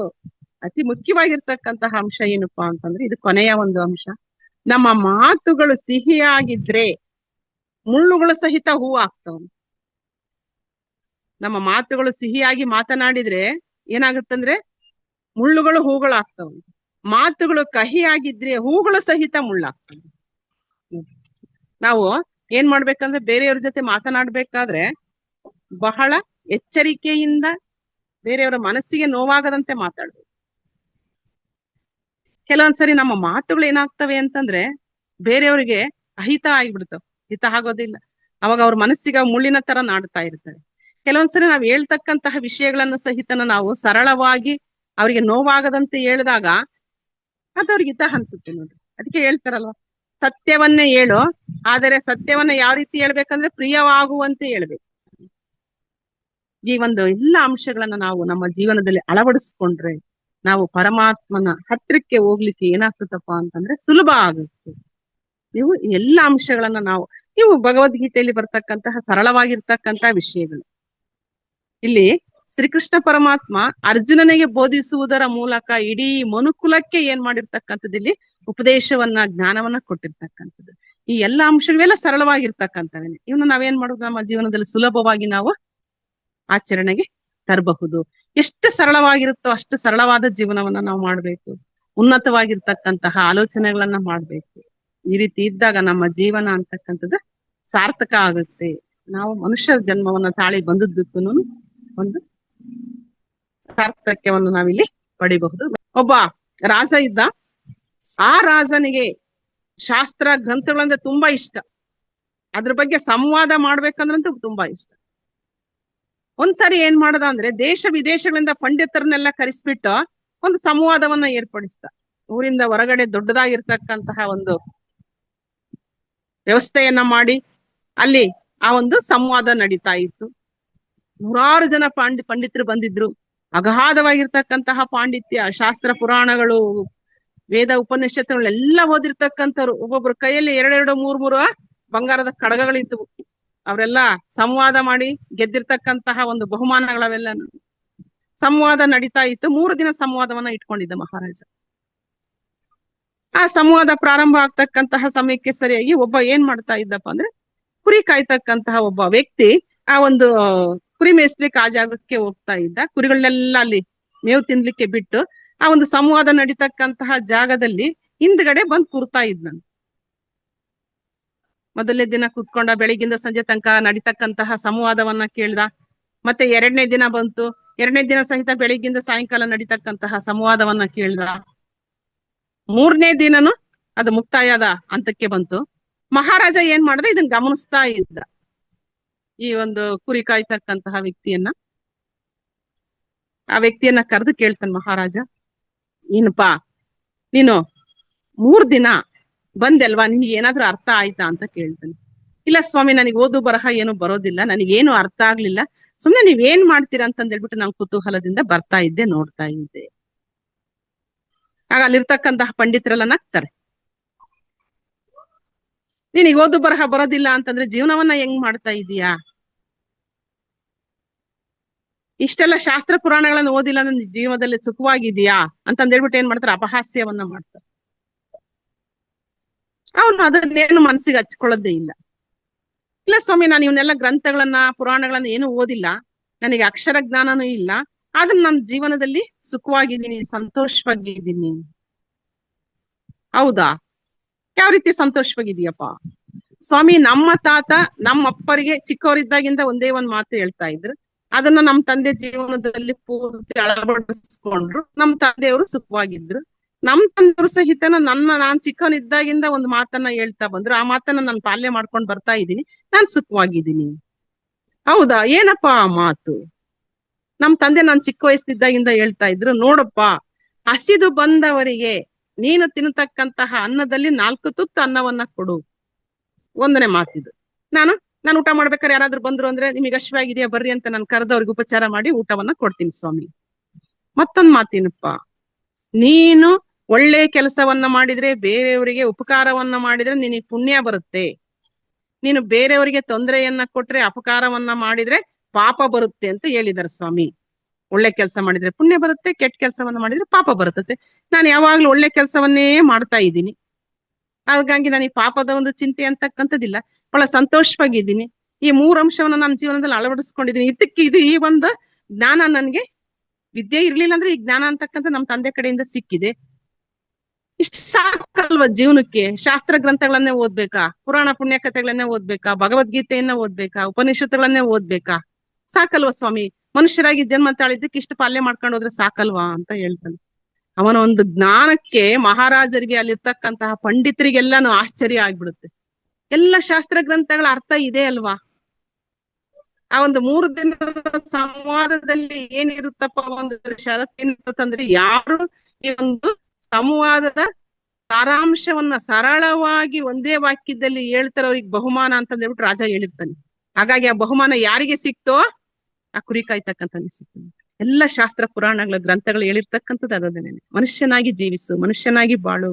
ಅತಿ ಮುಖ್ಯವಾಗಿರ್ತಕ್ಕಂತಹ ಅಂಶ ಏನಪ್ಪಾ ಅಂತಂದ್ರೆ, ಇದು ಕೊನೆಯ ಒಂದು ಅಂಶ. ನಮ್ಮ ಮಾತುಗಳು ಸಿಹಿಯಾಗಿದ್ರೆ ಮುಳ್ಳುಗಳು ಸಹಿತ ಹೂ ಆಗ್ತಾವ. ನಮ್ಮ ಮಾತುಗಳು ಸಿಹಿಯಾಗಿ ಮಾತನಾಡಿದ್ರೆ ಏನಾಗುತ್ತಂದ್ರೆ ಮುಳ್ಳುಗಳು ಹೂಗಳು ಆಗ್ತಾವ. ಮಾತುಗಳು ಕಹಿಯಾಗಿದ್ರೆ ಹೂಗಳು ಸಹಿತ ಮುಳ್ಳಾಗ್ತವೆ. ನಾವು ಏನ್ ಮಾಡ್ಬೇಕಂದ್ರೆ, ಬೇರೆಯವ್ರ ಜೊತೆ ಮಾತನಾಡ್ಬೇಕಾದ್ರೆ ಬಹಳ ಎಚ್ಚರಿಕೆಯಿಂದ ಬೇರೆಯವರ ಮನಸ್ಸಿಗೆ ನೋವಾಗದಂತೆ ಮಾತಾಡ್ಬೇಕು. ಕೆಲವೊಂದ್ಸರಿ ನಮ್ಮ ಮಾತುಗಳು ಏನಾಗ್ತವೆ ಅಂತಂದ್ರೆ ಬೇರೆಯವ್ರಿಗೆ ಅಹಿತ ಆಗಿಬಿಡ್ತಾವ, ಹಿತ ಆಗೋದಿಲ್ಲ. ಅವಾಗ ಅವ್ರ ಮನಸ್ಸಿಗೆ ಮುಳ್ಳಿನ ತರ ನಾಡ್ತಾ ಇರ್ತಾರೆ. ಕೆಲವೊಂದ್ಸರಿ ನಾವ್ ಹೇಳ್ತಕ್ಕಂತಹ ವಿಷಯಗಳನ್ನು ಸಹಿತನ ನಾವು ಸರಳವಾಗಿ ಅವ್ರಿಗೆ ನೋವಾಗದಂತೆ ಹೇಳಿದಾಗ ಅದು ಅವ್ರಿಗೆ ಹಿತ ಅನ್ಸುತ್ತೆ ನೋಡ್ರಿ. ಅದಕ್ಕೆ ಹೇಳ್ತಾರಲ್ವ, ಸತ್ಯವನ್ನೇ ಹೇಳು, ಆದರೆ ಸತ್ಯವನ್ನ ಯಾವ ರೀತಿ ಹೇಳ್ಬೇಕಂದ್ರೆ ಪ್ರಿಯವಾಗುವಂತೆ ಹೇಳ್ಬೇಕು. ಈ ಒಂದು ಎಲ್ಲ ಅಂಶಗಳನ್ನ ನಾವು ನಮ್ಮ ಜೀವನದಲ್ಲಿ ಅಳವಡಿಸ್ಕೊಂಡ್ರೆ ನಾವು ಪರಮಾತ್ಮನ ಹತ್ರಕ್ಕೆ ಹೋಗ್ಲಿಕ್ಕೆ ಏನಾಗ್ತದಪ್ಪ ಅಂತಂದ್ರೆ ಸುಲಭ ಆಗುತ್ತೆ. ನೀವು ಎಲ್ಲ ಅಂಶಗಳನ್ನ ನೀವು ಭಗವದ್ಗೀತೆಯಲ್ಲಿ ಬರ್ತಕ್ಕಂತಹ ಸರಳವಾಗಿರ್ತಕ್ಕಂತಹ ವಿಷಯಗಳು ಇಲ್ಲಿ ಶ್ರೀಕೃಷ್ಣ ಪರಮಾತ್ಮ ಅರ್ಜುನನಿಗೆ ಬೋಧಿಸುವುದರ ಮೂಲಕ ಇಡೀ ಮನುಕುಲಕ್ಕೆ ಏನ್ ಮಾಡಿರ್ತಕ್ಕಂಥದ್ದು, ಇಲ್ಲಿ ಉಪದೇಶವನ್ನ, ಜ್ಞಾನವನ್ನ ಕೊಟ್ಟಿರ್ತಕ್ಕಂಥದ್ದು. ಈ ಎಲ್ಲಾ ಅಂಶಗಳೆಲ್ಲ ಸರಳವಾಗಿರ್ತಕ್ಕಂಥವೇನೆ. ಇವನ್ನ ನಾವೇನ್ ಮಾಡೋದು, ನಮ್ಮ ಜೀವನದಲ್ಲಿ ಸುಲಭವಾಗಿ ನಾವು ಆಚರಣೆಗೆ ತರಬಹುದು. ಎಷ್ಟು ಸರಳವಾಗಿರುತ್ತೋ ಅಷ್ಟು ಸರಳವಾದ ಜೀವನವನ್ನ ನಾವು ಮಾಡ್ಬೇಕು. ಉನ್ನತವಾಗಿರ್ತಕ್ಕಂತಹ ಆಲೋಚನೆಗಳನ್ನ ಮಾಡ್ಬೇಕು. ಈ ರೀತಿ ಇದ್ದಾಗ ನಮ್ಮ ಜೀವನ ಅಂತಕ್ಕಂಥದ್ದು ಸಾರ್ಥಕ ಆಗುತ್ತೆ. ನಾವು ಮನುಷ್ಯ ಜನ್ಮವನ್ನ ತಾಳಿ ಬಂದದ್ದಕ್ಕೂ ಒಂದು ಸಾರ್ಥಕ್ಯವನ್ನು ನಾವಿಲ್ಲಿ ಪಡಿಬಹುದು. ಒಬ್ಬ ರಾಜ ಇದ್ದ. ಆ ರಾಜನಿಗೆ ಶಾಸ್ತ್ರ ಗ್ರಂಥಗಳಂದ್ರೆ ತುಂಬಾ ಇಷ್ಟ. ಅದ್ರ ಬಗ್ಗೆ ಸಂವಾದ ಮಾಡ್ಬೇಕಂದ್ರಂತೂ ತುಂಬಾ ಇಷ್ಟ. ಒಂದ್ಸರಿ ಏನ್ ಮಾಡದ ಅಂದ್ರೆ ದೇಶ ವಿದೇಶಗಳಿಂದ ಪಂಡಿತರನ್ನೆಲ್ಲ ಕರೆಸ್ಬಿಟ್ಟು ಒಂದು ಸಂವಾದವನ್ನ ಏರ್ಪಡಿಸ್ತ. ಊರಿಂದ ಹೊರಗಡೆ ದೊಡ್ಡದಾಗಿರ್ತಕ್ಕಂತಹ ಒಂದು ವ್ಯವಸ್ಥೆಯನ್ನ ಮಾಡಿ ಅಲ್ಲಿ ಆ ಒಂದು ಸಂವಾದ ನಡೀತಾ ಇತ್ತು. ನೂರಾರು ಜನ ಪಂಡಿತರು ಬಂದಿದ್ರು. ಅಗಾಧವಾಗಿರ್ತಕ್ಕಂತಹ ಪಾಂಡಿತ್ಯ, ಶಾಸ್ತ್ರ ಪುರಾಣಗಳು, ವೇದ ಉಪನಿಷತ್ತುಗಳೆಲ್ಲ ಓದಿರ್ತಕ್ಕಂಥವ್ರು. ಒಬ್ಬೊಬ್ರು ಕೈಯಲ್ಲಿ ಎರಡೆರಡು ಮೂರು ಬಂಗಾರದ ಕಡಗಗಳಿದ್ವು. ಅವರೆಲ್ಲ ಸಂವಾದ ಮಾಡಿ ಗೆದ್ದಿರ್ತಕ್ಕಂತಹ ಒಂದು ಬಹುಮಾನಗಳವೆಲ್ಲ ಸಂವಾದ ನಡೀತಾ ಇತ್ತು. 3 ದಿನ ಸಂವಾದವನ್ನ ಇಟ್ಕೊಂಡಿದ್ದ ಮಹಾರಾಜ. ಆ ಸಂವಾದ ಪ್ರಾರಂಭ ಆಗ್ತಕ್ಕಂತಹ ಸಮಯಕ್ಕೆ ಸರಿಯಾಗಿ ಒಬ್ಬ ಏನ್ ಮಾಡ್ತಾ ಇದ್ದಪ್ಪ ಅಂದ್ರೆ, ಕುರಿ ಕಾಯ್ತಕ್ಕಂತಹ ಒಬ್ಬ ವ್ಯಕ್ತಿ ಆ ಒಂದು ಕುರಿ ಮೇಯಿಸ್ಲಿಕ್ಕೆ ಆ ಜಾಗಕ್ಕೆ ಹೋಗ್ತಾ ಇದ್ದ. ಕುರಿಗಳನ್ನೆಲ್ಲ ಅಲ್ಲಿ ಮೇವು ತಿನ್ಲಿಕ್ಕೆ ಬಿಟ್ಟು ಆ ಒಂದು ಸಂವಾದ ನಡೀತಕ್ಕಂತಹ ಜಾಗದಲ್ಲಿ ಹಿಂದ್ಗಡೆ ಬಂದು ಕೂರ್ತಾ ಇದ್ನಂತೆ. ಮೊದಲನೇ ದಿನ ಕೂತ್ಕೊಂಡ, ಬೆಳಿಗ್ಗಿಂದ ಸಂಜೆ ತನಕ ನಡೀತಕ್ಕಂತಹ ಸಂವಾದವನ್ನ ಕೇಳ್ದ. ಮತ್ತೆ 2ನೇ ದಿನ ಬಂತು. 2ನೇ ದಿನ ಸಹಿತ ಬೆಳಿಗ್ಗಿಂದ ಸಾಯಂಕಾಲ ನಡೀತಕ್ಕಂತಹ ಸಂವಾದವನ್ನ ಕೇಳ್ದ. 3ನೇ ದಿನನು ಅದು ಮುಕ್ತಾಯದ ಹಂತಕ್ಕೆ ಬಂತು. ಮಹಾರಾಜ ಏನ್ ಮಾಡ್ದ, ಇದನ್ನ ಗಮನಿಸ್ತಾ ಇದ್ದ. ಈ ಒಂದು ಕುರಿ ಕಾಯ್ತಕ್ಕಂತಹ ವ್ಯಕ್ತಿಯನ್ನ, ಆ ವ್ಯಕ್ತಿಯನ್ನ ಕರೆದು ಕೇಳ್ತಾನೆ ಮಹಾರಾಜ, ಏನಪ್ಪಾ ನೀನು 3 ದಿನ ಬಂದೆಲ್ವಾ, ನಿನ್ಗೆ ಏನಾದ್ರೂ ಅರ್ಥ ಆಯ್ತಾ ಅಂತ ಕೇಳ್ತಾನೆ. ಇಲ್ಲ ಸ್ವಾಮಿ, ನನಗೆ ಓದು ಬರಹ ಏನು ಬರೋದಿಲ್ಲ, ನನಗೇನು ಅರ್ಥ ಆಗ್ಲಿಲ್ಲ, ಸುಮ್ನೆ ನೀವೇನ್ ಮಾಡ್ತೀರಾ ಅಂತಂದ್ ಹೇಳ್ಬಿಟ್ಟು ನಾನು ಕುತೂಹಲದಿಂದ ಬರ್ತಾ ಇದ್ದೆ, ನೋಡ್ತಾ ಇದ್ದೆ. ಆಗ ಅಲ್ಲಿರ್ತಕ್ಕಂತಹ ಪಂಡಿತರೆಲ್ಲ ನಗ್ತಾರೆ. ನಿನಗೆ ಓದು ಬರಹ ಬರೋದಿಲ್ಲ ಅಂತಂದ್ರೆ ಜೀವನವನ್ನ ಹೆಂಗ್ ಮಾಡ್ತಾ ಇದೀಯಾ? ಇಷ್ಟೆಲ್ಲ ಶಾಸ್ತ್ರ ಪುರಾಣಗಳನ್ನ ಓದಿಲ್ಲ ಅಂದ್ರೆ ಜೀವನದಲ್ಲಿ ಸುಖವಾಗಿದೆಯಾ ಅಂತಂದ್ ಹೇಳ್ಬಿಟ್ಟು ಏನ್ ಮಾಡ್ತಾರೆ, ಅಪಹಾಸ್ಯವನ್ನ ಮಾಡ್ತಾರೆ. ಅವನು ಅದನ್ನೇನು ಮನಸ್ಸಿಗೆ ಹಚ್ಕೊಳ್ಳೋದೇ ಇಲ್ಲ. ಇಲ್ಲ ಸ್ವಾಮಿ, ನಾನು ಇವನ್ನೆಲ್ಲ ಗ್ರಂಥಗಳನ್ನ ಪುರಾಣಗಳನ್ನ ಏನು ಓದಿಲ್ಲ, ನನಗೆ ಅಕ್ಷರ ಜ್ಞಾನನೂ ಇಲ್ಲ, ಆದ್ರೆ ನನ್ನ ಜೀವನದಲ್ಲಿ ಸುಖವಾಗಿದ್ದೀನಿ, ಸಂತೋಷವಾಗಿದ್ದೀನಿ. ಹೌದಾ? ಯಾವ ರೀತಿ ಸಂತೋಷವಾಗಿದೀಯಪ್ಪ? ಸ್ವಾಮಿ, ನಮ್ಮ ತಾತ ನಮ್ಮ ಅಪ್ಪರಿಗೆ ಚಿಕ್ಕವರಿದ್ದಾಗಿಂದ ಒಂದೇ ಒಂದ್ ಮಾತು ಹೇಳ್ತಾ ಇದ್ರು, ಅದನ್ನ ನಮ್ಮ ತಂದೆ ಜೀವನದಲ್ಲಿ ಪೂರ್ತಿ ಅಳವಡಿಸ್ಕೊಂಡ್ರು. ನಮ್ಮ ತಂದೆಯವರು ಸುಖವಾಗಿದ್ರು. ನಮ್ಮ ತಂದೆಯವರು ಸಹಿತ ನಾನ್ ಚಿಕ್ಕವನಿದ್ದಾಗಿಂದ ಒಂದು ಮಾತನ್ನ ಹೇಳ್ತಾ ಬಂದ್ರು. ಆ ಮಾತನ್ನ ನಾನು ಪಾಲನೆ ಮಾಡ್ಕೊಂಡು ಬರ್ತಾ ಇದ್ದೀನಿ, ನಾನ್ ಸುಖವಾಗಿದ್ದೀನಿ. ಹೌದಾ? ಏನಪ್ಪಾ ಆ ಮಾತು? ನಮ್ ತಂದೆ ನಾನ್ ಚಿಕ್ಕ ವಯಸ್ಸಿದ್ದಾಗಿಂದ ಹೇಳ್ತಾ ಇದ್ರು, ನೋಡಪ್ಪ, ಹಸಿದು ಬಂದವರಿಗೆ ನೀನು ತಿನ್ನತಕ್ಕಂತಹ ಅನ್ನದಲ್ಲಿ 4 ತುತ್ತು ಅನ್ನವನ್ನ ಕೊಡು. 1ನೇ ಮಾತಿದು. ನಾನು ಊಟ ಮಾಡ್ಬೇಕಾದ್ರೆ ಯಾರಾದ್ರೂ ಬಂದ್ರು ಅಂದ್ರೆ, ನಿಮಗೆ ಹಶ್ವಾಗಿದೆಯಾ ಬರ್ರಿ ಅಂತ ನಾನು ಕರೆದು ಅವ್ರಿಗೆ ಉಪಚಾರ ಮಾಡಿ ಊಟವನ್ನ ಕೊಡ್ತೀನಿ ಸ್ವಾಮಿ. ಮತ್ತೊಂದ್ ಮಾತೇನಪ್ಪ, ನೀನು ಒಳ್ಳೆ ಕೆಲಸವನ್ನ ಮಾಡಿದ್ರೆ, ಬೇರೆಯವರಿಗೆ ಉಪಕಾರವನ್ನ ಮಾಡಿದ್ರೆ ನಿನಗೆ ಪುಣ್ಯ ಬರುತ್ತೆ. ನೀನು ಬೇರೆಯವರಿಗೆ ತೊಂದರೆಯನ್ನ ಕೊಟ್ರೆ, ಅಪಕಾರವನ್ನ ಮಾಡಿದ್ರೆ ಪಾಪ ಬರುತ್ತೆ ಅಂತ ಹೇಳಿದಾರೆ ಸ್ವಾಮಿ. ಒಳ್ಳೆ ಕೆಲಸ ಮಾಡಿದ್ರೆ ಪುಣ್ಯ ಬರುತ್ತೆ, ಕೆಟ್ಟ ಕೆಲಸವನ್ನ ಮಾಡಿದ್ರೆ ಪಾಪ ಬರುತ್ತೆ. ನಾನು ಯಾವಾಗ್ಲೂ ಒಳ್ಳೆ ಕೆಲಸವನ್ನೇ ಮಾಡ್ತಾ ಇದ್ದೀನಿ, ಹಾಗಾಗಿ ನನಗೆ ಪಾಪದ ಒಂದು ಚಿಂತೆ ಅಂತಕ್ಕಂಥದ್ದಿಲ್ಲ, ಬಹಳ ಸಂತೋಷವಾಗಿದ್ದೀನಿ. ಈ 3 ಅಂಶವನ್ನ ನನ್ನ ಜೀವನದಲ್ಲಿ ಅಳವಡಿಸ್ಕೊಂಡಿದ್ದೀನಿ. ಇದು ಈ ಒಂದು ಜ್ಞಾನ, ನನ್ಗೆ ವಿದ್ಯೆ ಇರ್ಲಿಲ್ಲ ಅಂದ್ರೆ ಈ ಜ್ಞಾನ ಅಂತಕ್ಕಂಥ ನಮ್ಮ ತಂದೆ ಕಡೆಯಿಂದ ಸಿಕ್ಕಿದೆ. ಇಷ್ಟು ಸಾಕಲ್ವ ಜೀವನಕ್ಕೆ? ಶಾಸ್ತ್ರ ಗ್ರಂಥಗಳನ್ನೇ ಓದ್ಬೇಕಾ? ಪುರಾಣ ಪುಣ್ಯ ಕಥೆಗಳನ್ನೇ ಓದ್ಬೇಕಾ? ಭಗವದ್ಗೀತೆಯನ್ನ ಓದ್ಬೇಕಾ? ಉಪನಿಷತ್ತುಗಳನ್ನೇ ಓದ್ಬೇಕಾ? ಸಾಕಲ್ವಾ ಸ್ವಾಮಿ? ಮನುಷ್ಯರಾಗಿ ಜನ್ಮ ತಾಳಿದ್ದಕ್ಕೆ ಇಷ್ಟು ಪಾಲನೆ ಮಾಡ್ಕೊಂಡು ಹೋದ್ರೆ ಸಾಕಲ್ವಾ ಅಂತ ಹೇಳ್ತಾನೆ. ಅವನ ಒಂದು ಜ್ಞಾನಕ್ಕೆ ಮಹಾರಾಜರಿಗೆ, ಅಲ್ಲಿರ್ತಕ್ಕಂತಹ ಪಂಡಿತರಿಗೆಲ್ಲಾನು ಆಶ್ಚರ್ಯ ಆಗ್ಬಿಡುತ್ತೆ. ಎಲ್ಲ ಶಾಸ್ತ್ರ ಗ್ರಂಥಗಳ ಅರ್ಥ ಇದೆ ಅಲ್ವಾ? ಆ ಒಂದು 3 ದಿನದ ಸಂವಾದದಲ್ಲಿ ಏನಿರುತ್ತಪ್ಪ, ಒಂದು ಷರತ್ತೇನಿರುತ್ತಂದ್ರೆ, ಯಾರು ಈ ಒಂದು ಸಂವಾದದ ಸಾರಾಂಶವನ್ನ ಸರಳವಾಗಿ ಒಂದೇ ವಾಕ್ಯದಲ್ಲಿ ಹೇಳ್ತಾರ, ಅವ್ರಿಗೆ ಬಹುಮಾನ ಅಂತಂದ್ ಹೇಳ್ಬಿಟ್ಟು ರಾಜ ಹೇಳಿರ್ತಾನೆ. ಹಾಗಾಗಿ ಆ ಬಹುಮಾನ ಯಾರಿಗೆ ಸಿಕ್ತೋ ಆ ಕುರಿ ಕಾಯ್ತಕ್ಕಂಥ ಸಿಕ್ತಾನೆ. ಎಲ್ಲ ಶಾಸ್ತ್ರ ಪುರಾಣಗಳ ಗ್ರಂಥಗಳು ಹೇಳಿರ್ತಕ್ಕಂಥದ್ದು ಅದನ್ನೇ, ಮನುಷ್ಯನಾಗಿ ಜೀವಿಸು, ಮನುಷ್ಯನಾಗಿ ಬಾಳು,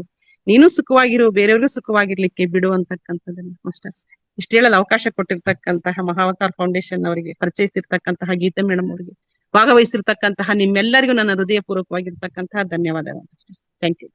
ನೀನು ಸುಖವಾಗಿರು, ಬೇರೆಯವ್ರಿಗೂ ಸುಖವಾಗಿರ್ಲಿಕ್ಕೆ ಬಿಡು ಅಂತಕ್ಕಂಥದ್ದನ್ನ ಅಷ್ಟೇ. ಇಷ್ಟು ಹೇಳಲು ಅವಕಾಶ ಕೊಟ್ಟಿರ್ತಕ್ಕಂತಹ ಮಹಾವತಾರ್ ಫೌಂಡೇಶನ್ ಅವರಿಗೆ, ಪರಿಚಯಿಸಿರ್ತಕ್ಕಂತಹ ಗೀತಾ ಮೇಡಮ್ ಅವರಿಗೆ, ಭಾಗವಹಿಸಿರ್ತಕ್ಕಂತಹ ನಿಮ್ಮೆಲ್ಲರಿಗೂ ನನ್ನ ಹೃದಯಪೂರ್ವಕವಾಗಿರ್ತಕ್ಕಂತಹ ಧನ್ಯವಾದಗಳು. Thank you.